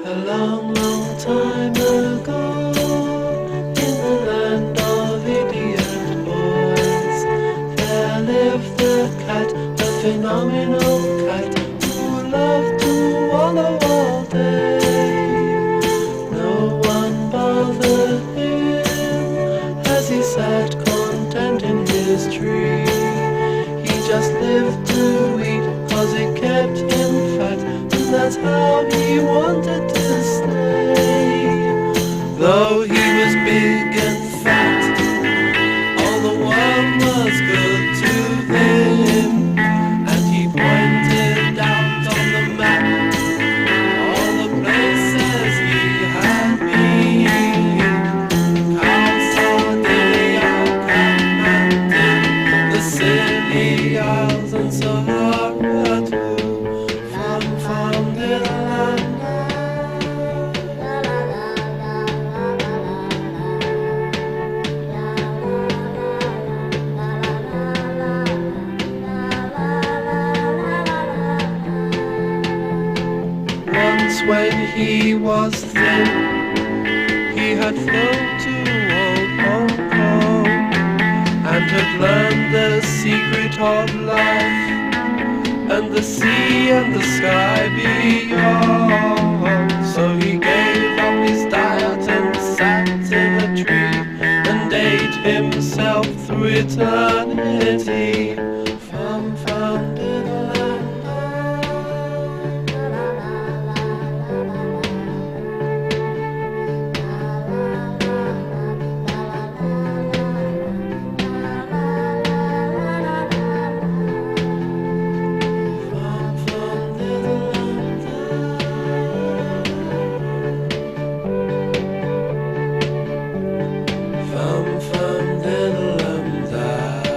a long, long time ago, in the land of idiot boys, there lived the cat, a phenomenal cat, who loved to wallow all day. No one bothered him as he sat content in his tree. He just lived to eat, 'cause it kept him fat, and that's how he wanted to stay. Though he was big and fat, all the world was good to him, and he pointed out on the map all the places he had been. Count Sardinia, Kathmandu, the Scilly Isles, and Sahara too. From little land. Once when he was thin, he had flown to old Hong Kong, and had learned the secret of life, and the sea and the sky beyond. So he gave up his diet and sat in a tree, and ate himself through eternity. From little land. From little land.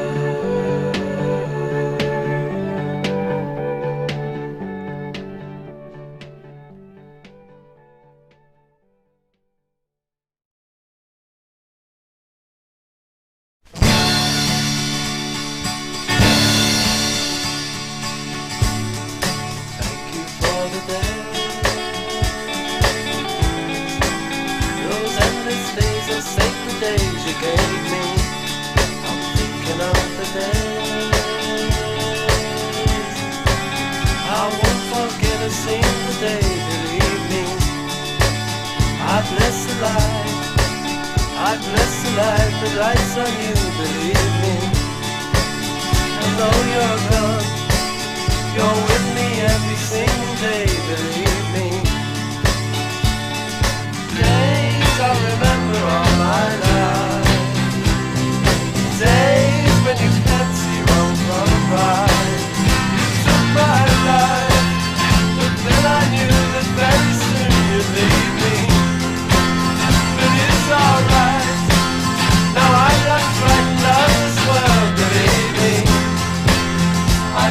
light that lights on you, believe me. And though you're gone, you're with me every single day, believe me. Days I'll remember all my life. Days when you can't see wrong from right. You took my life, but then I knew that very soon you'd leave me. But it's alright, now I'm not frightened of this world, believe me. I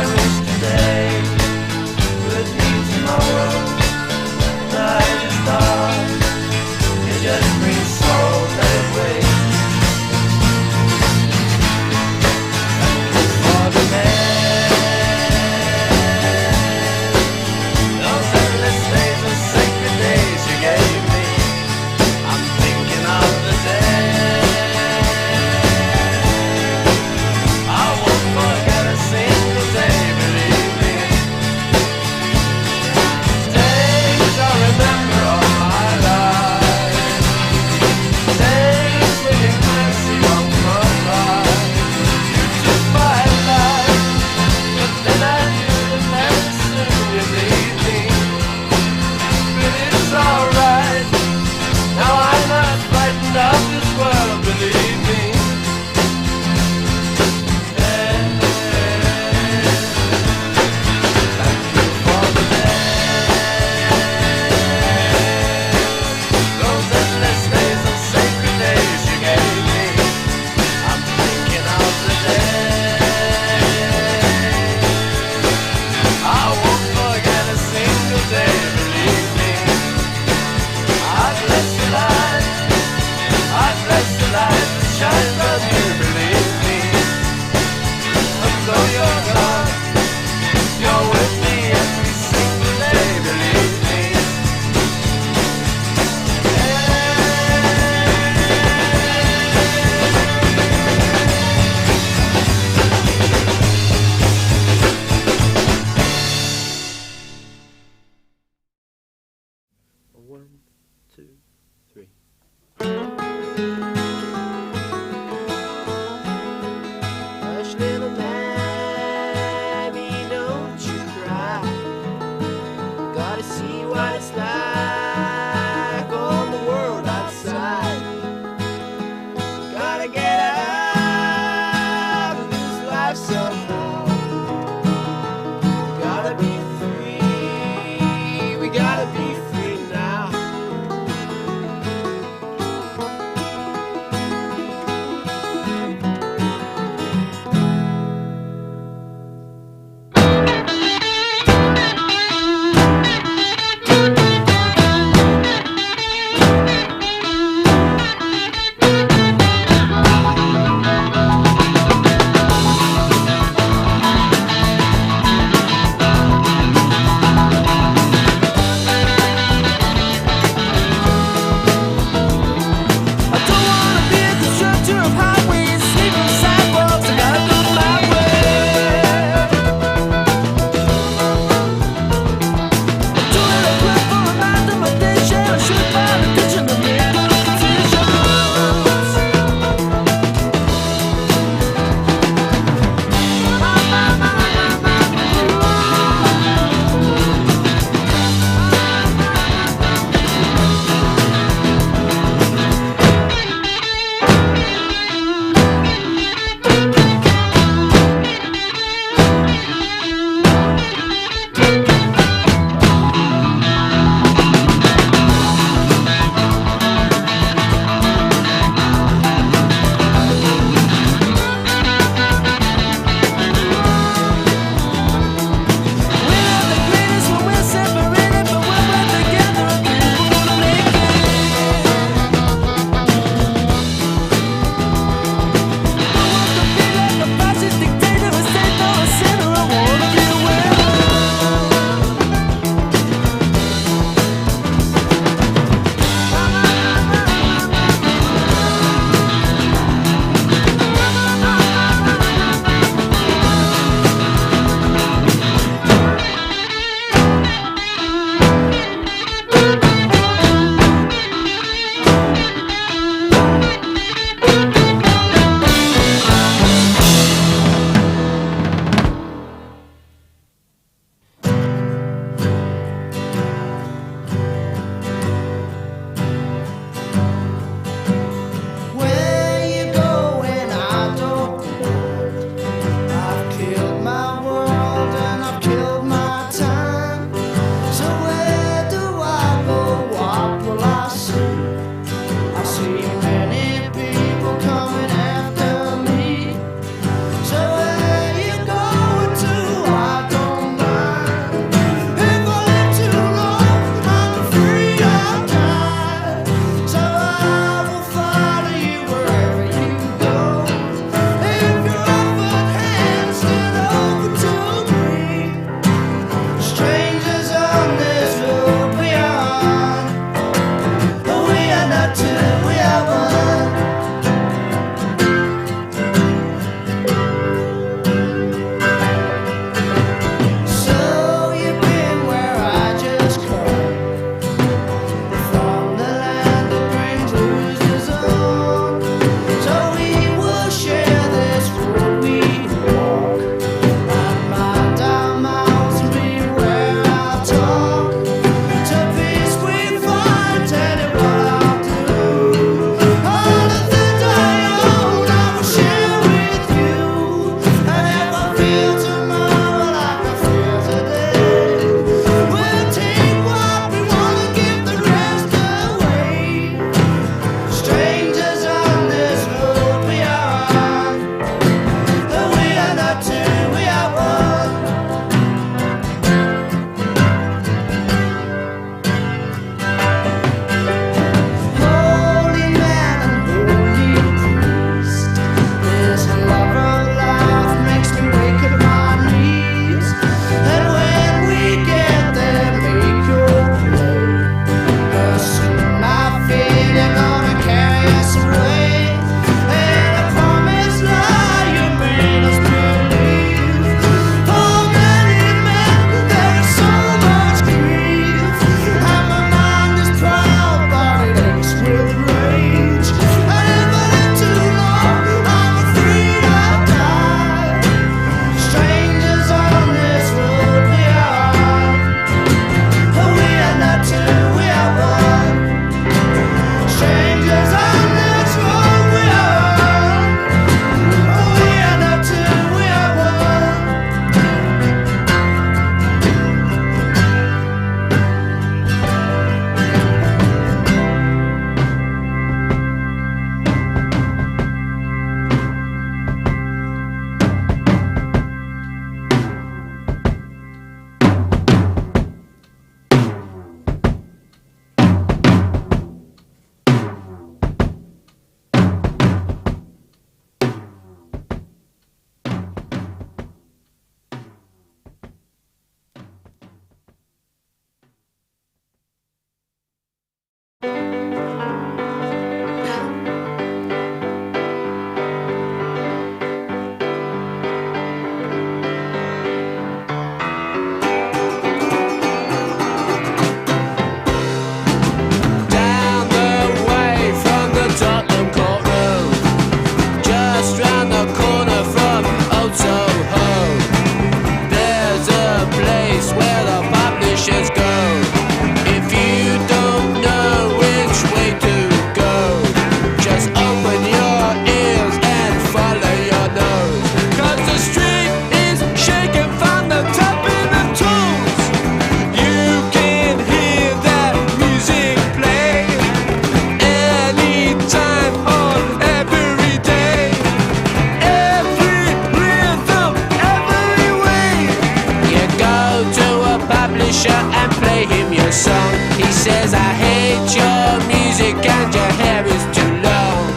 teacher and play him your song. He says, I hate your music and your hair is too long,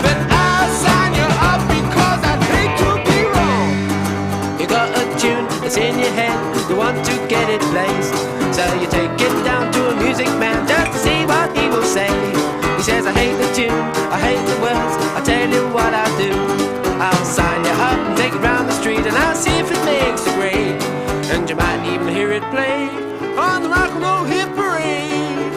but I'll sign you up because I'd hate to be wrong. You got a tune that's in your head, you want to get it placed, so you take it down to a music man just to see what he will say. He says, I hate the tune, I hate the words, I'll tell you what I'll do. I'll sign you up and take it round the street, and I'll see if it makes a grade, and you might even hear it play on the rock and roll hit parade.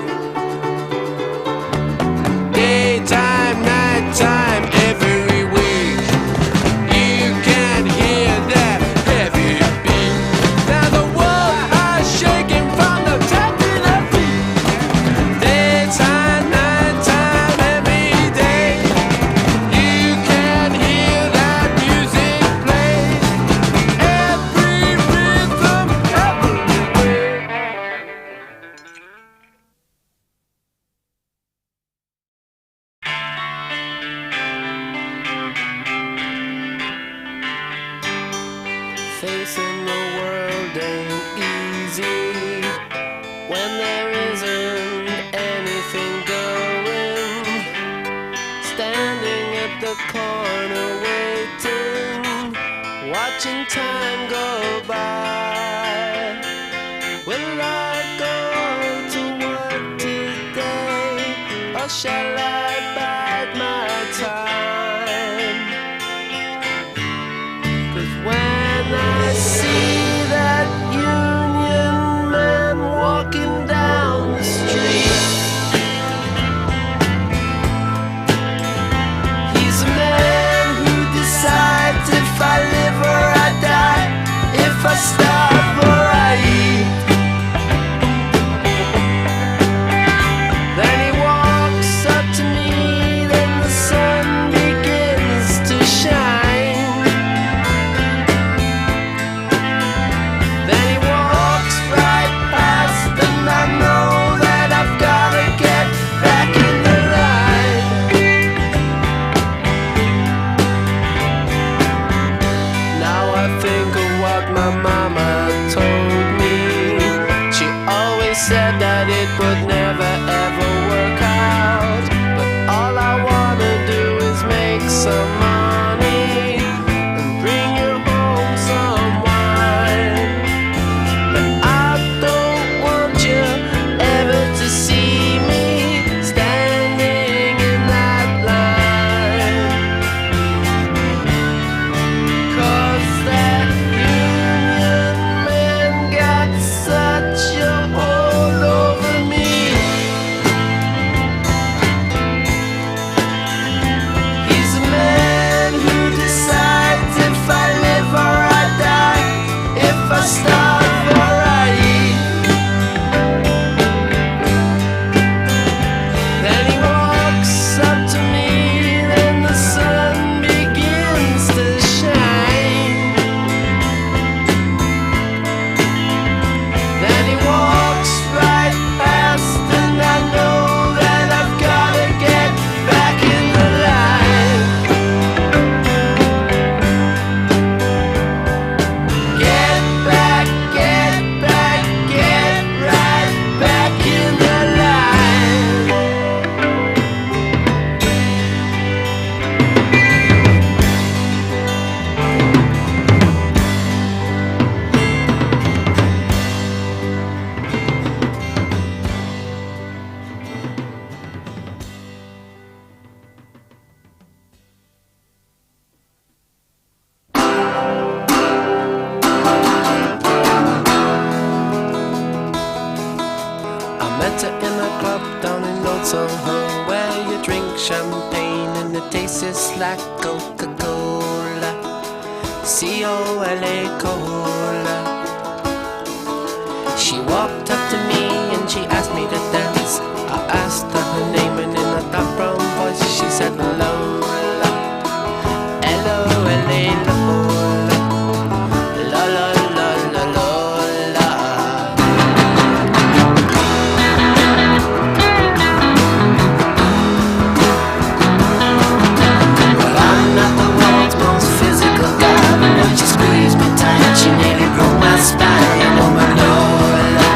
Daytime, nighttime, every week, you can hear that heavy beat. Now the world is shaking from the top to the feet. Daytime, nighttime, every day, you can hear that music play. Every rhythm, every way. Facing the world ain't easy when there isn't anything going. Standing at the corner waiting, watching time go by. Will I go to work today, or shall I bide my time? 'Cause when I see that union man walking down the street, he's a man who decides if I live or I die, if I starve or I eat. Then he walks up to me, then the sun begins to shine. Then he walks right past, and I know that I've gotta get back in the line. Now I think of what my mama told me. She always said that it would never ever work out, but all I wanna do is make some money and bring you home some wine. But I don't want you ever to see me standing in that line, 'cause that union man got such a hold over me. He's a man who decides if I live or I die, if I starve or I eat. Then he walks up to me, then the sun begins to shine. Then he walks right past, and I know that I've gotta get back in the line. Get back, get back, get right back in the line. I met her in a club down in Old Soho, where you drink champagne and it tastes like Coca-Cola, C-O-L-A Cola. She walked up to me and she asked me to dance. I asked her her name, and in a dark brown voice she said Lola, L-O-L-A Lola, la la la la Lola. Well, I'm not the world's most physical guy, but when she squeezed me tight, she nearly broke my spine. Oh my Lola.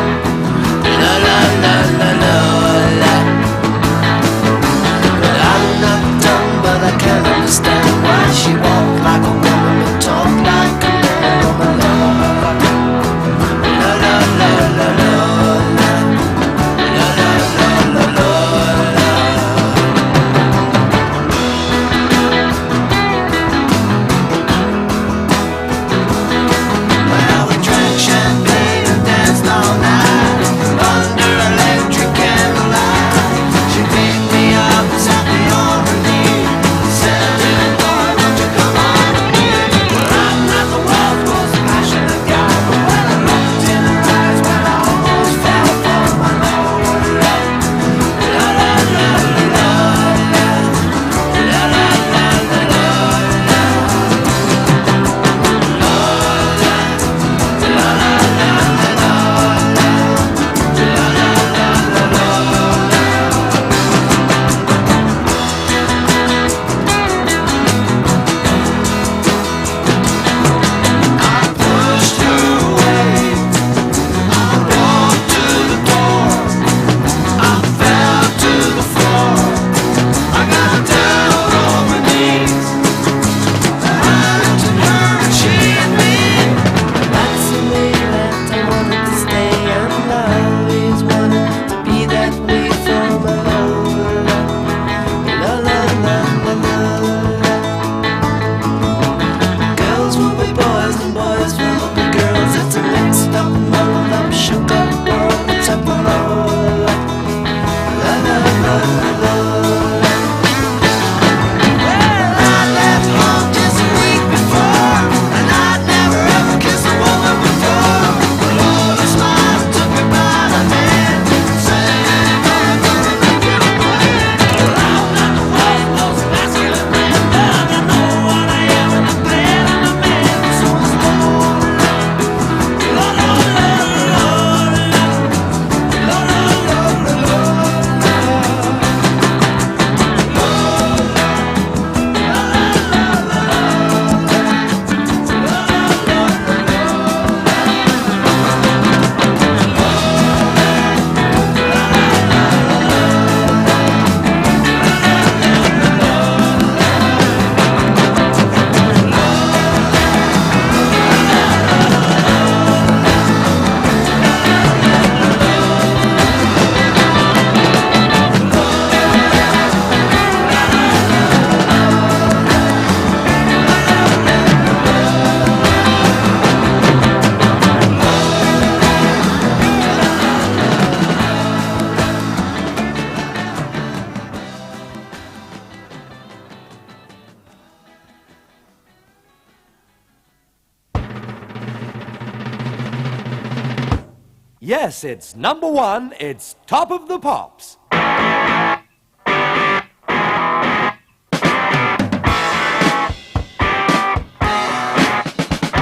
Yes, it's number one. It's Top of the Pops.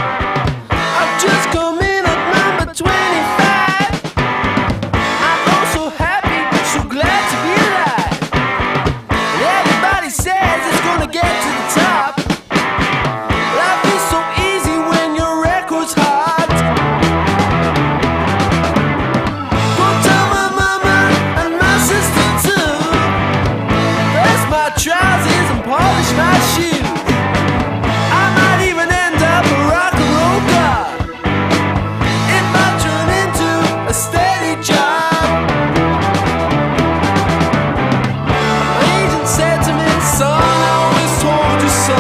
I've just come in at number 25. I'm oh so happy, so glad to be alive. And everybody says it's gonna get to the top. Life is so easy when your record's hot. Go tell my mama and my sister too. Press my trousers and polish my shoes. I might even end up a rock and roll god. It might turn into a steady job. My agent said to me, son, I always told you so.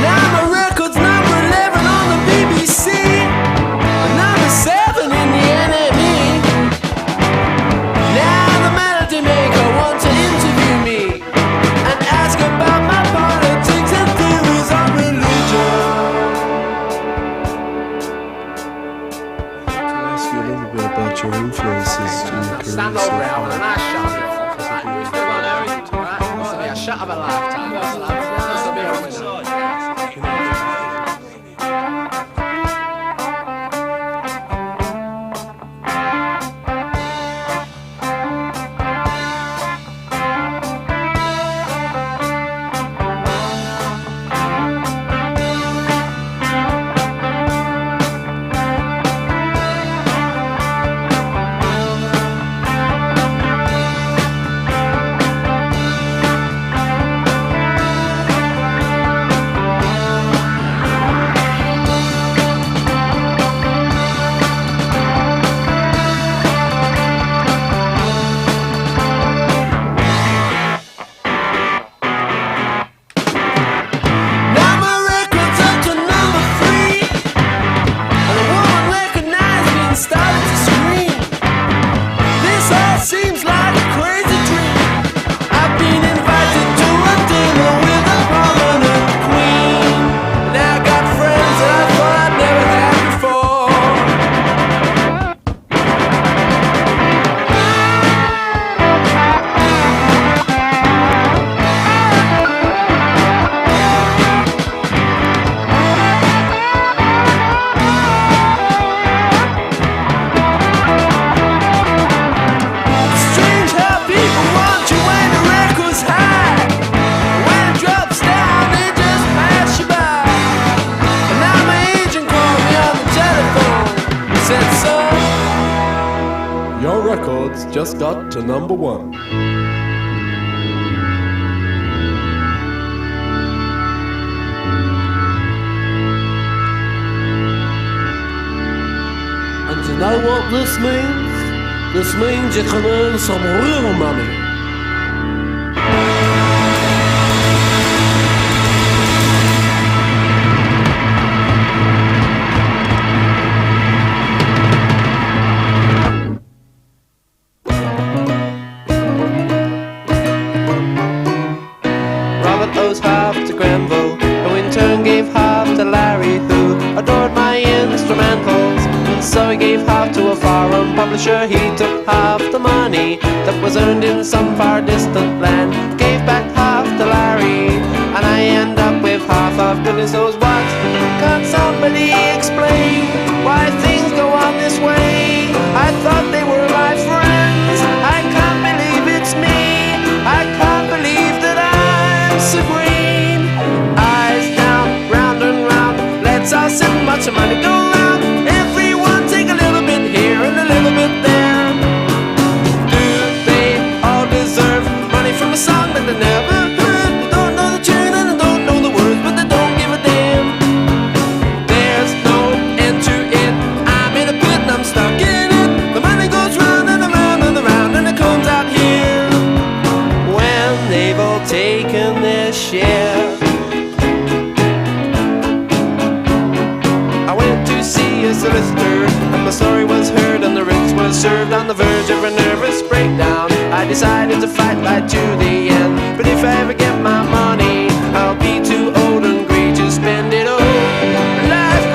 Now my record's number 11 on the BBC, number 7 in the NME. Now the melody maker wants to interview me and ask about my politics and theories on religion. Can I ask you a little bit about your influences in your career Stand so over it, far? having a nice shot. Right, you still got there, right? This will be a shot of a lifetime. This will be a Now my record's up to number 3, and a woman recognized me and started to scream. This all seems like a crazy dream. I've been invited to a dinner with a prominent queen, and I got friends that I thought I'd never had before. Strange how people want you when the record's high. When it drops down, they just pass you by. And now my agent called me on the telephone and said, son, Your records just got to number 1. and you know what this means? This means you can earn some real money. Robert owes half to Grenville, who in turn gave half to Larry, who adored my instrumentals. And so he gave half to a foreign publisher. He took half the money that was earned in some far distant land, gave back half to Larry, and I end up with half of Billy. So's what? Can't somebody explain why things go on this way? I thought they were my friends. I can't believe it's me. I can't believe that I'm so green. Eyes down, round and round. Let's all sit and watch the money go round. Everyone take a little bit here and a little bit there. Do they all deserve money from a song that they never heard? They don't know the tune and they don't know the words, but they don't give a damn. There's no end to it. I'm in a pit and I'm stuck in it. The money goes round and around and around, and it comes out here when they've all taken their share. I went to see a solicitor, and my story was heard, and the writs was served. On the verge of a nervous breakdown, I decided to fight right to the end. But if I ever get my money, I'll be too old and grey to spend it all. Life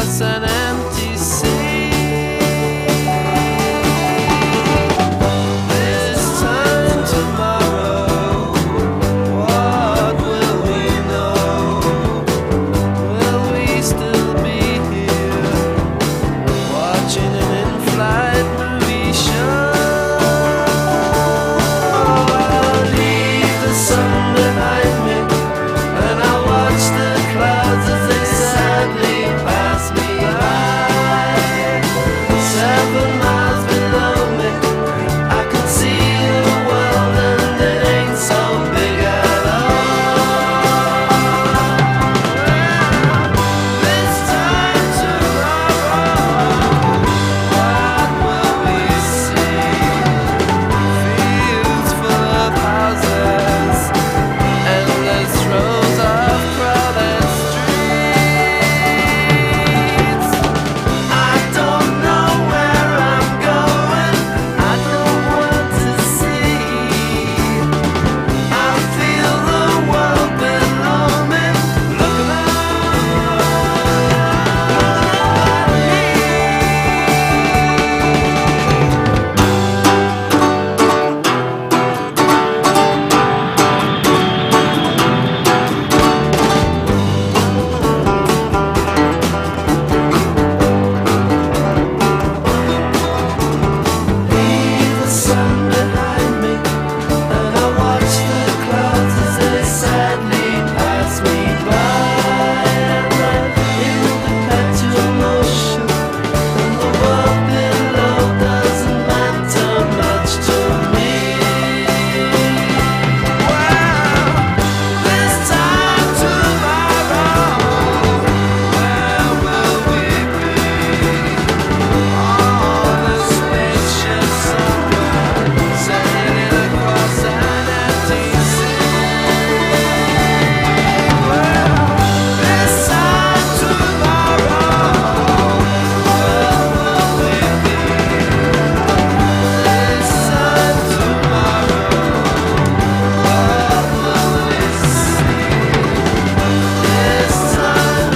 just an empty sea. This time tomorrow, what will we know? Will we still be here, watching an in-flight movie show? I'll leave the sun behind me, and I'll watch the clouds as they sadly pass me by. 7 miles below me, I can see the world, and it ain't so big at all. This time tomorrow, what will we see? Fields full of houses, endless rows of crowded streets. I don't know where I'm going, I don't want to see. I feel the world below me, looking at me. Leave the sun behind me, and I watch the clouds as they sadly pass me by. And I'm in perpetual motion, and the world below doesn't matter much to me. Well, this time tomorrow, where will we be? On a spaceship somewhere, sailing across an empty sea. Well, this time tomorrow, where will we be? This time tomorrow, what will we see? This time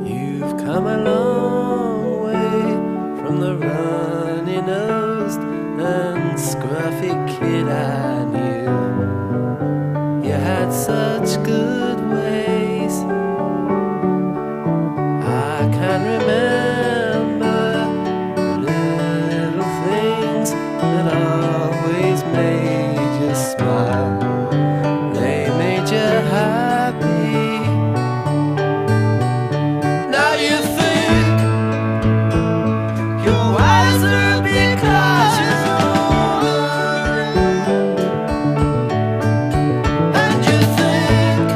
You've come a long way from the runny-nosed and scruffy kid I knew. You had such good ways. I can remember little things that always made you smile. They made you happy. Now you think you're wiser because you're older, and you think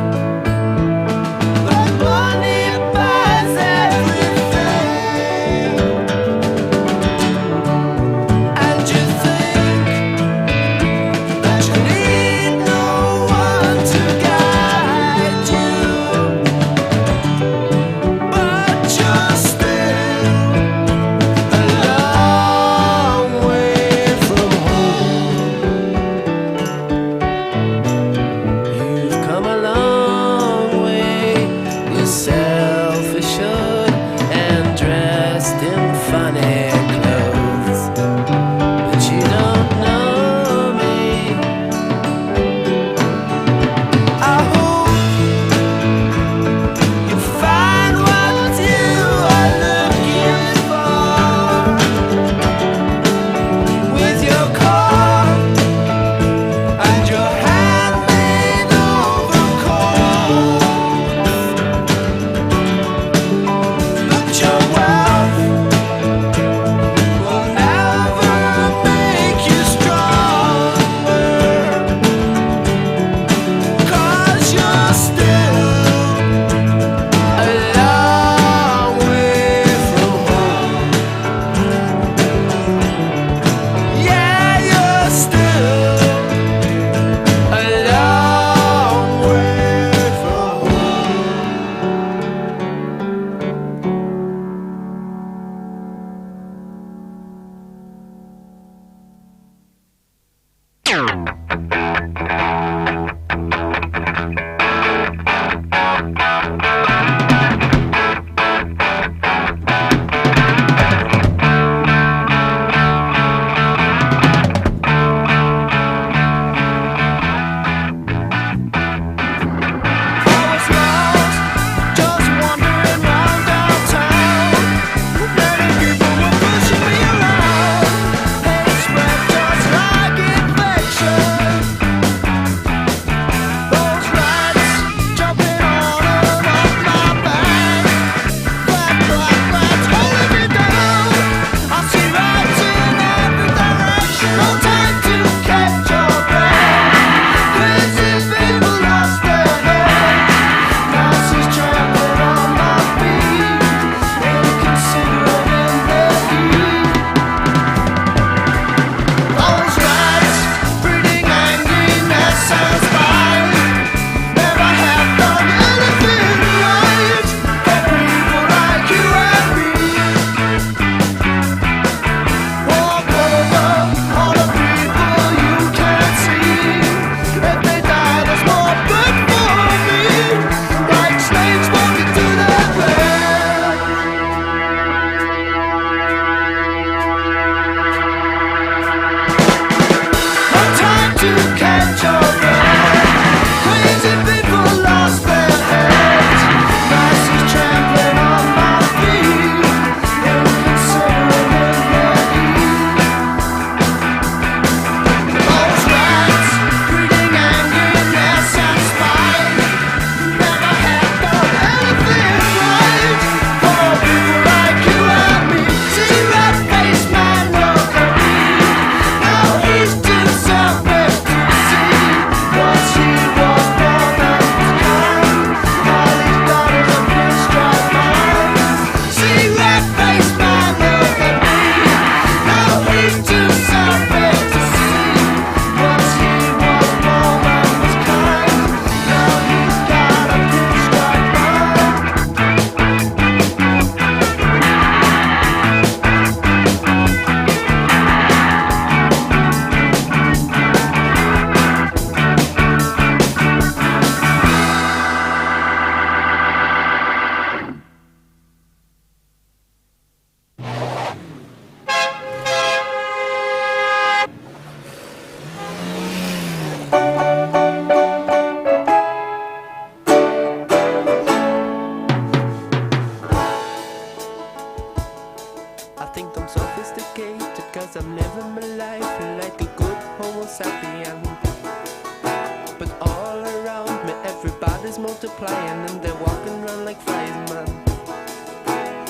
is multiplying and they're walking around like flies, man.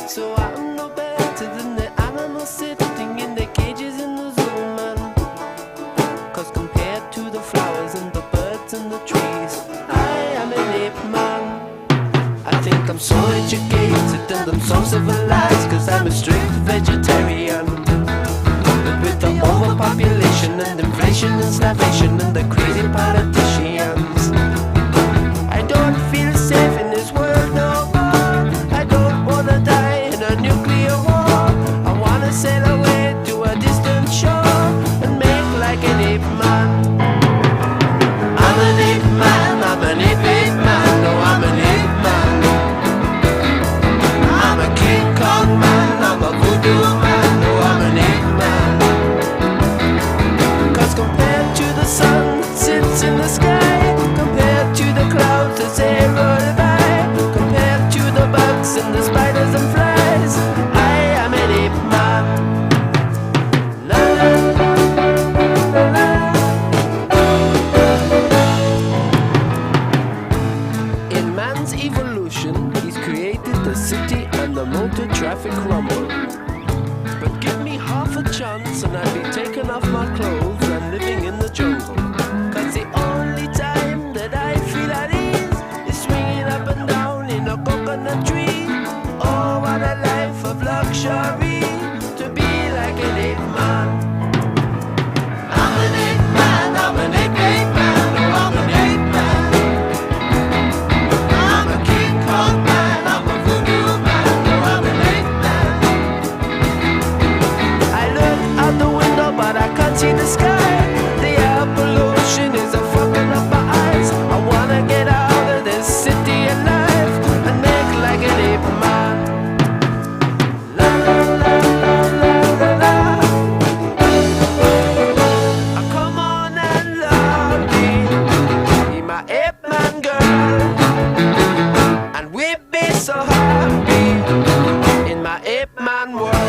So I'm no better than the animals sitting in their cages in the zoo, man. Cause compared to the flowers and the birds and the trees, I am an ape man. I think I'm so educated and I'm so civilized, cause I'm a strict vegetarian. But with the overpopulation and inflation and starvation and the crazy politicians, I don't feel safe in this world no more. I don't wanna die in a nuclear war. I wanna sail away to a distant shore and make like an ape man. I'm an ape man, I'm an ape man, no, I'm an ape man. I'm a King Kong man, I'm a voodoo man, no, I'm an ape man. Cause compared to the sun that sits in the sky, compared to the clouds as they roll by, compared to the bugs and the spiders and flies, I am an ape man. La la la la la. In man's evolution, he's created the city and the motor traffic rumble. But give me half a chance and I'd be taking off my clothes and living in the jungle. Cause the only time that I feel at ease is swinging up and down in a coconut tree. Oh, what a life of luxury, to be like an ape man. I'm an ape man, I'm an ape man, oh, I'm an ape man. I'm a King Kong man, I'm a voodoo man, oh, I'm an ape man. I look out the window but I can't see the sky. The air pollution is a fucking up my eyes. I wanna get out of this city alive and make like an ape man. La la la la la la la. Come on and love me, be my ape man girl, and we'll be so happy in my ape man world.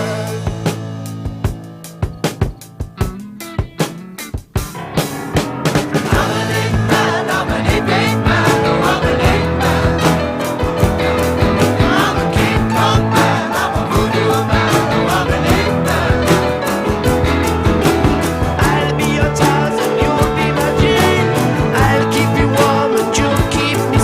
I'm an ape man, I'm an ape man, oh, I'm an ape man. I'm a King Kong man, I'm a voodoo man, oh, I'm an ape man. I'll be your Charles and you'll be my Jane. I'll keep you warm and you'll keep me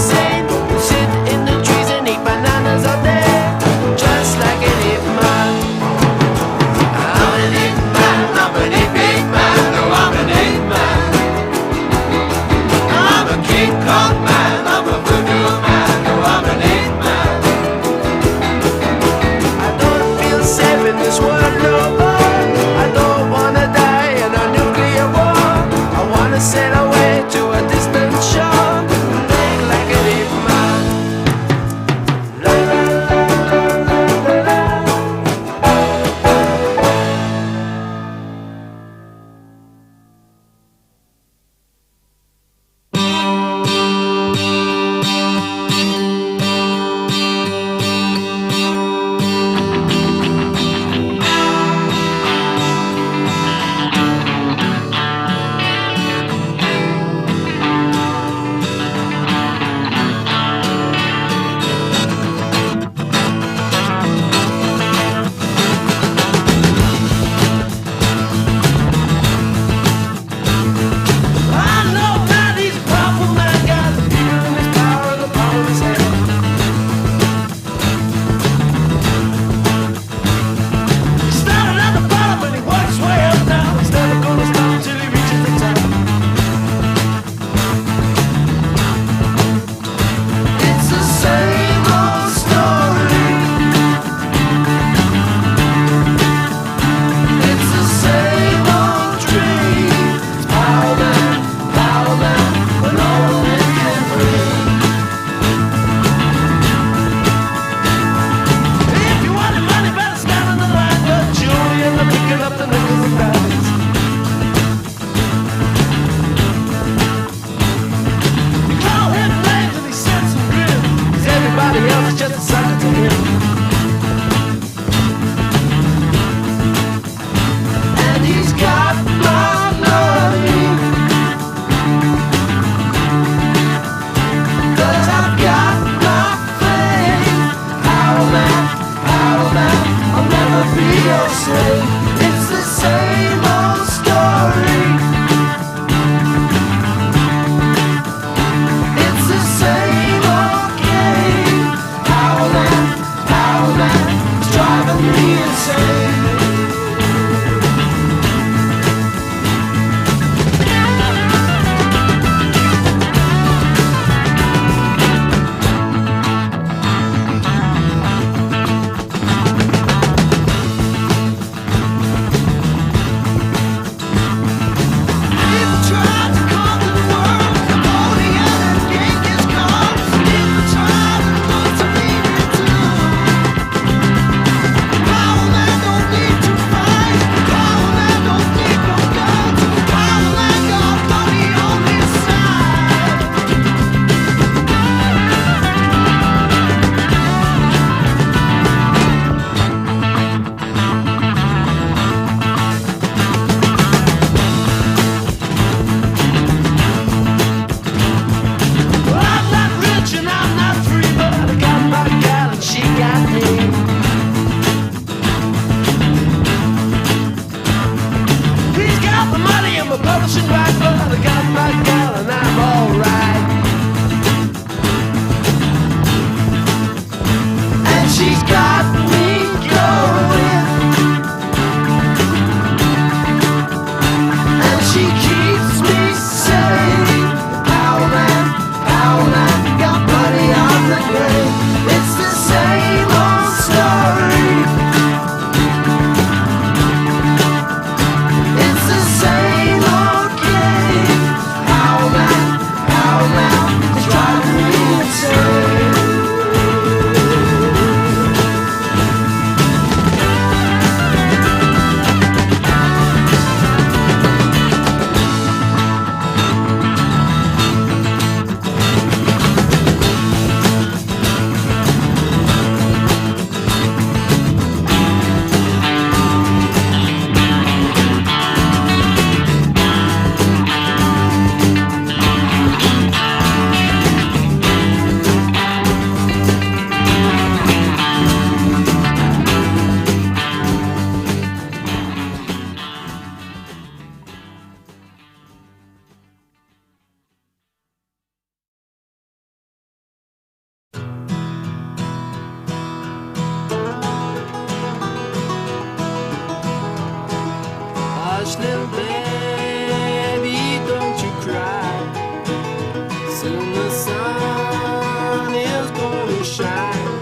sun is gonna shine.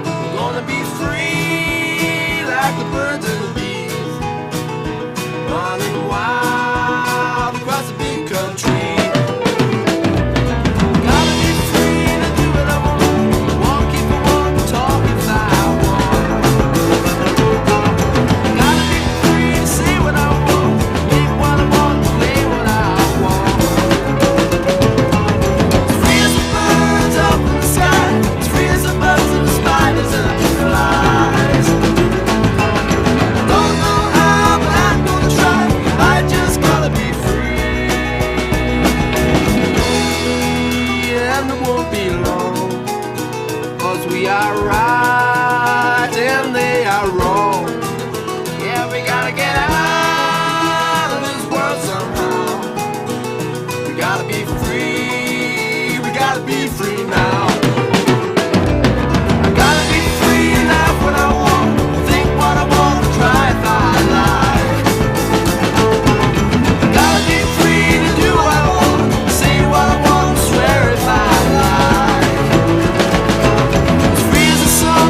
We're gonna be free like the birds and the bees, running wild across the big country. Gotta be free to do what I want, walk if I want, talk if I want. Gotta be free to say what I want, live what I want, play what I want. As free as the birds up in the sky, as free as the bugs and the spiders and the flies. Don't know how, but I'm gonna try. I just gotta be free, and it won't be long, 'cause we are right and they are wrong. Yeah, we gotta get out of this world somehow. We gotta be free, we gotta be free now. I gotta be free and have what I want, think what I want, try if I like. I gotta be free to do what I want, say what I want, swear if I like. As free as the sun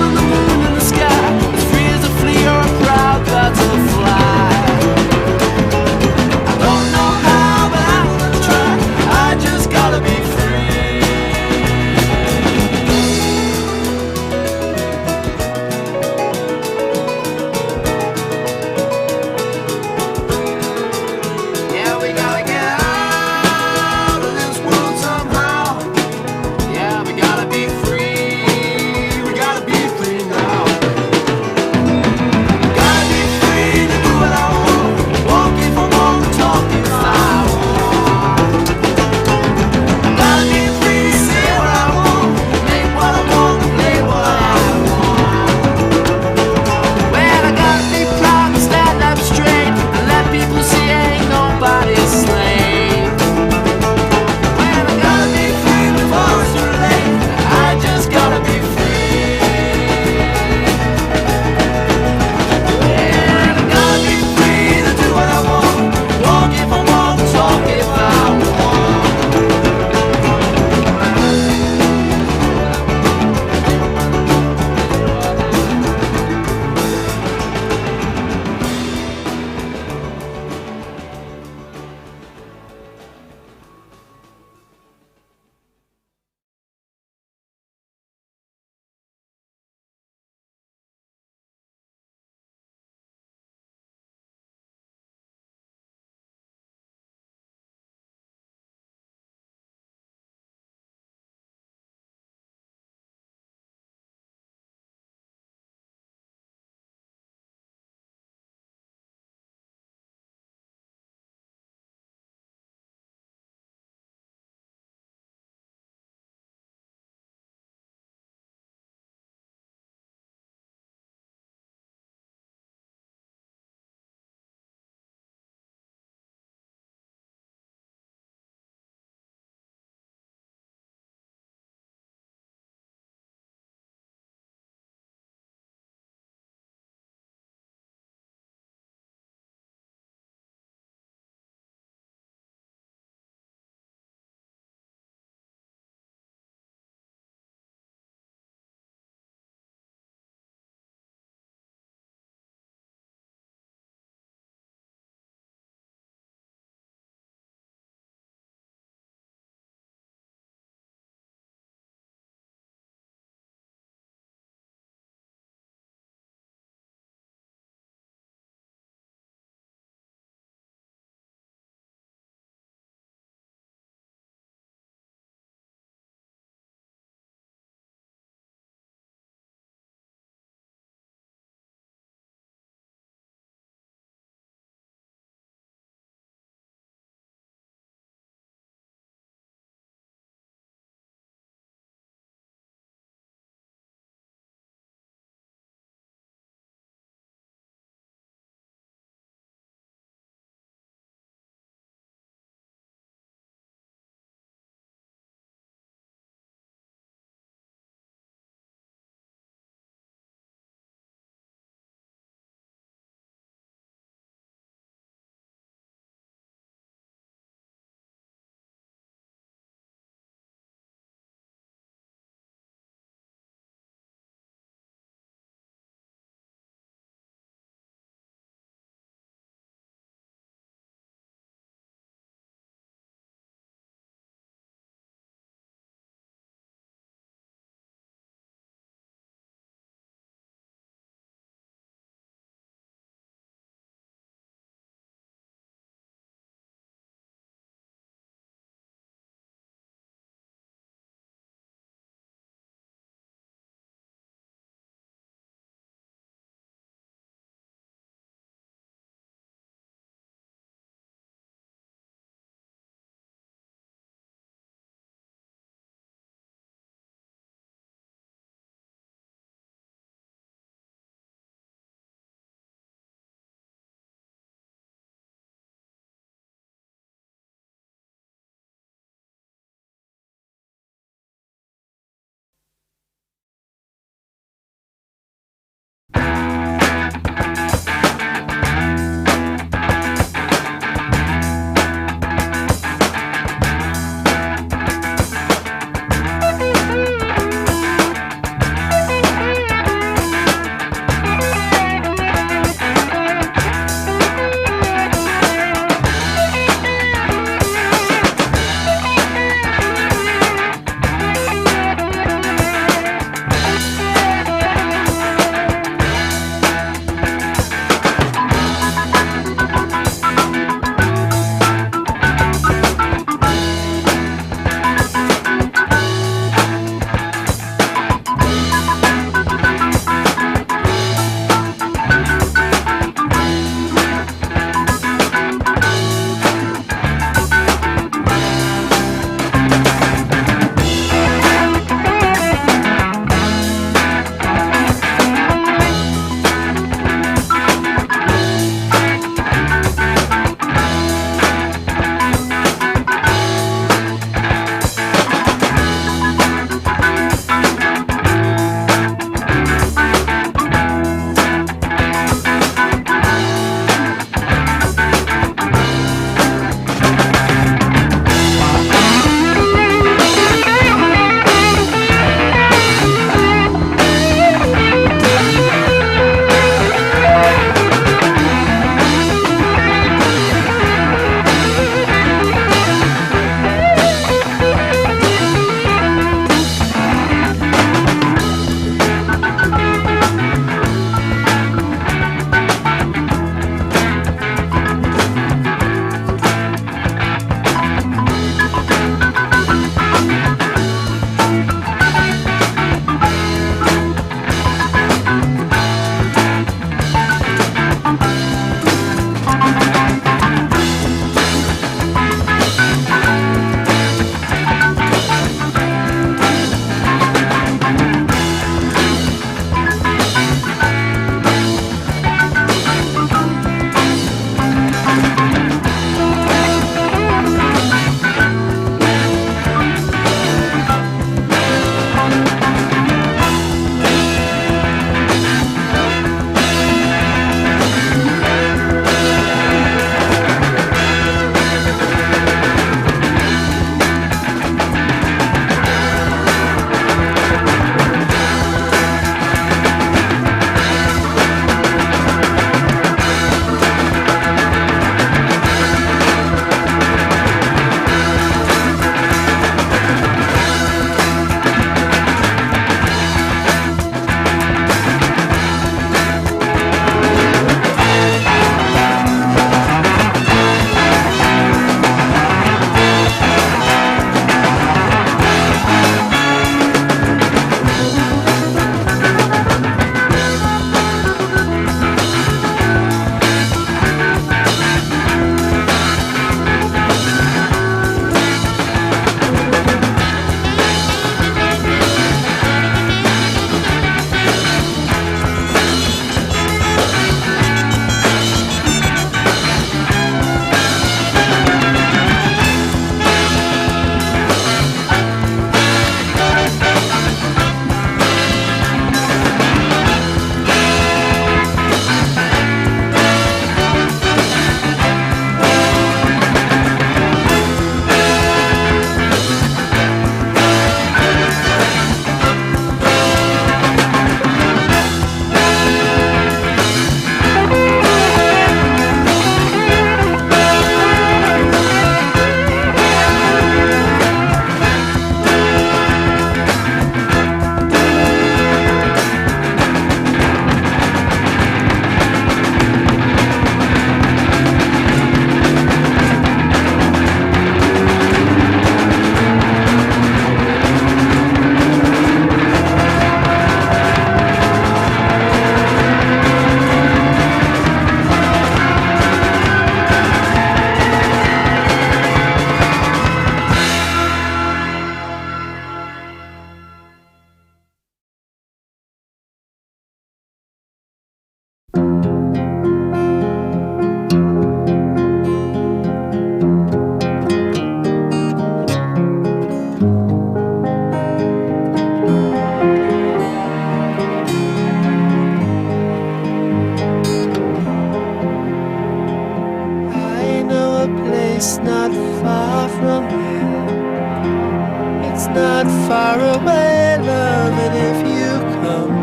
far away, love, and if you come,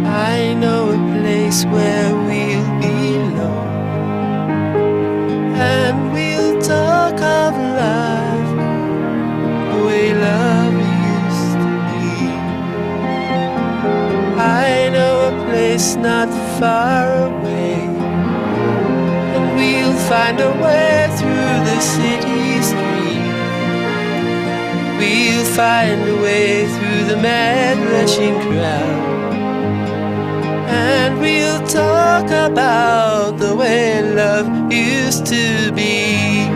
I know a place where we'll belong, and we'll talk of life the way love used to be. I know a place not far away, and we'll find a way through the city street. We'll find a way through the mad rushing crowd, and we'll talk about the way love used to be.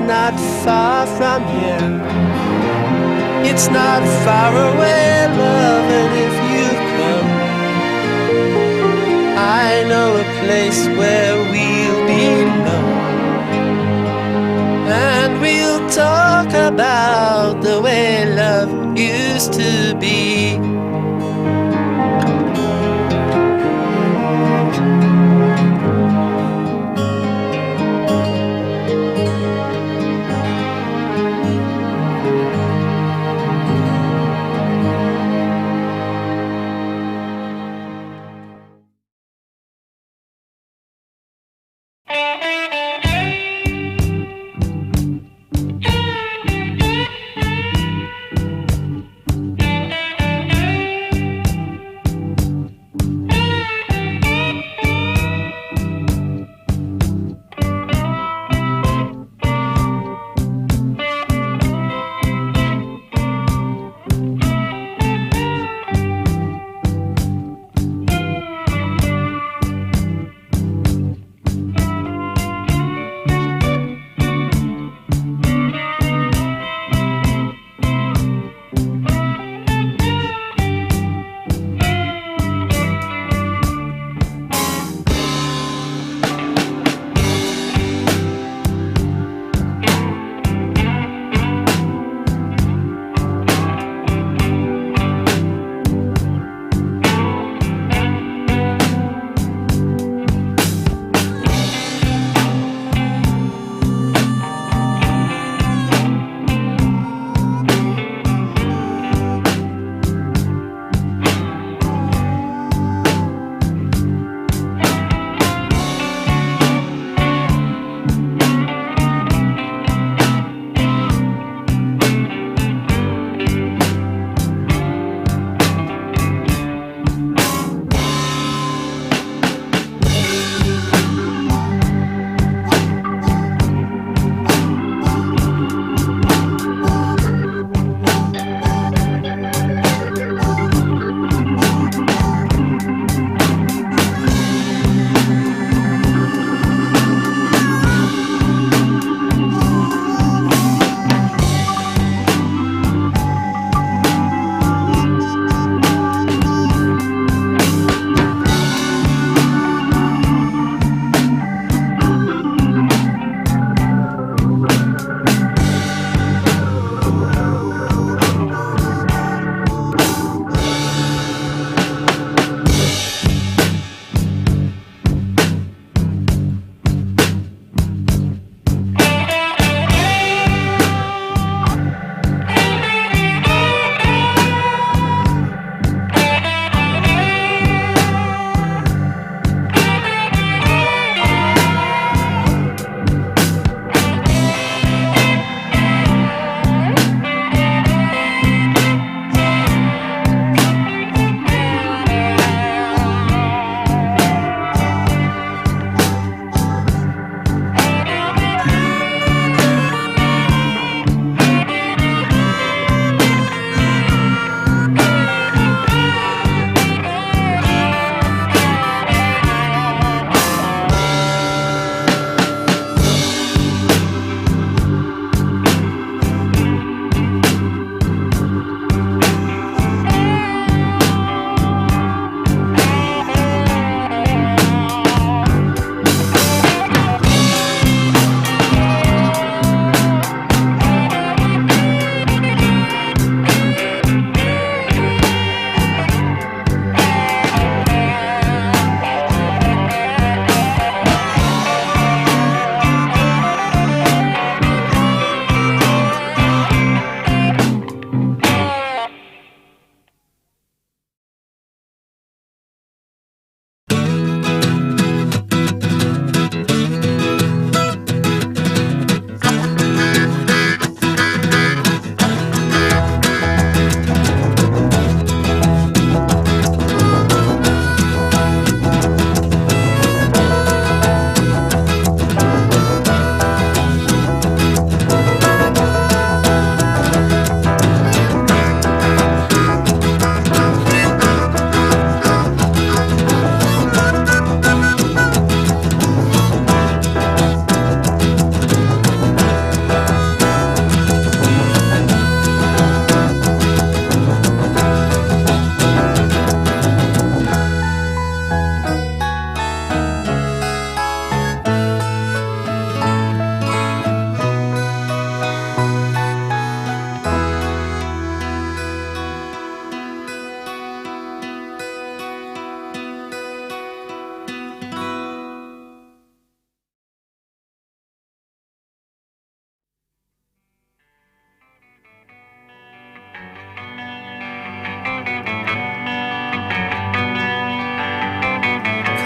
Not far from here, it's not far away, love, and if you come, I know a place where we'll belong, and we'll talk about the way love used to be.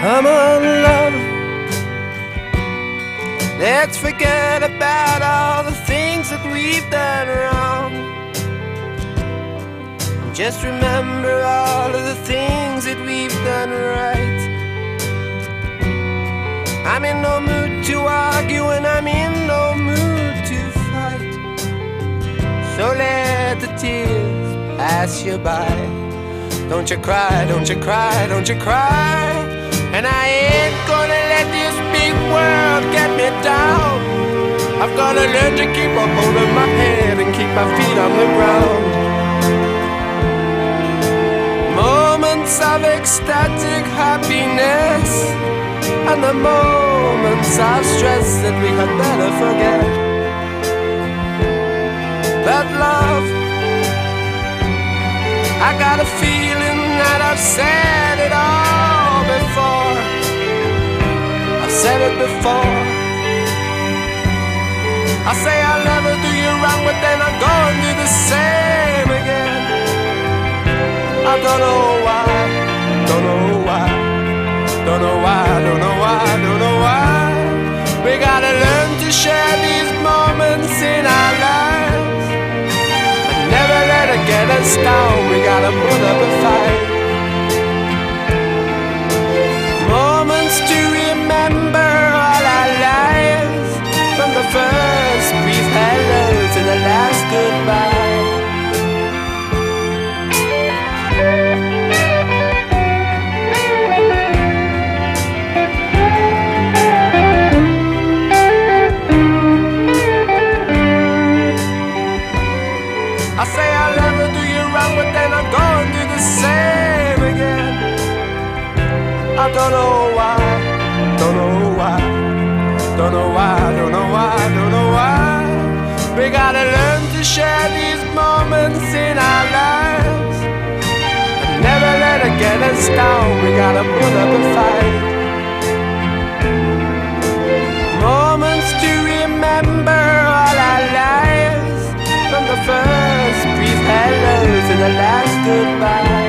Come on, love. Let's forget about all the things that we've done wrong. Just remember all of the things that we've done right. I'm in no mood to argue and I'm in no mood to fight. So let the tears pass you by. Don't you cry, don't you cry, don't you cry. And I ain't gonna let this big world get me down. I've gotta learn to keep a hold of my head and keep my feet on the ground. Moments of ecstatic happiness and the moments of stress that we had better forget. But love, I got a feeling that I've said it all before. I've said it before. I say I'll never do you wrong, but then I'm going to do the same again. I don't know why, don't know why, don't know why, don't know why, don't know why. We gotta learn to share these moments in our lives and never let it get us down. We gotta put up a fight. Moments to remember all our lives, from the first brief hello to the last goodbye. I say I'll never do you wrong, but then I'm going to do the same again. I don't know why, don't know why, don't know why, don't know why, don't know why. We gotta learn to share these moments in our lives and never let it get us down. We gotta put up a fight. Moments to remember all our lives, from the first brief hello to the last goodbye.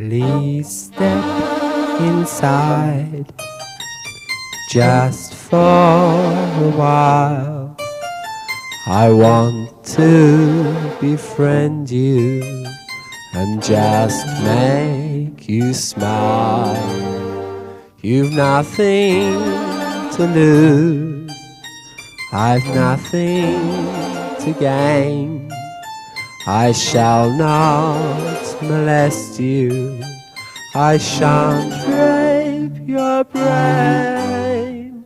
Please step inside just for a while. I want to befriend you and just make you smile. You've nothing to lose, I've nothing to gain. I shall not molest you, I shan't rape your brain.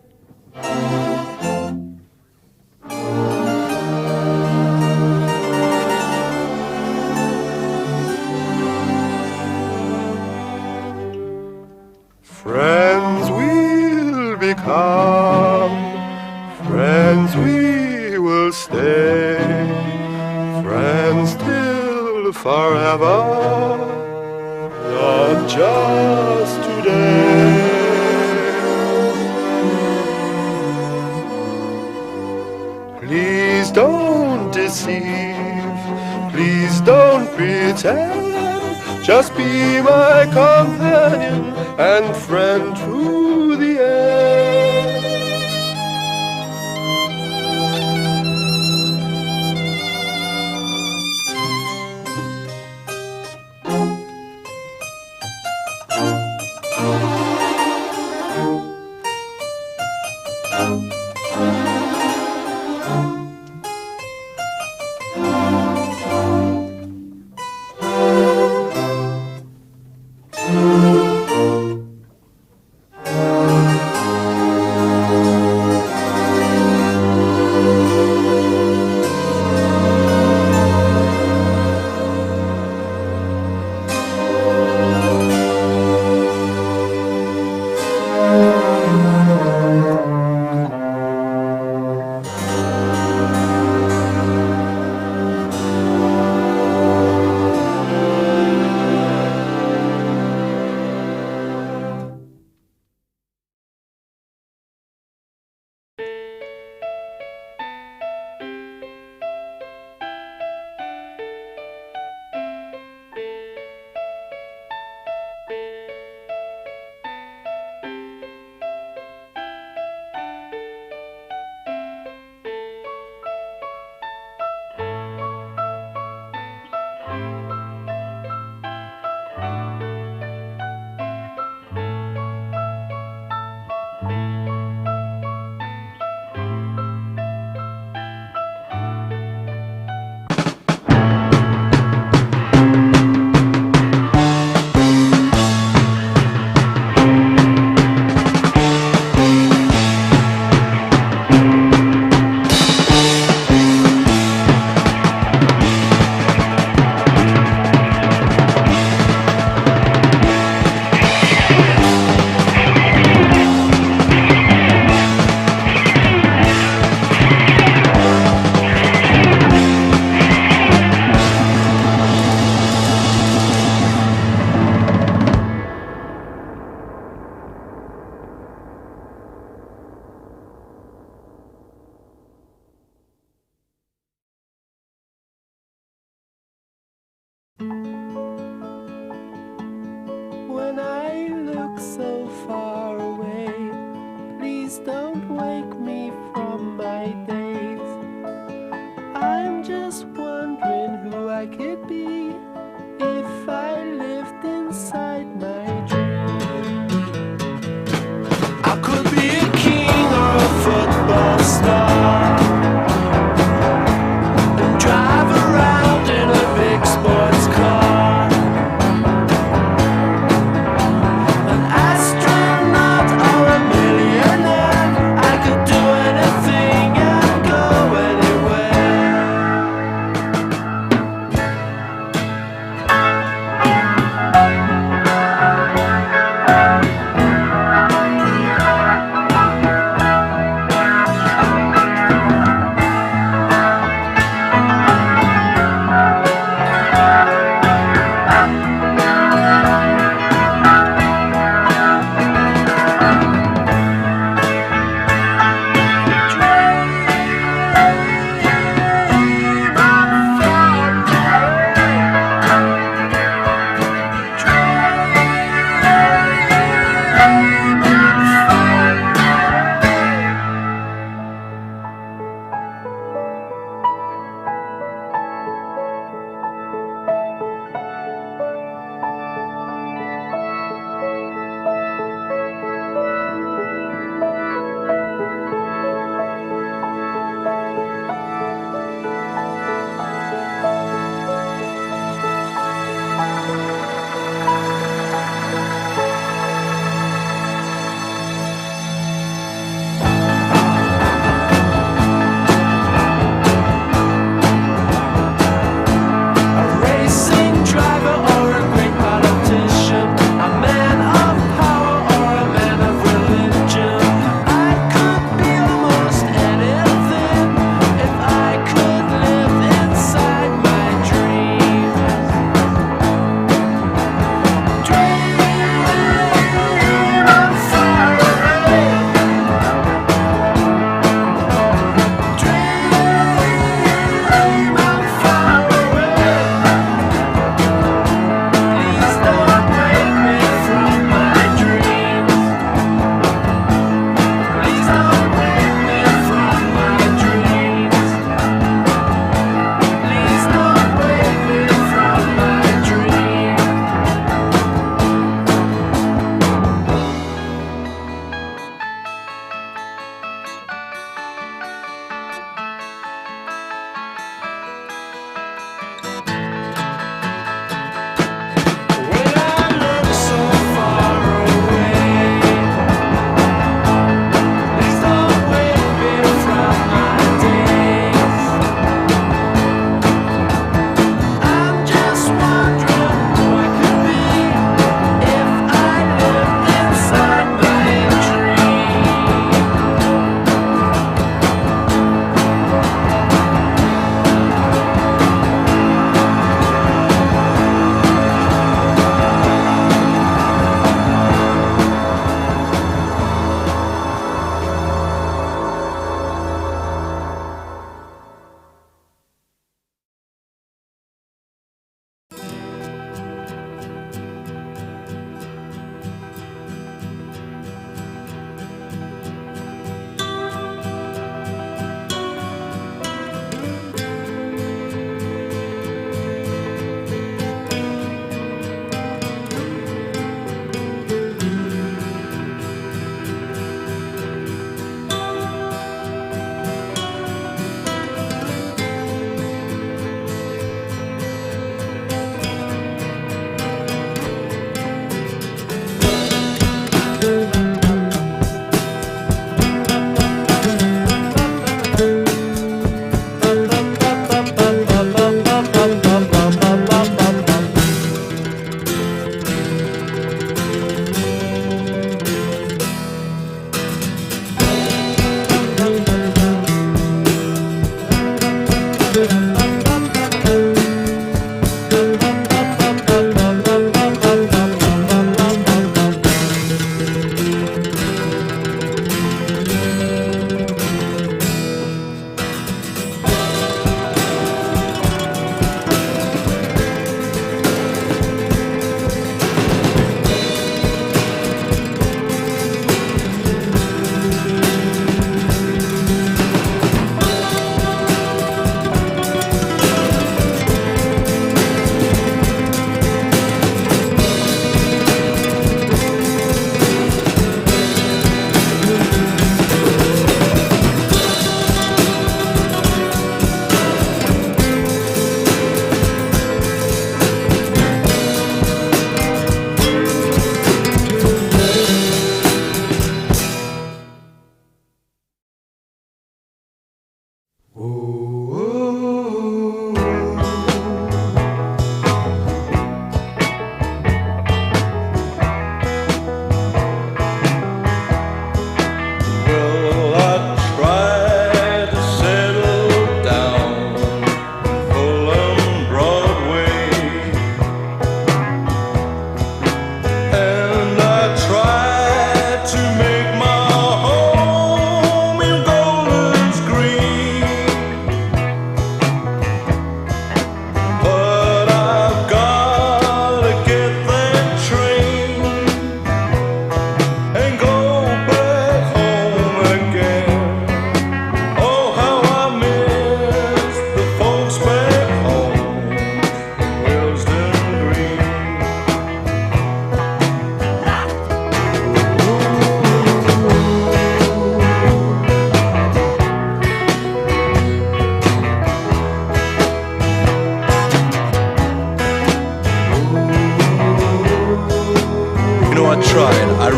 Friends we'll become, friends we will stay, friends till forever, not just today. Please don't deceive, please don't pretend, just be my companion and friend to the end.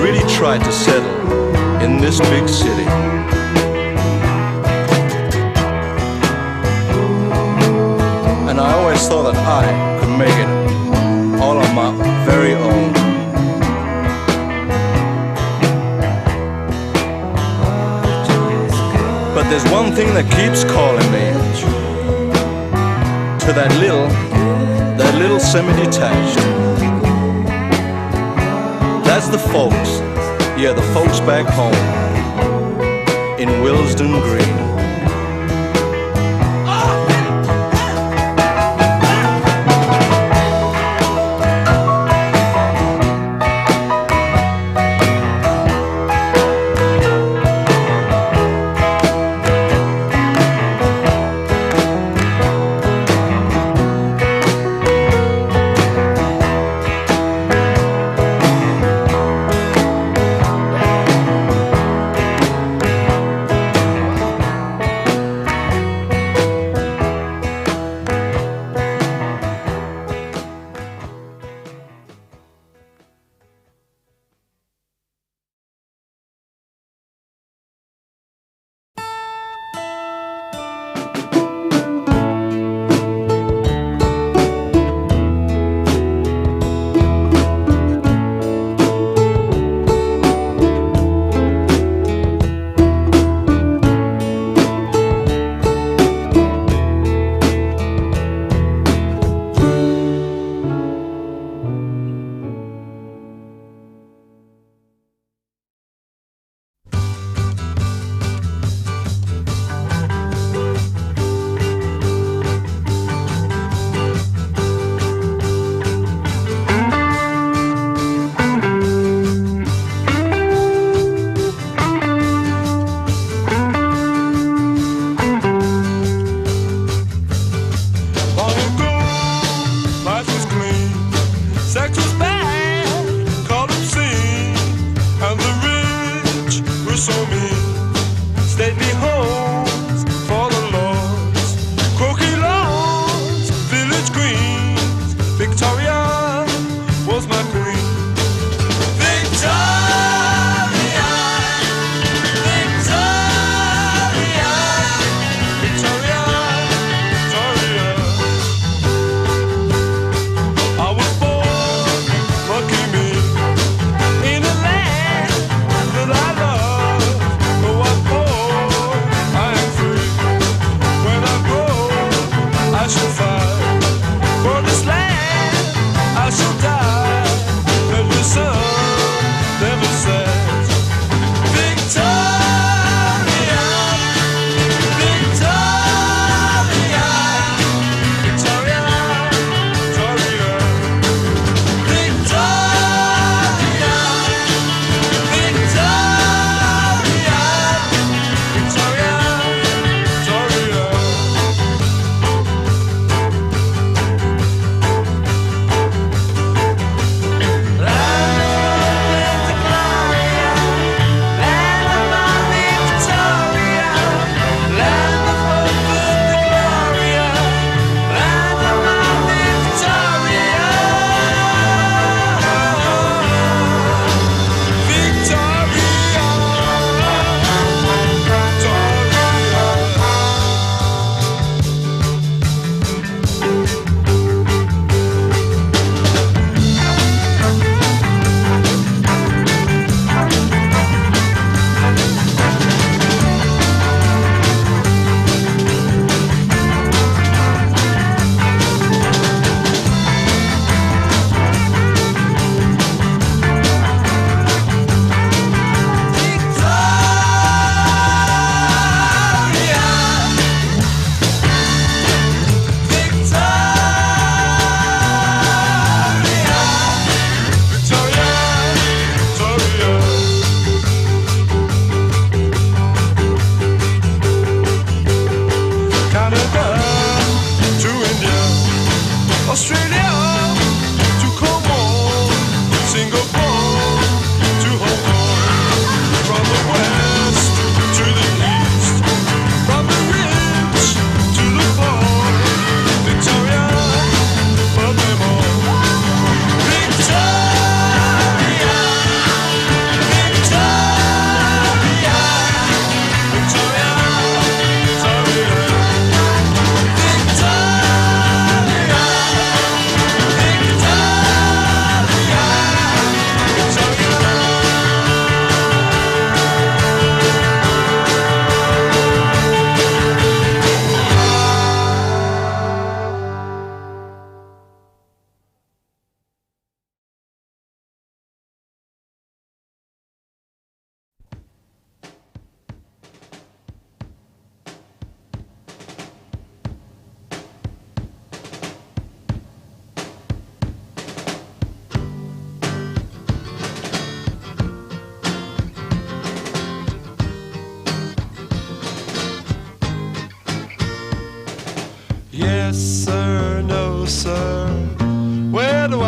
really tried to settle in this big city. And I always thought that I could make it all on my very own. But there's one thing that keeps calling me to that little semi-detached. That's the folks, yeah, the folks back home in Willesden Green.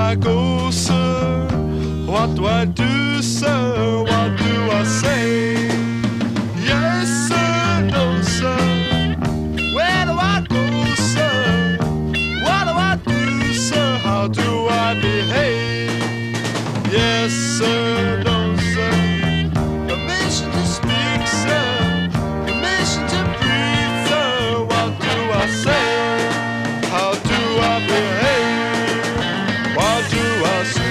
I go, sir? What do I do, sir? What do I say? Yes, sir, no, sir. Where do I go, sir? What do I do, sir? How do I behave? Yes, sir, no, sir. Permission to speak, sir. Permission to breathe, sir. What do I say? How do I behave? What do I say?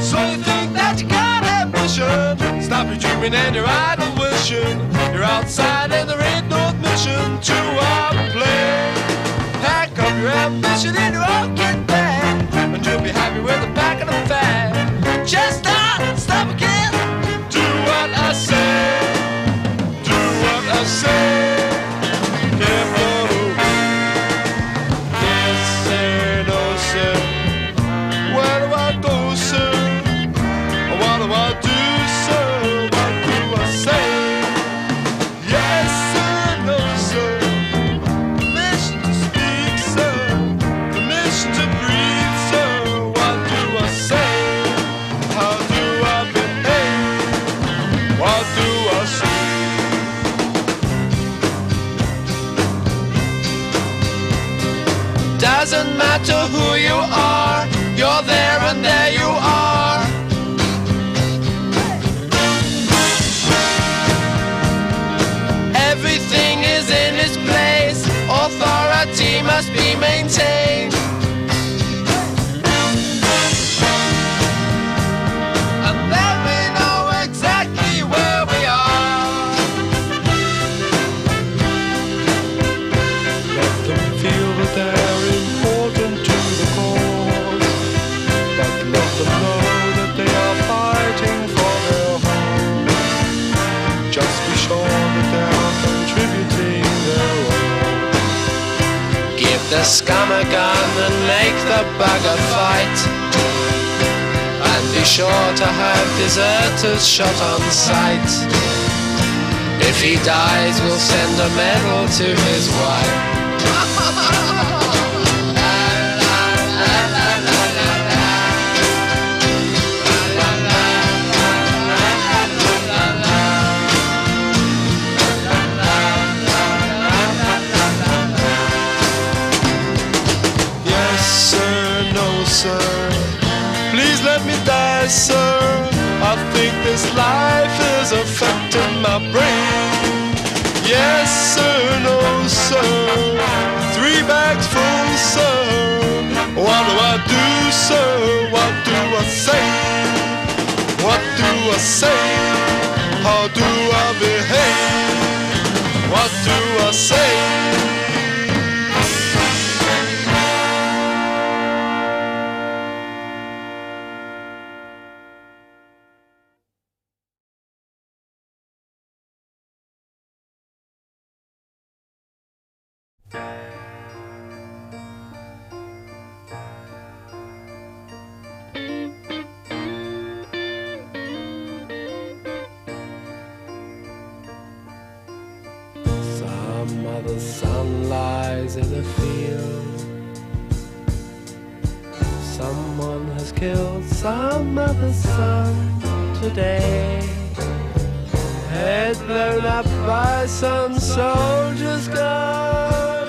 So you think that you got ambition? Stop your dreaming and your idle wishing. You're outside and there ain't no admission to our play. Pack up your ambition in your own kit bag, and you'll be happy with the back of the bag. Just stop again. Do what I say. Do what I say. Can't run away. Yes, sir, no, sir. Where do I go, sir? What do I do, sir? What do I say? Yes, sir, no, sir. Permission to speak, sir. Permission to breathe, sir. What do I say? How do I behave? What do I say? Doesn't matter who you are, you're there and there you are. Everything is in its place, authority must be maintained. And then we know exactly where we are. Let them feel that they're important to the cause, but let them know that they are fighting for their home. Just be sure that they are contributing their own. Give the scum a gun and make the bugger fight, and be sure to have deserters shot on sight. If he dies, we'll send a medal to his wife. Yes, sir, no, sir. Please let me die, sir. I think this life is affecting my brain. Yes, sir, no, sir. 3 bags full, sir. What do I do, sir? What do I say? What do I say? How do I behave? What do I say? Some other sun lies in a field. Someone has killed some other sun today. Head blown up by some soldier's gun,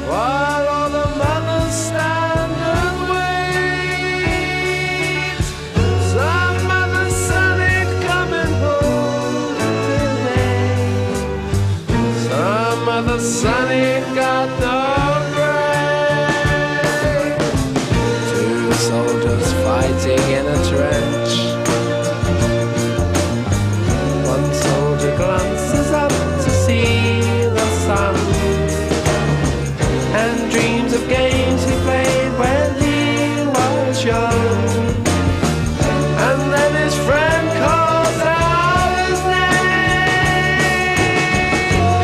while all the mothers stand and wait. Some other son ain't coming home today. Some other son ain't got no brain. 2 soldiers fighting in a trench. One soldier glances up to see the sun, and dreams of games he played when he was young. And then his friend calls out his name.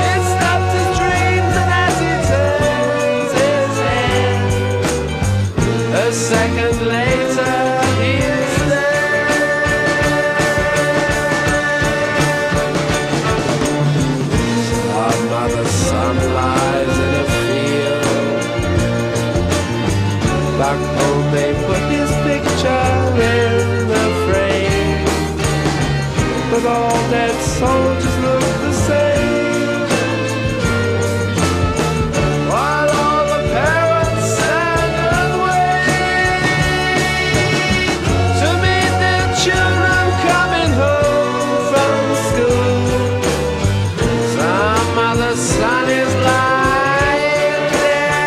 It stopped his dreams, and as he turns his head, a second later he is dead. soldiers look the same, while all the parents stand and wait to meet their children coming home from school. Some other son is lying there.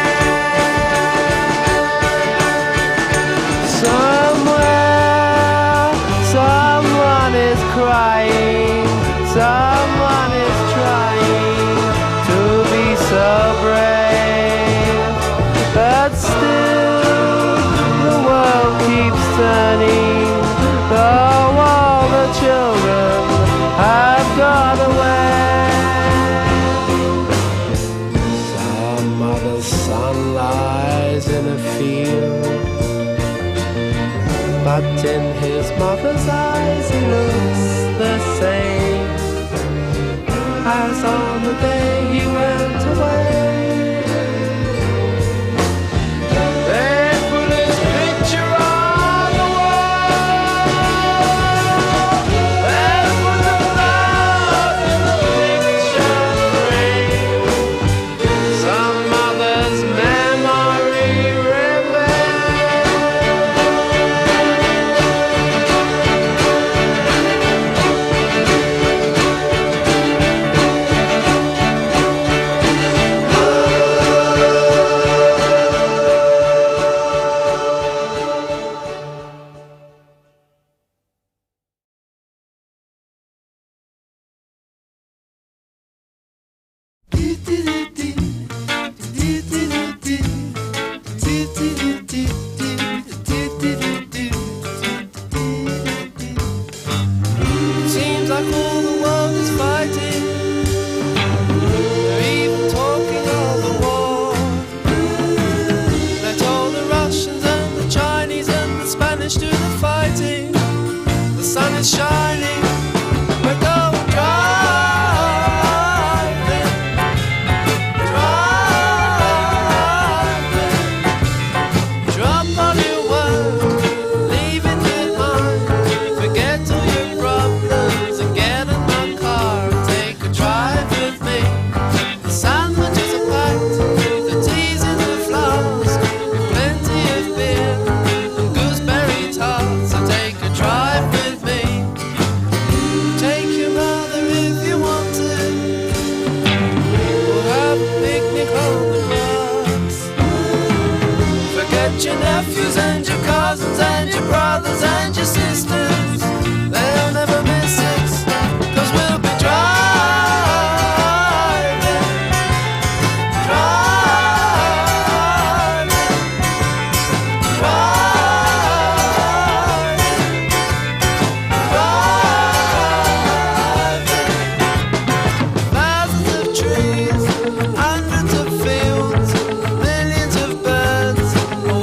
Somewhere, someone is crying. Someone is trying to be so brave, but still the world keeps turning, though all the children have got away. Some other son lies in a field, but in his mother's eyes he looks the same as on the day he went away. They put his picture on the wall. They put the flowers in the picture frame. Some mother's memory seems like all the world is fighting. They're even talking of the war. They told the Russians and the Chinese and the Spanish do the fighting. The sun is shining. We're going driving, driving. Drop all your work, leave it behind. Forget all your problems and get in my car and take a drive with me. The sandwiches are packed, the tea's in the flask, with plenty of beer and gooseberry tarts. So take a drive with me. Take your mother if you want to. We'll have a picnic on the rocks. Forget your nephews and your cousins and your brothers and your sisters. They'll never miss us, 'cause we'll be driving, driving, driving, driving. Thousands of trees, hundreds of fields, millions of birds.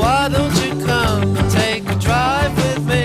Why don't you come and take a drive with me?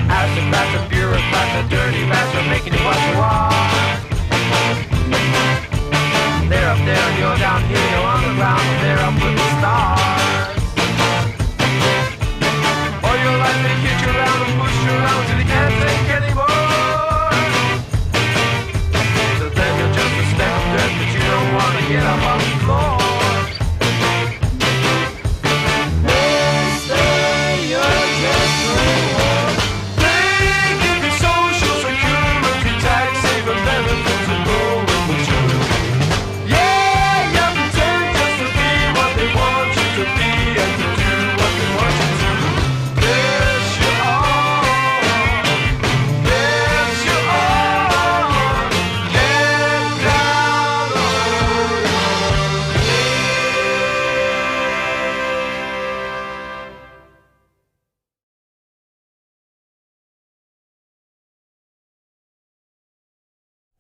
Aristocrats and bureaucrats and dirty rats are making you what you are. They're up there and you're down here, you're on the ground, and they're up with the stars. All your life they kick you around and push you around till you can't take anymore. So then you're just a speck of dirt, but you don't want to get up on the floor.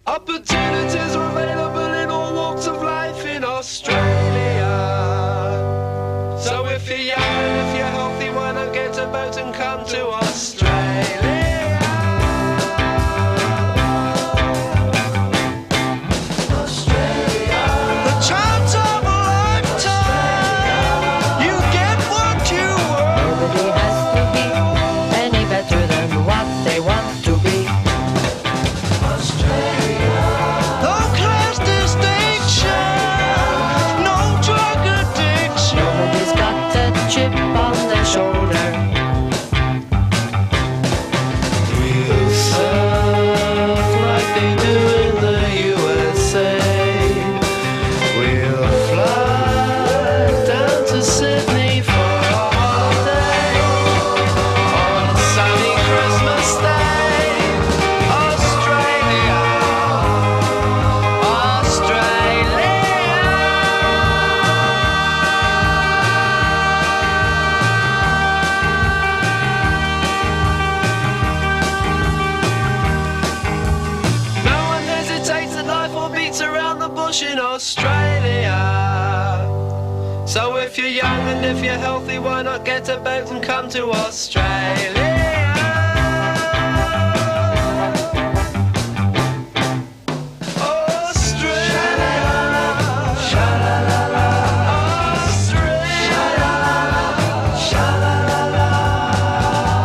Opportunities are available in all walks of life in Australia. So if you're young and if you're healthy, why not get a boat and come to Australia? Australia. The chance of a lifetime. You get what you want. Nobody has to be any better than what they want to be. Chip on their shoulder. We'll surf like they do in the USA. We'll fly down to Sydney for a holiday on a sunny Christmas day. Australia, Australia. Around the bush in Australia. So if you're young and if you're healthy, why not get a boat and come to Australia?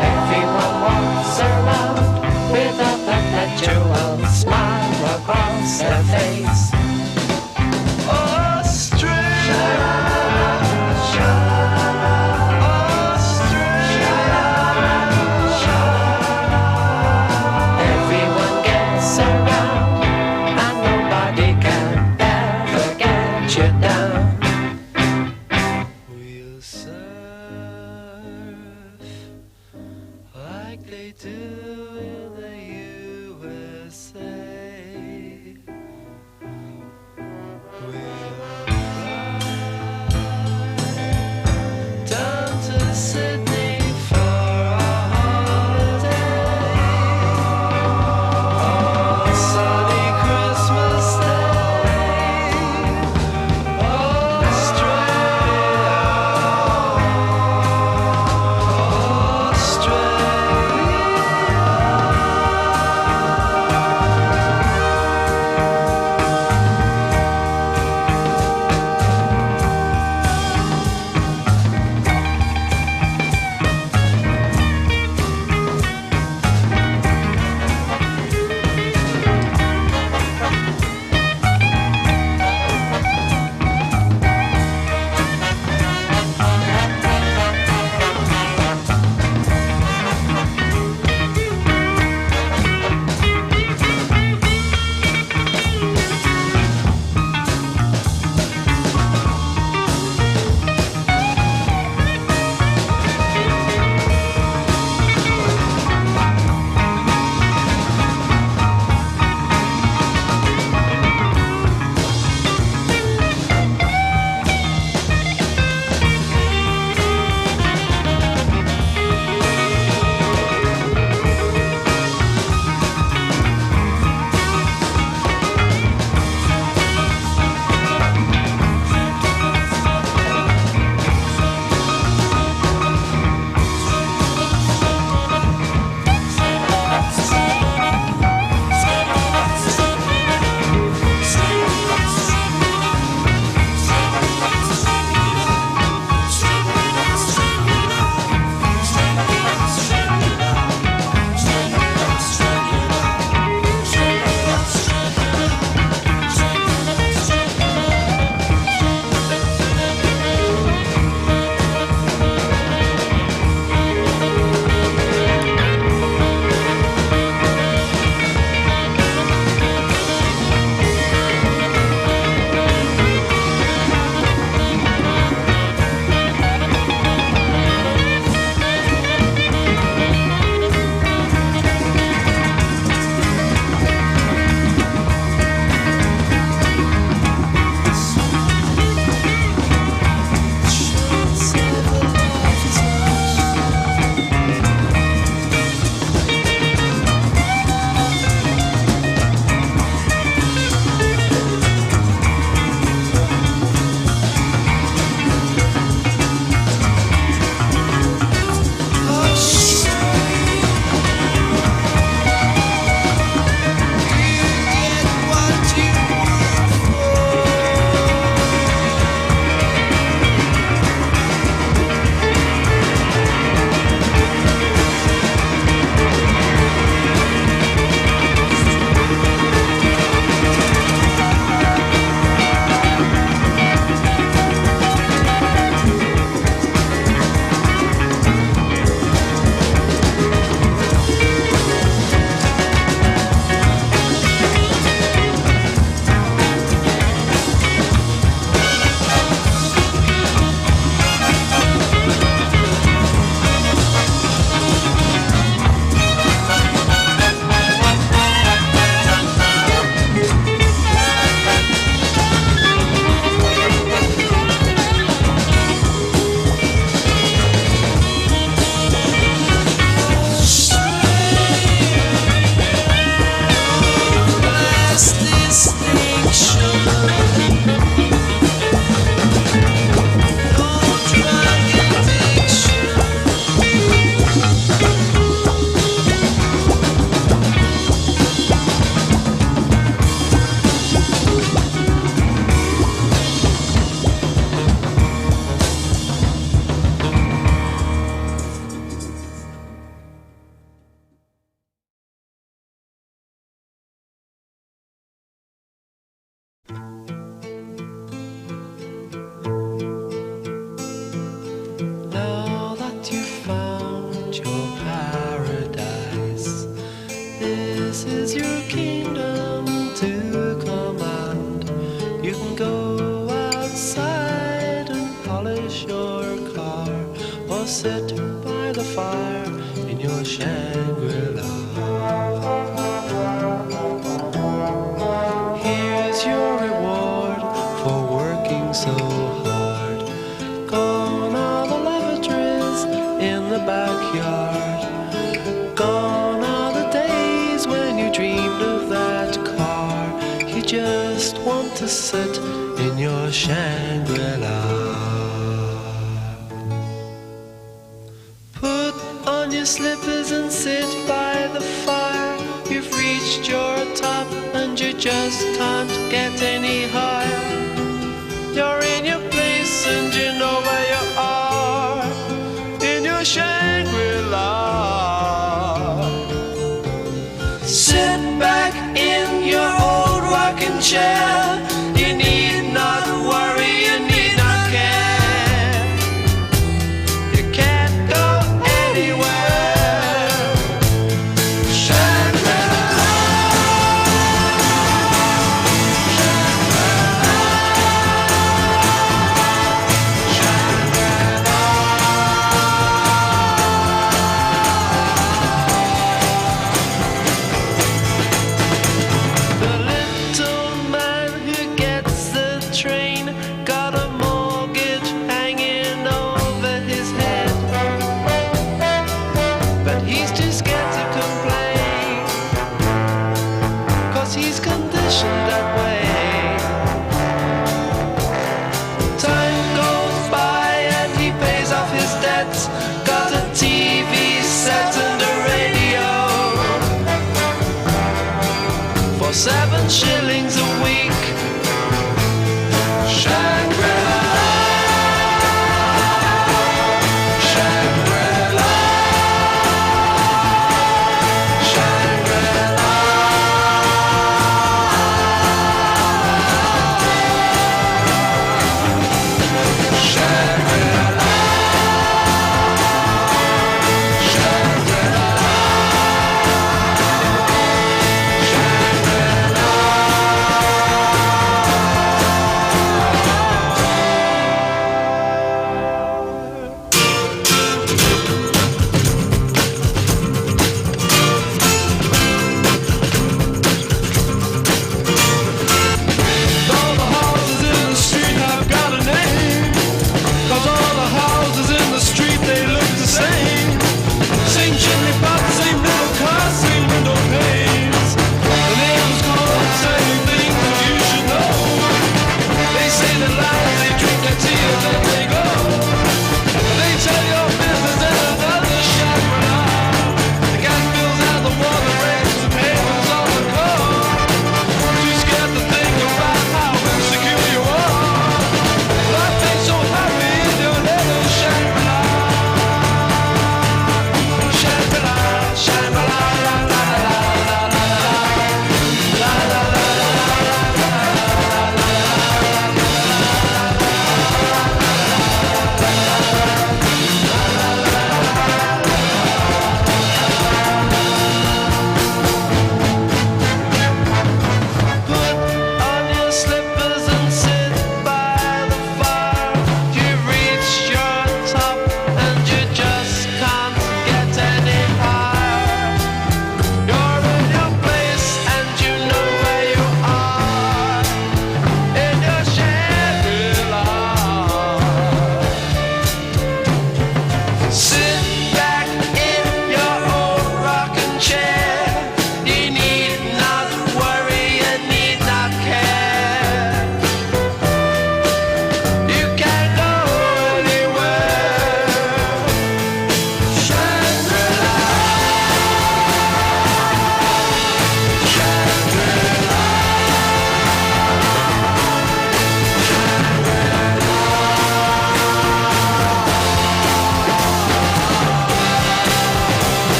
Everyone walks around with a perpetual smile across their face. Everyone gets around and nobody can ever get you down. We'll surf like they do in the USA. We'll fly down to Sydney for a holiday on a sunny Christmas day. Australia, Australia. this is your kingdom to command. You can go outside and polish your car, or sit by the fire in your Shangri-La. Here's your reward for working so hard. Gone are the lavatories in the backyard. Gone are the days when you dreamed of that car. You just want to sit in your Shangri-La. Put on your slippers and sit by the fire. You've reached your top and you just can't get any higher. You're in your place and you know where you are, in your Shangri-La. Sit back in your old rocking chair. You need not worry, you need not care. You can't go anywhere. Shangri-La. The little man who gets the train got a mortgage hanging over his head, but he's too scared to complain, 'cause he's conditioned that way. Time goes by and he pays off his debts, got a TV set and a radio for 7 shillings a week. Shangri-La. Shangri-La. Shangri-La. Shangri-La. Shangri-La. Shangri-La.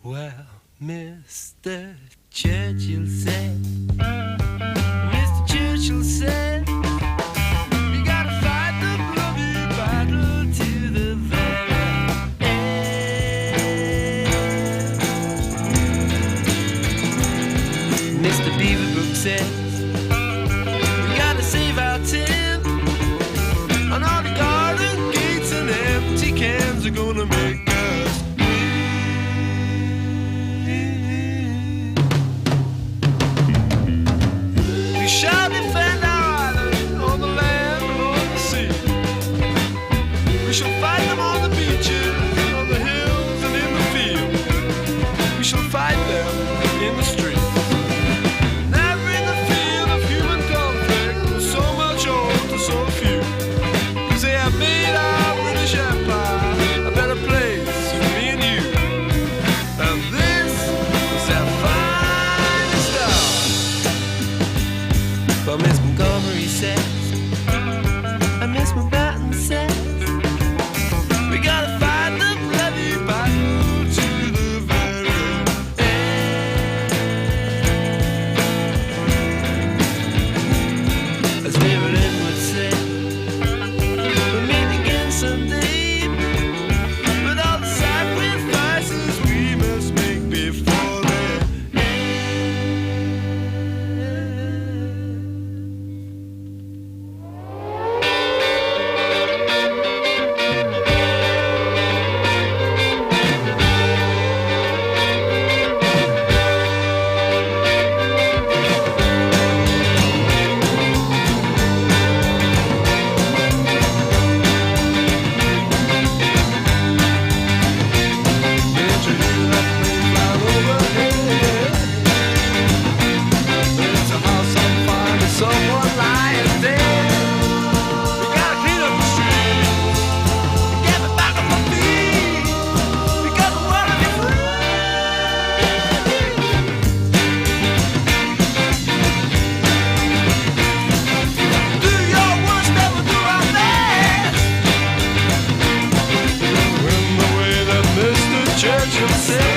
Well, Mr. Churchill said, Mr. Churchill said, you gotta fight the bloody battle to the very end. Mr. Beaverbrook said, we gotta save our tin, and all the garden gates and empty cans are gonna make us we shall defend our island on the land and on the sea. We shall fight them on the beaches, on the hills and in the field. We shall fight them in the street. Never in the field of human conflict was so much owed to so few. 'Cause they have made our British Empire a better place for me and you. And this is their finest hour. But Miss Montgomery says, and Miss Mountbatten says, we gotta fight the bloody battle to the very end. As Mary Lynn would say, we'll meet again someday, with all the sacrifices we must make before then. Someone lying dead. We gotta clean up the street, get me back on my feet. We gotta wanna be free. Do your worst, never do our best. In the way that Mr. Churchill said.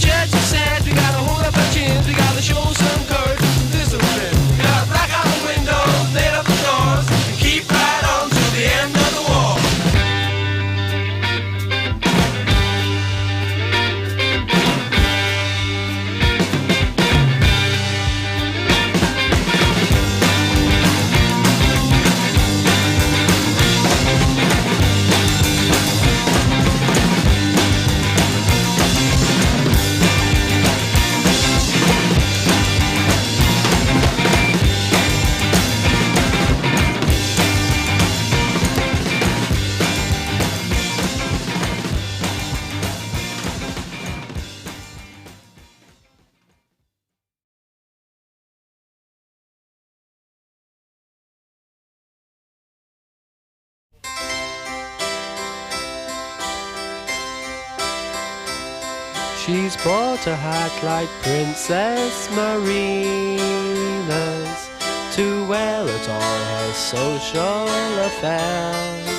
Churchill said we gotta hold up our chins, we gotta show some courage and discipline. We gotta black out the windows, nail up the doors, and keep right on to the end of the war. She's bought a hat like Princess Marina's to wear at all her social affairs.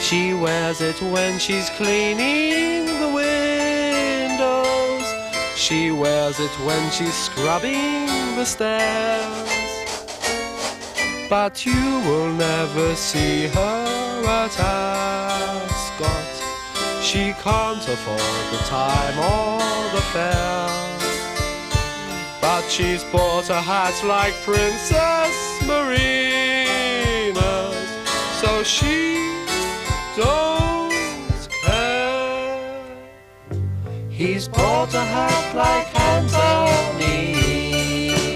She wears it when she's cleaning the windows. She wears it when she's scrubbing the stairs. But you will never see her at Ascot. She can't afford the time or the fare. But she's bought a hat like Princess Marina's, so she don't care. He's bought a hat like Anthony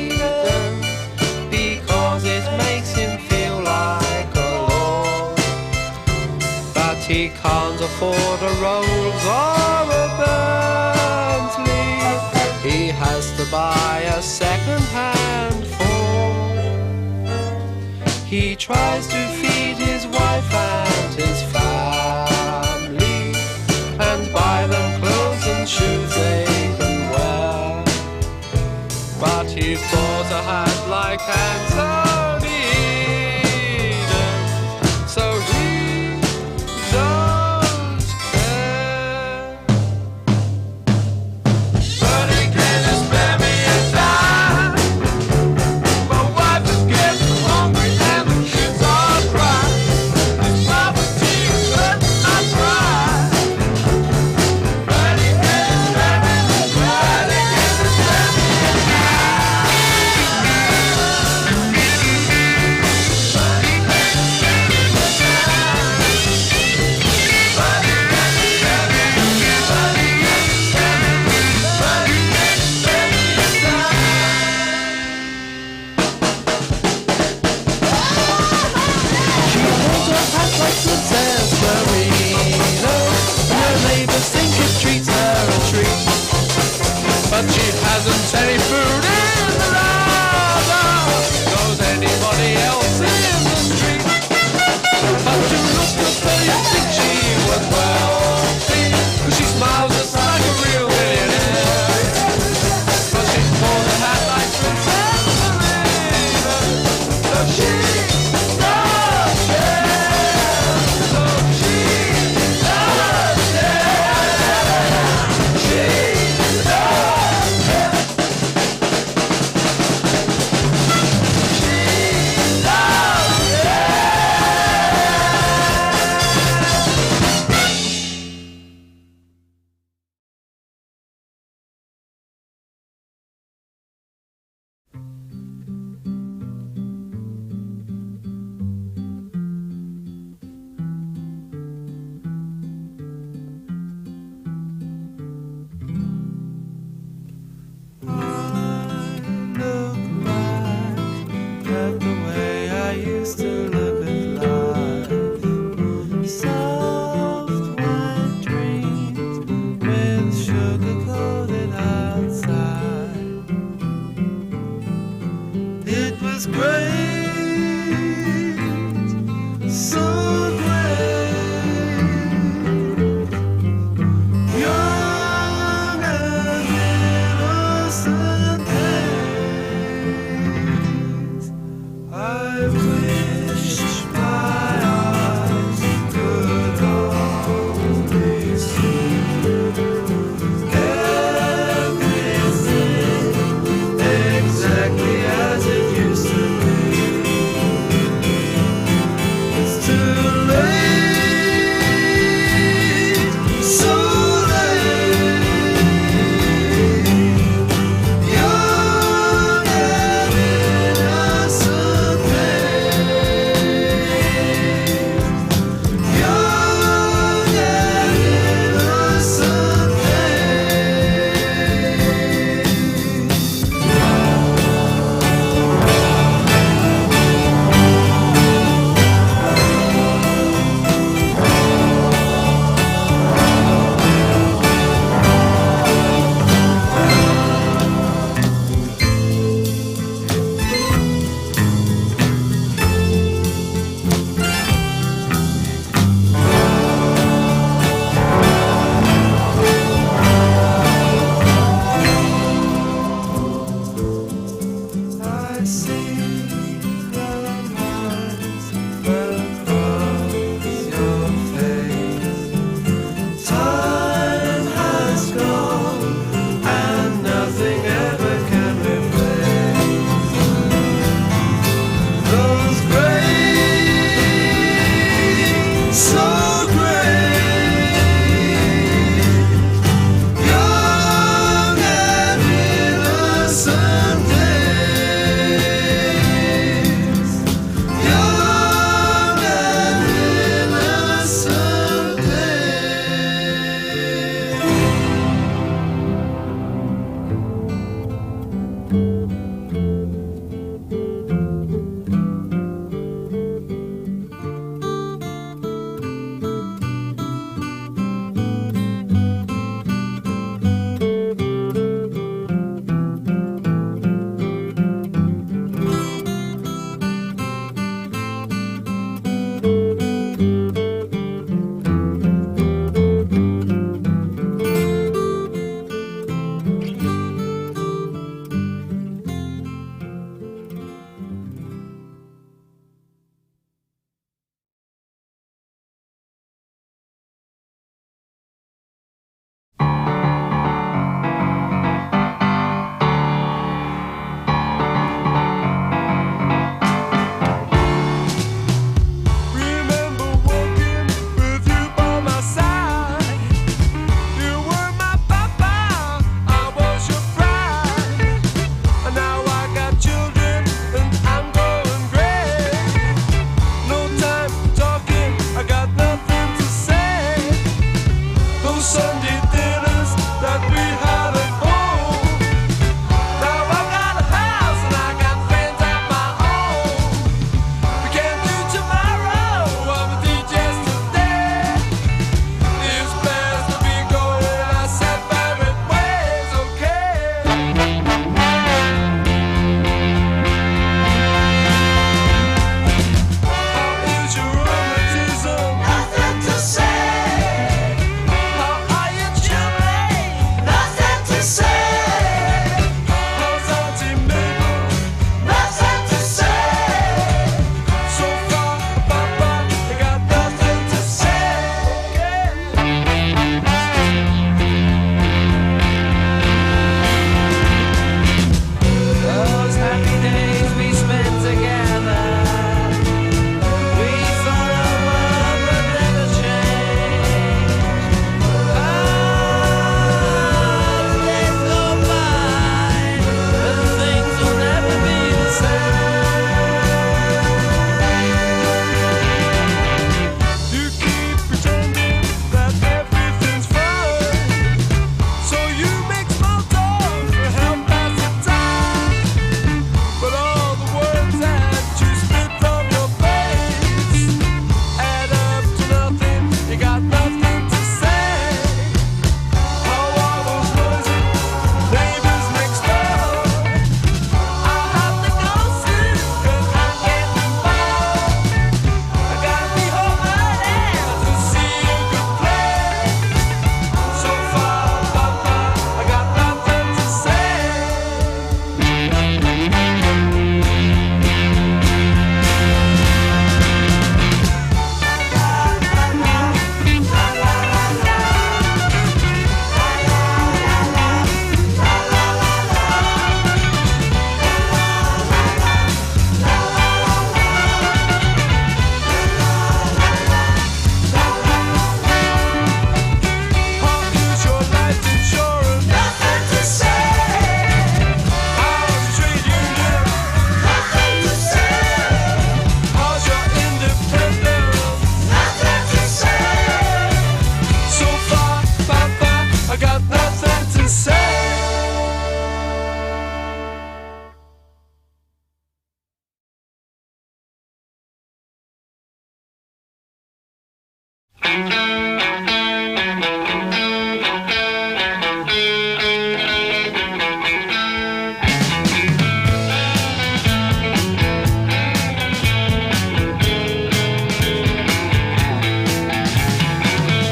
Eden, because it makes him feel like a lord. But he can't afford a Rolls or a Bentley. He has to buy a second-hand Ford. He tries to feed his wife and his family, and buy them clothes and shoes they can wear. But he's bought a hat like Anthony Eden, so he don't care. But he can't spare me a dime. My wife is getting hungry and the kids are crying. This poverty is hurting my pride. But he can't spare me a dime. He can't spare me a dime. But he can't spare me a dime. But he can't spare me a dime. But he can't spare me a dime. But he can't spare me a dime. She holds her hat like Princess Marina, and her neighbors think it treats her a treat. But she hasn't any food in the larder, knows anybody else in the street. But you look at her, you think she was wealthy, 'cause she smiles just like a real millionaire. But she's worn a hat like Princess Marina, so she don't care.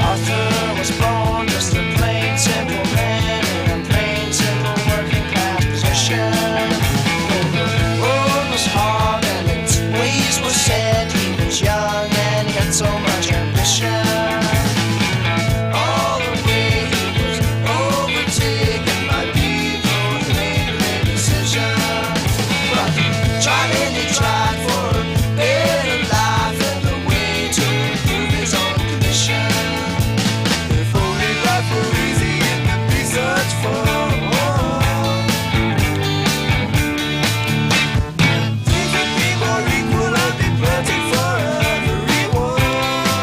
Arthur was born just a plain simple man in a plain simple working class position. The road was hard and its ways were sad. He was young and he had so much ambition. All the way he was overtaken by people who made their decision. But he tried and he tried for a better life and a way to improve his own condition. If only life were easy, it would be such fun. Things would be more equal and be plenty for everyone.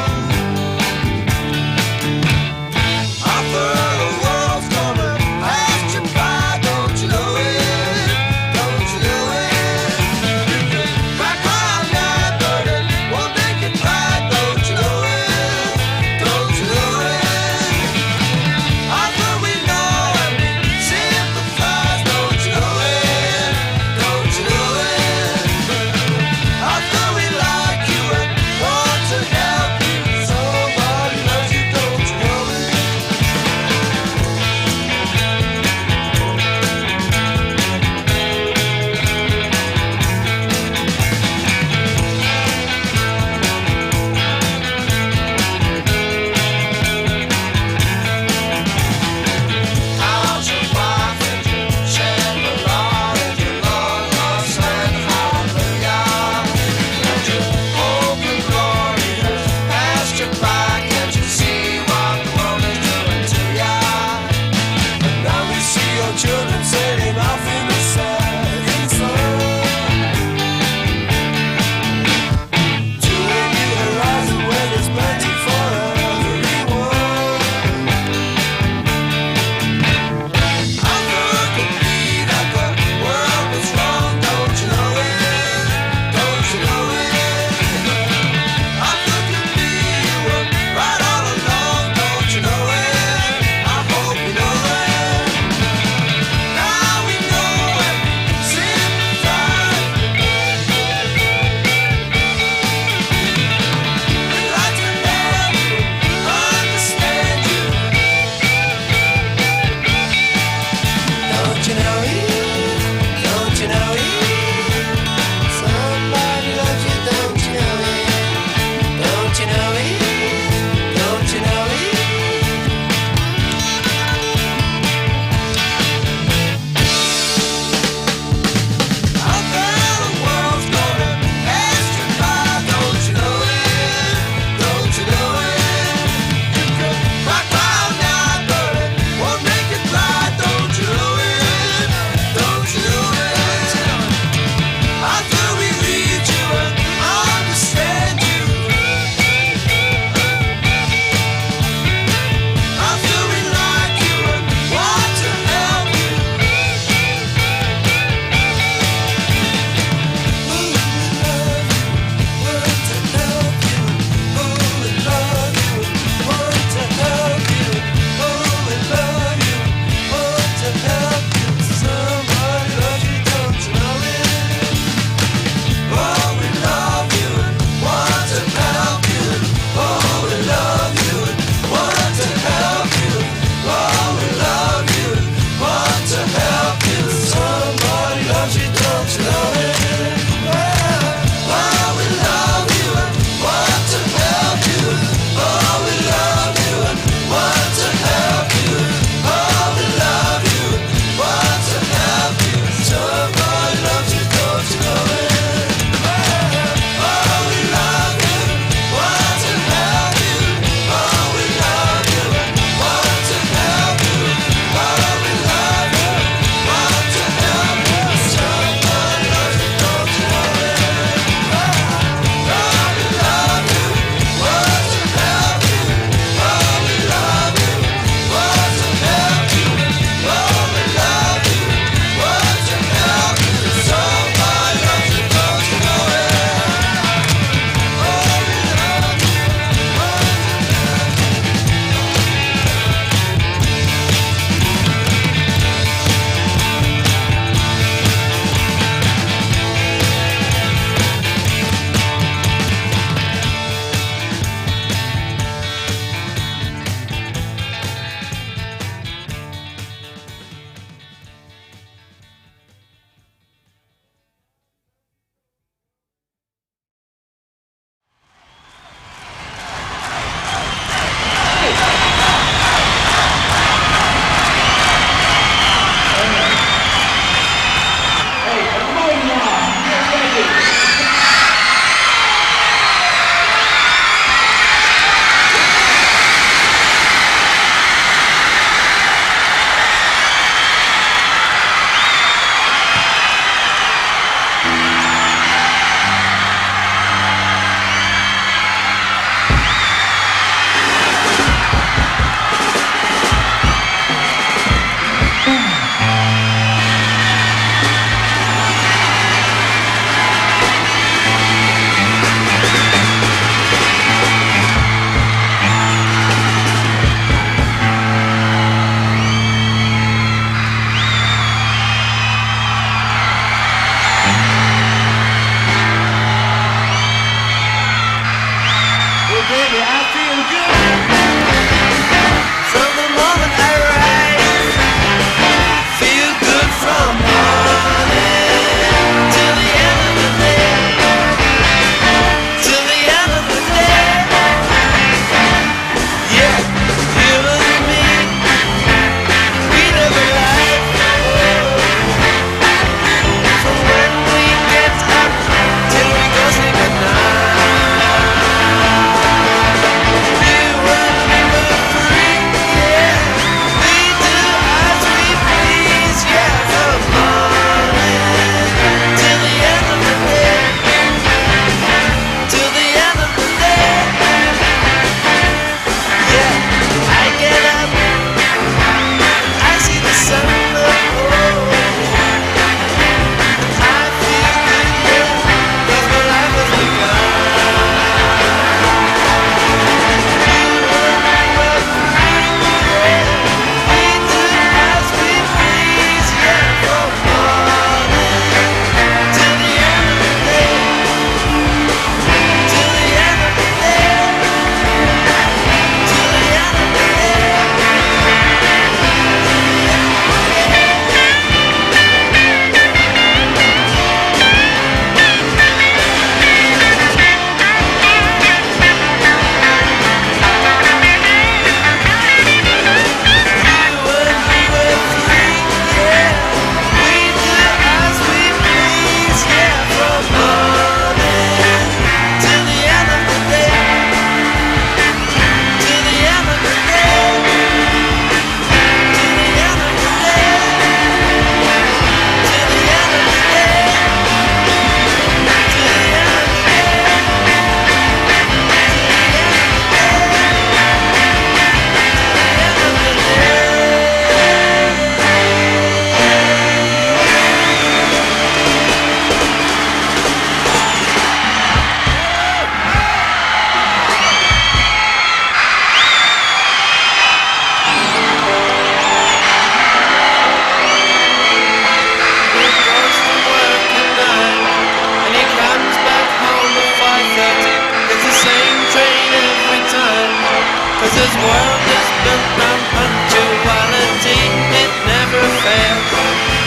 'cause this world is built on punctuality, it never fails.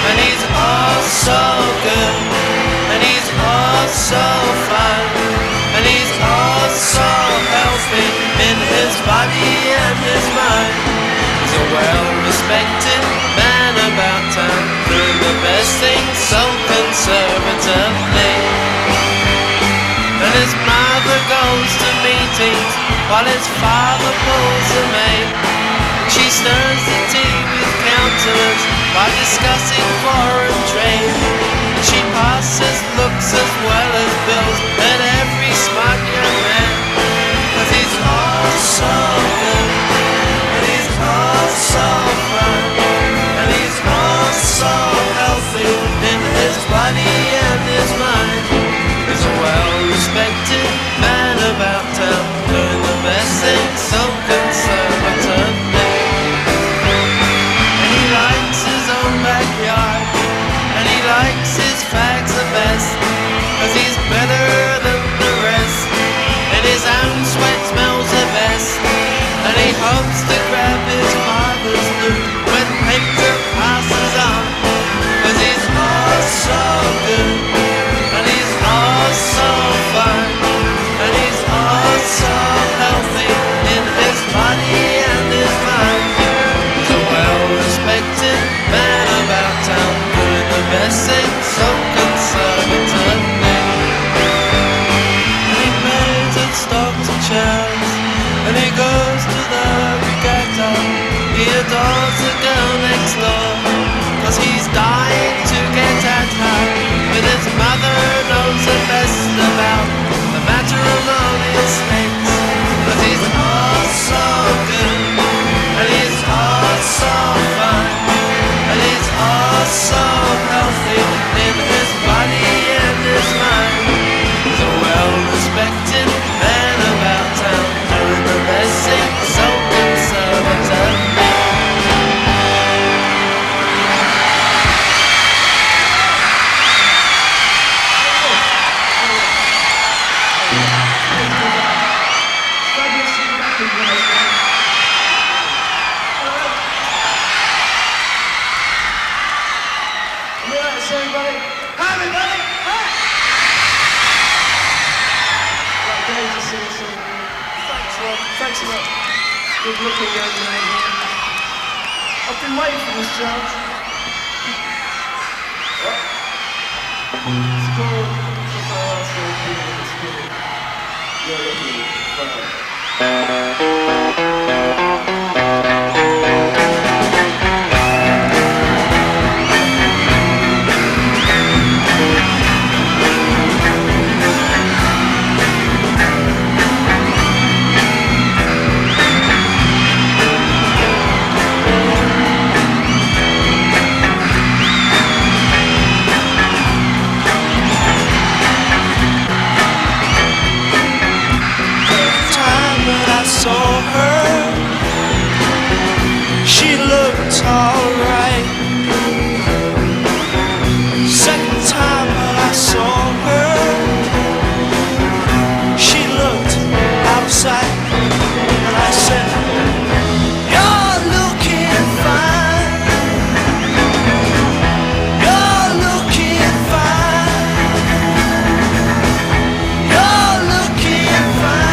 And he's all so good, and he's all so fun, and he's all so healthy in his body and his mind. He's a well-respected man about town, doing the best thing so conservatively. And his mother goes to meetings while his father pulls the maid. She stirs the tea with countenance while discussing foreign trade. She passes looks as well as bills at every smart young man. 'Cause he's all so good, and he's all so fun, and he's all so healthy in his body and his mind. He's a well-respected man about town, doing the best thing so conservatively. And he likes his own backyard, and he likes his fags the best, 'cause he's better than the rest, and his own sweat smells the best. And he hopes to grab his father's loot when paper passes on, 'cause he's all so good, and he's all so fun, and he's all so healthy in his body and his mind. He's a well-respected man about town, doing the best thing so conservatively. And he plays at stocks and shares, and he goes to the regatta. He adores the girl next door, 'cause he's dying to get at her. But his mother knows the best about the matrimonial snakes. 'Cause he's all so good, and he's all so fun, and he's all so healthy in his body and his mind. He's a well-respected man about town, doing the best thing so conservative. Thanks a lot. Good looking young man here. I've been waiting for this chance. What? It's called It's called You're looking fine. Saw her, she looked alright. Second time that I saw her, she looked outside, and I said, "You're looking fine. You're looking fine. You're looking fine."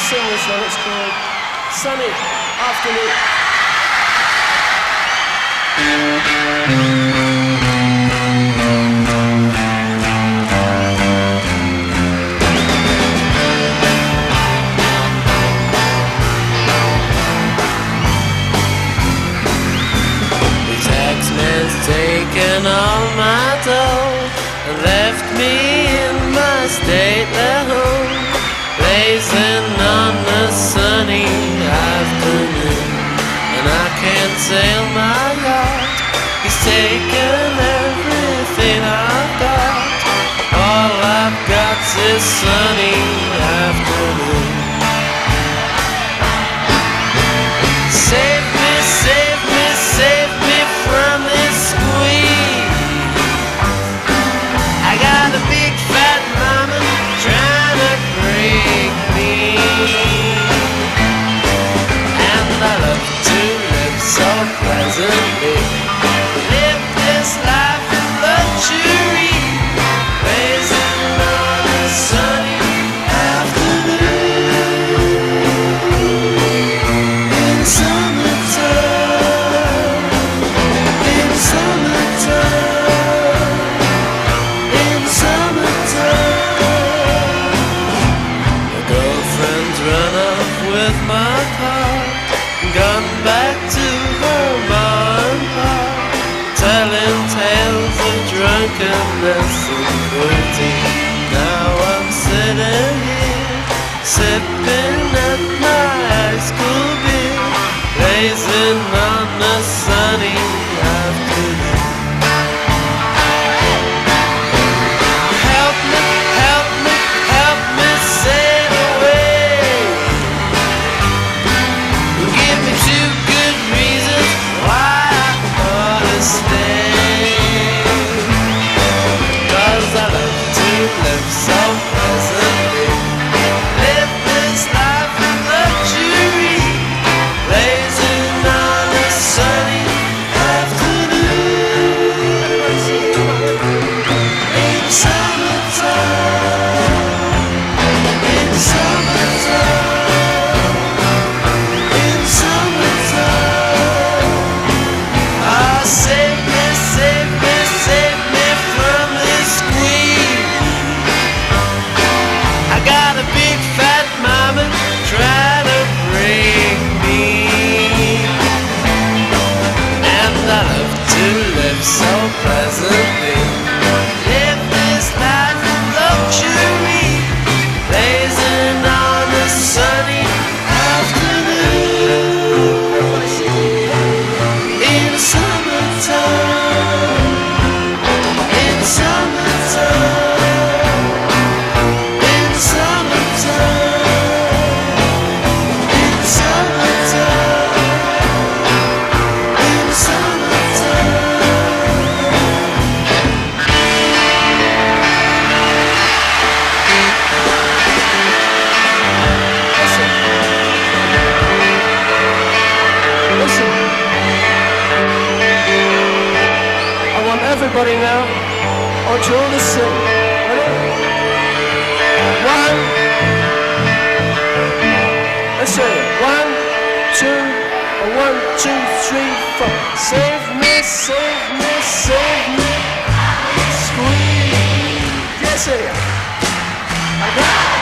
sing this one. It's called Sunny Afternoon. Taken all my dough and left me in my stately home, blazing on a sunny afternoon. And I can't sail my yacht, he's taken everything I've got. All I've got's this sunny afternoon. Save me, save me, save me from this squeeze. I got a big fat mama trying to break me, and I love to live so pleasantly, live this life in luxury, blazing on a sunny gone back to her mom and pop, telling tales of drunkenness and cruelty. Now I'm sitting here, sipping at my high school beer, blazing on a sunny afternoon. Help me, help me, help me sail away. Give me two good reasons why I ought to stay. 'Cause I love to live so pleasantly, live this life in luxury, blazing on a sunny afternoon. In summertime, in summertime. Save me, save me, save me from this squeeze. I got a big fat mama trying to break me, and I love to live so pleasantly, live this life in luxury, blazing on a sunny afternoon. In summertime, in summertime, in summertime, in summertime, in Listen. I want everybody now, I want you all to sing. Ready? One. Let's say it. 1, 2, 1, 2, 3, 4. Save me, save me, save me. Squeeze. Yes, yeah. Like that.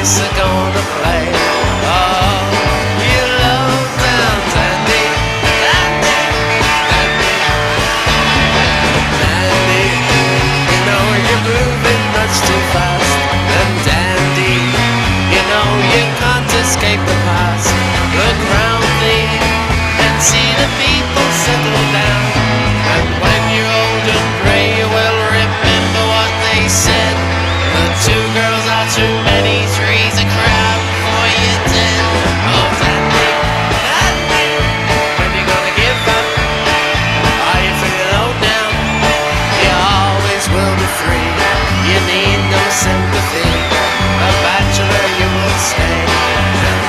boys are gonna play. Oh, you love them, Dandy, Dandy, Dandy, Dandy. You know you're moving much too fast. And Dandy, you know you can't escape the past. Look round thee and see the people settle down. And when you're old and grey, you will remember what they said. The two girls are too many, three's a crowd for you dead. Oh, Dandy, Dandy, when you gonna give up? Are you feeling old now? You always will be free. You need no sympathy. A bachelor you will stay. And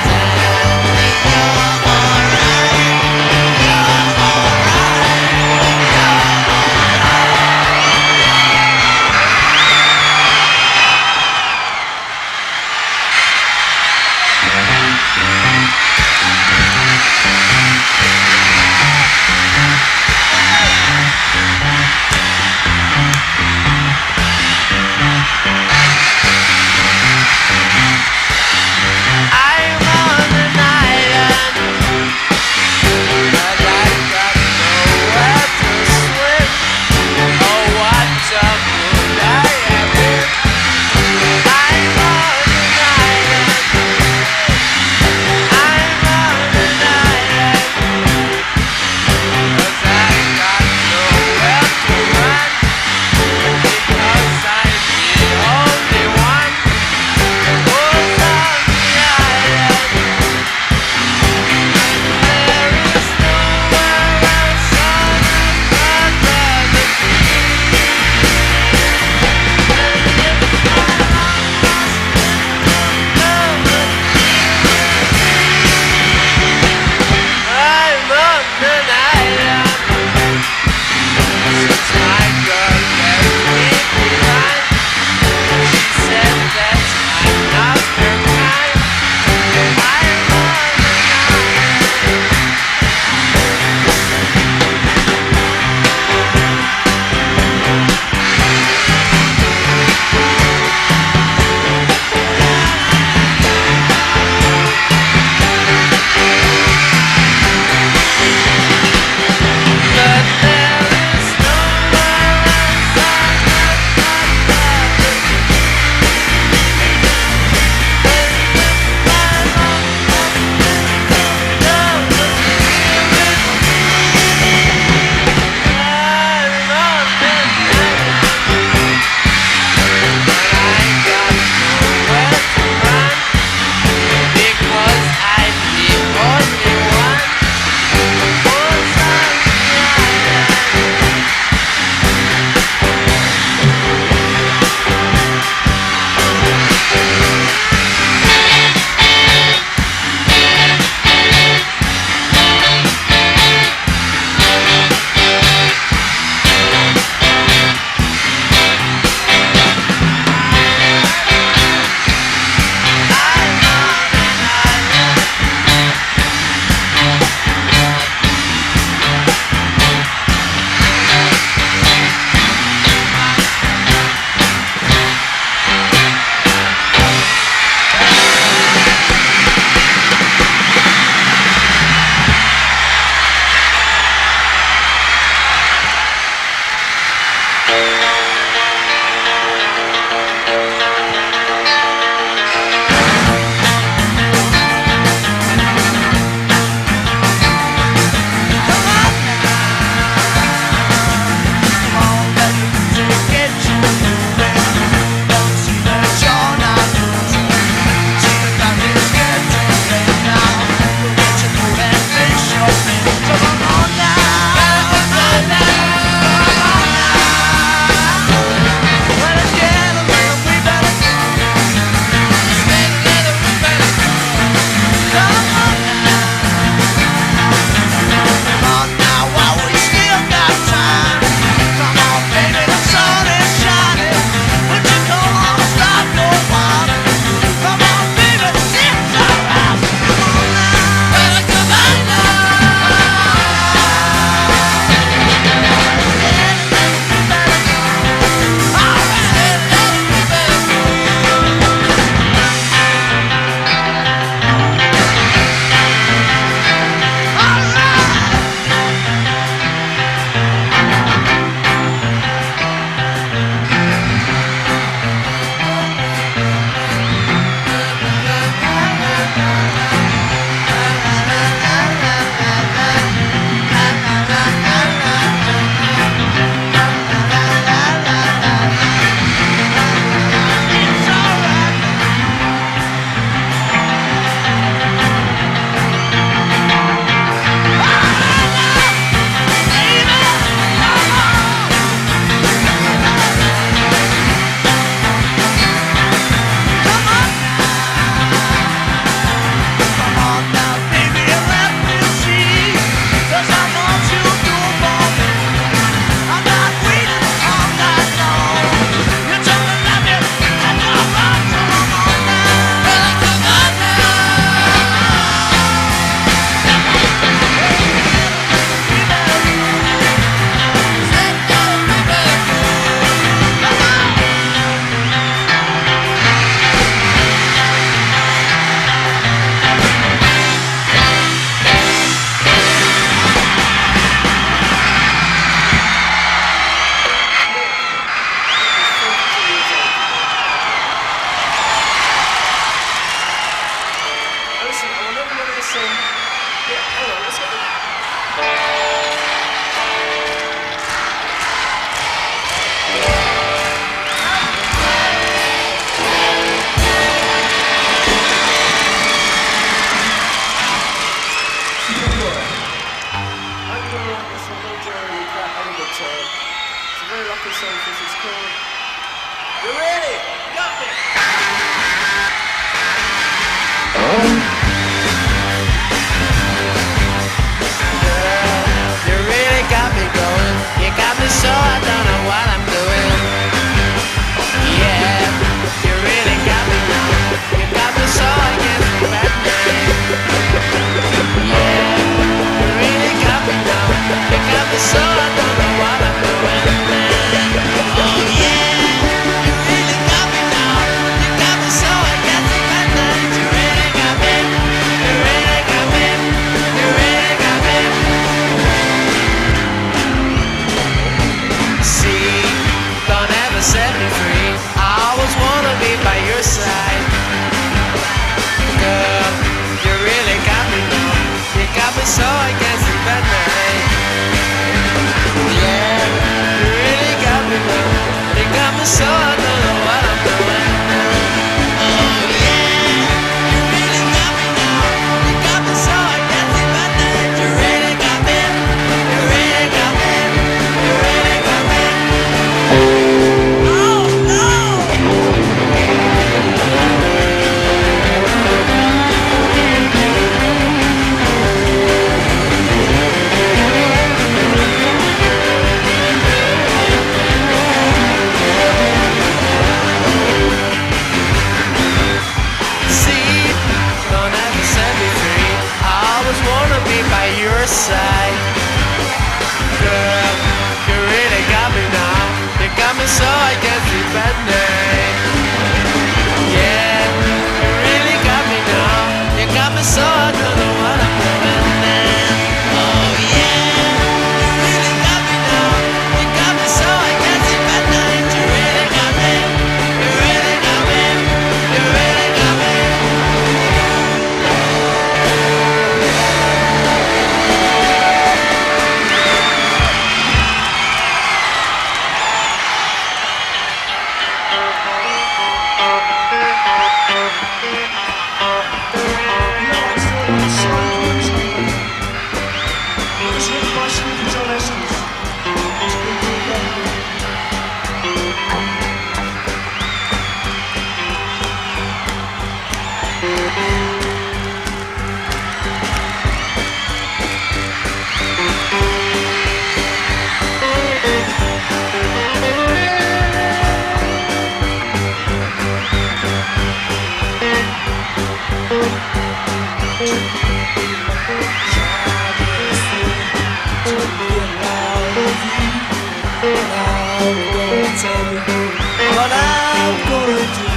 What I'm gonna do,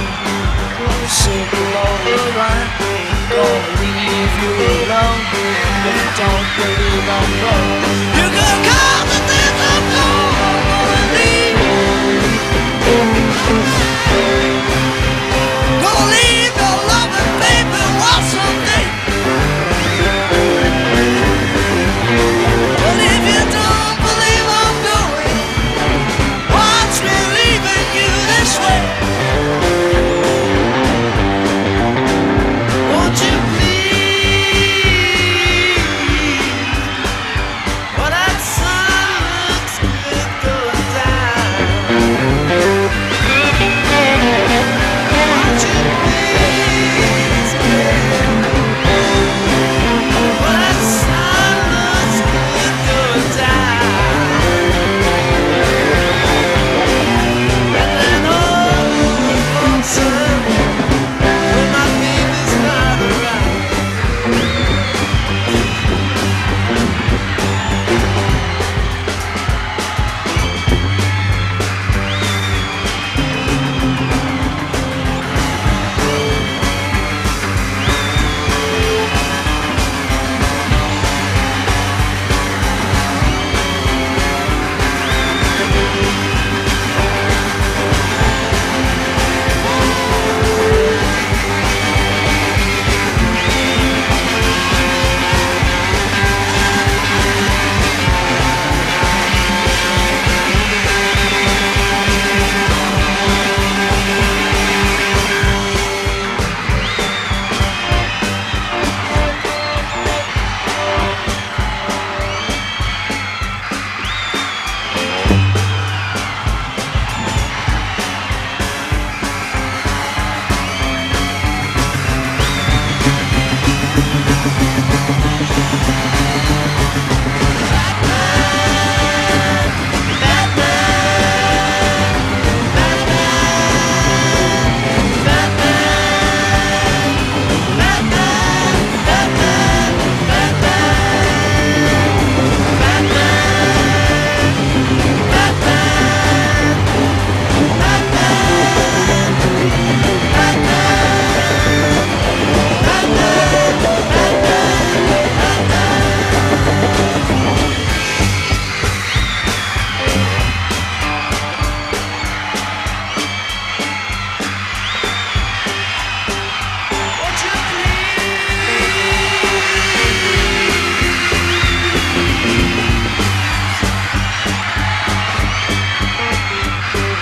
simple on the line. Gonna leave you alone. If you don't believe I'm wrong, you can call the things I'm gonna leave. Gonna leave your loving baby one someday. But if you don't believe I'm going, watch me leaving you this way. Won't you please? Well, that sun looks good going down. Won't you please, baby? Well, that sun looks good going down. And then all the time when my baby's not around.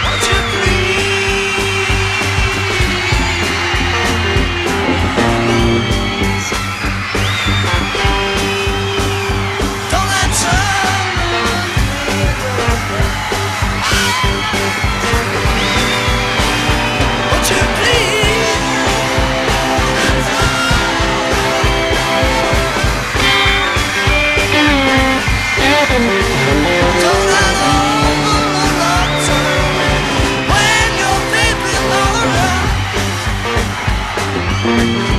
Won't you please? Won't you please? Don't let someone won't you please? Don't let all the love turn when your baby's not around.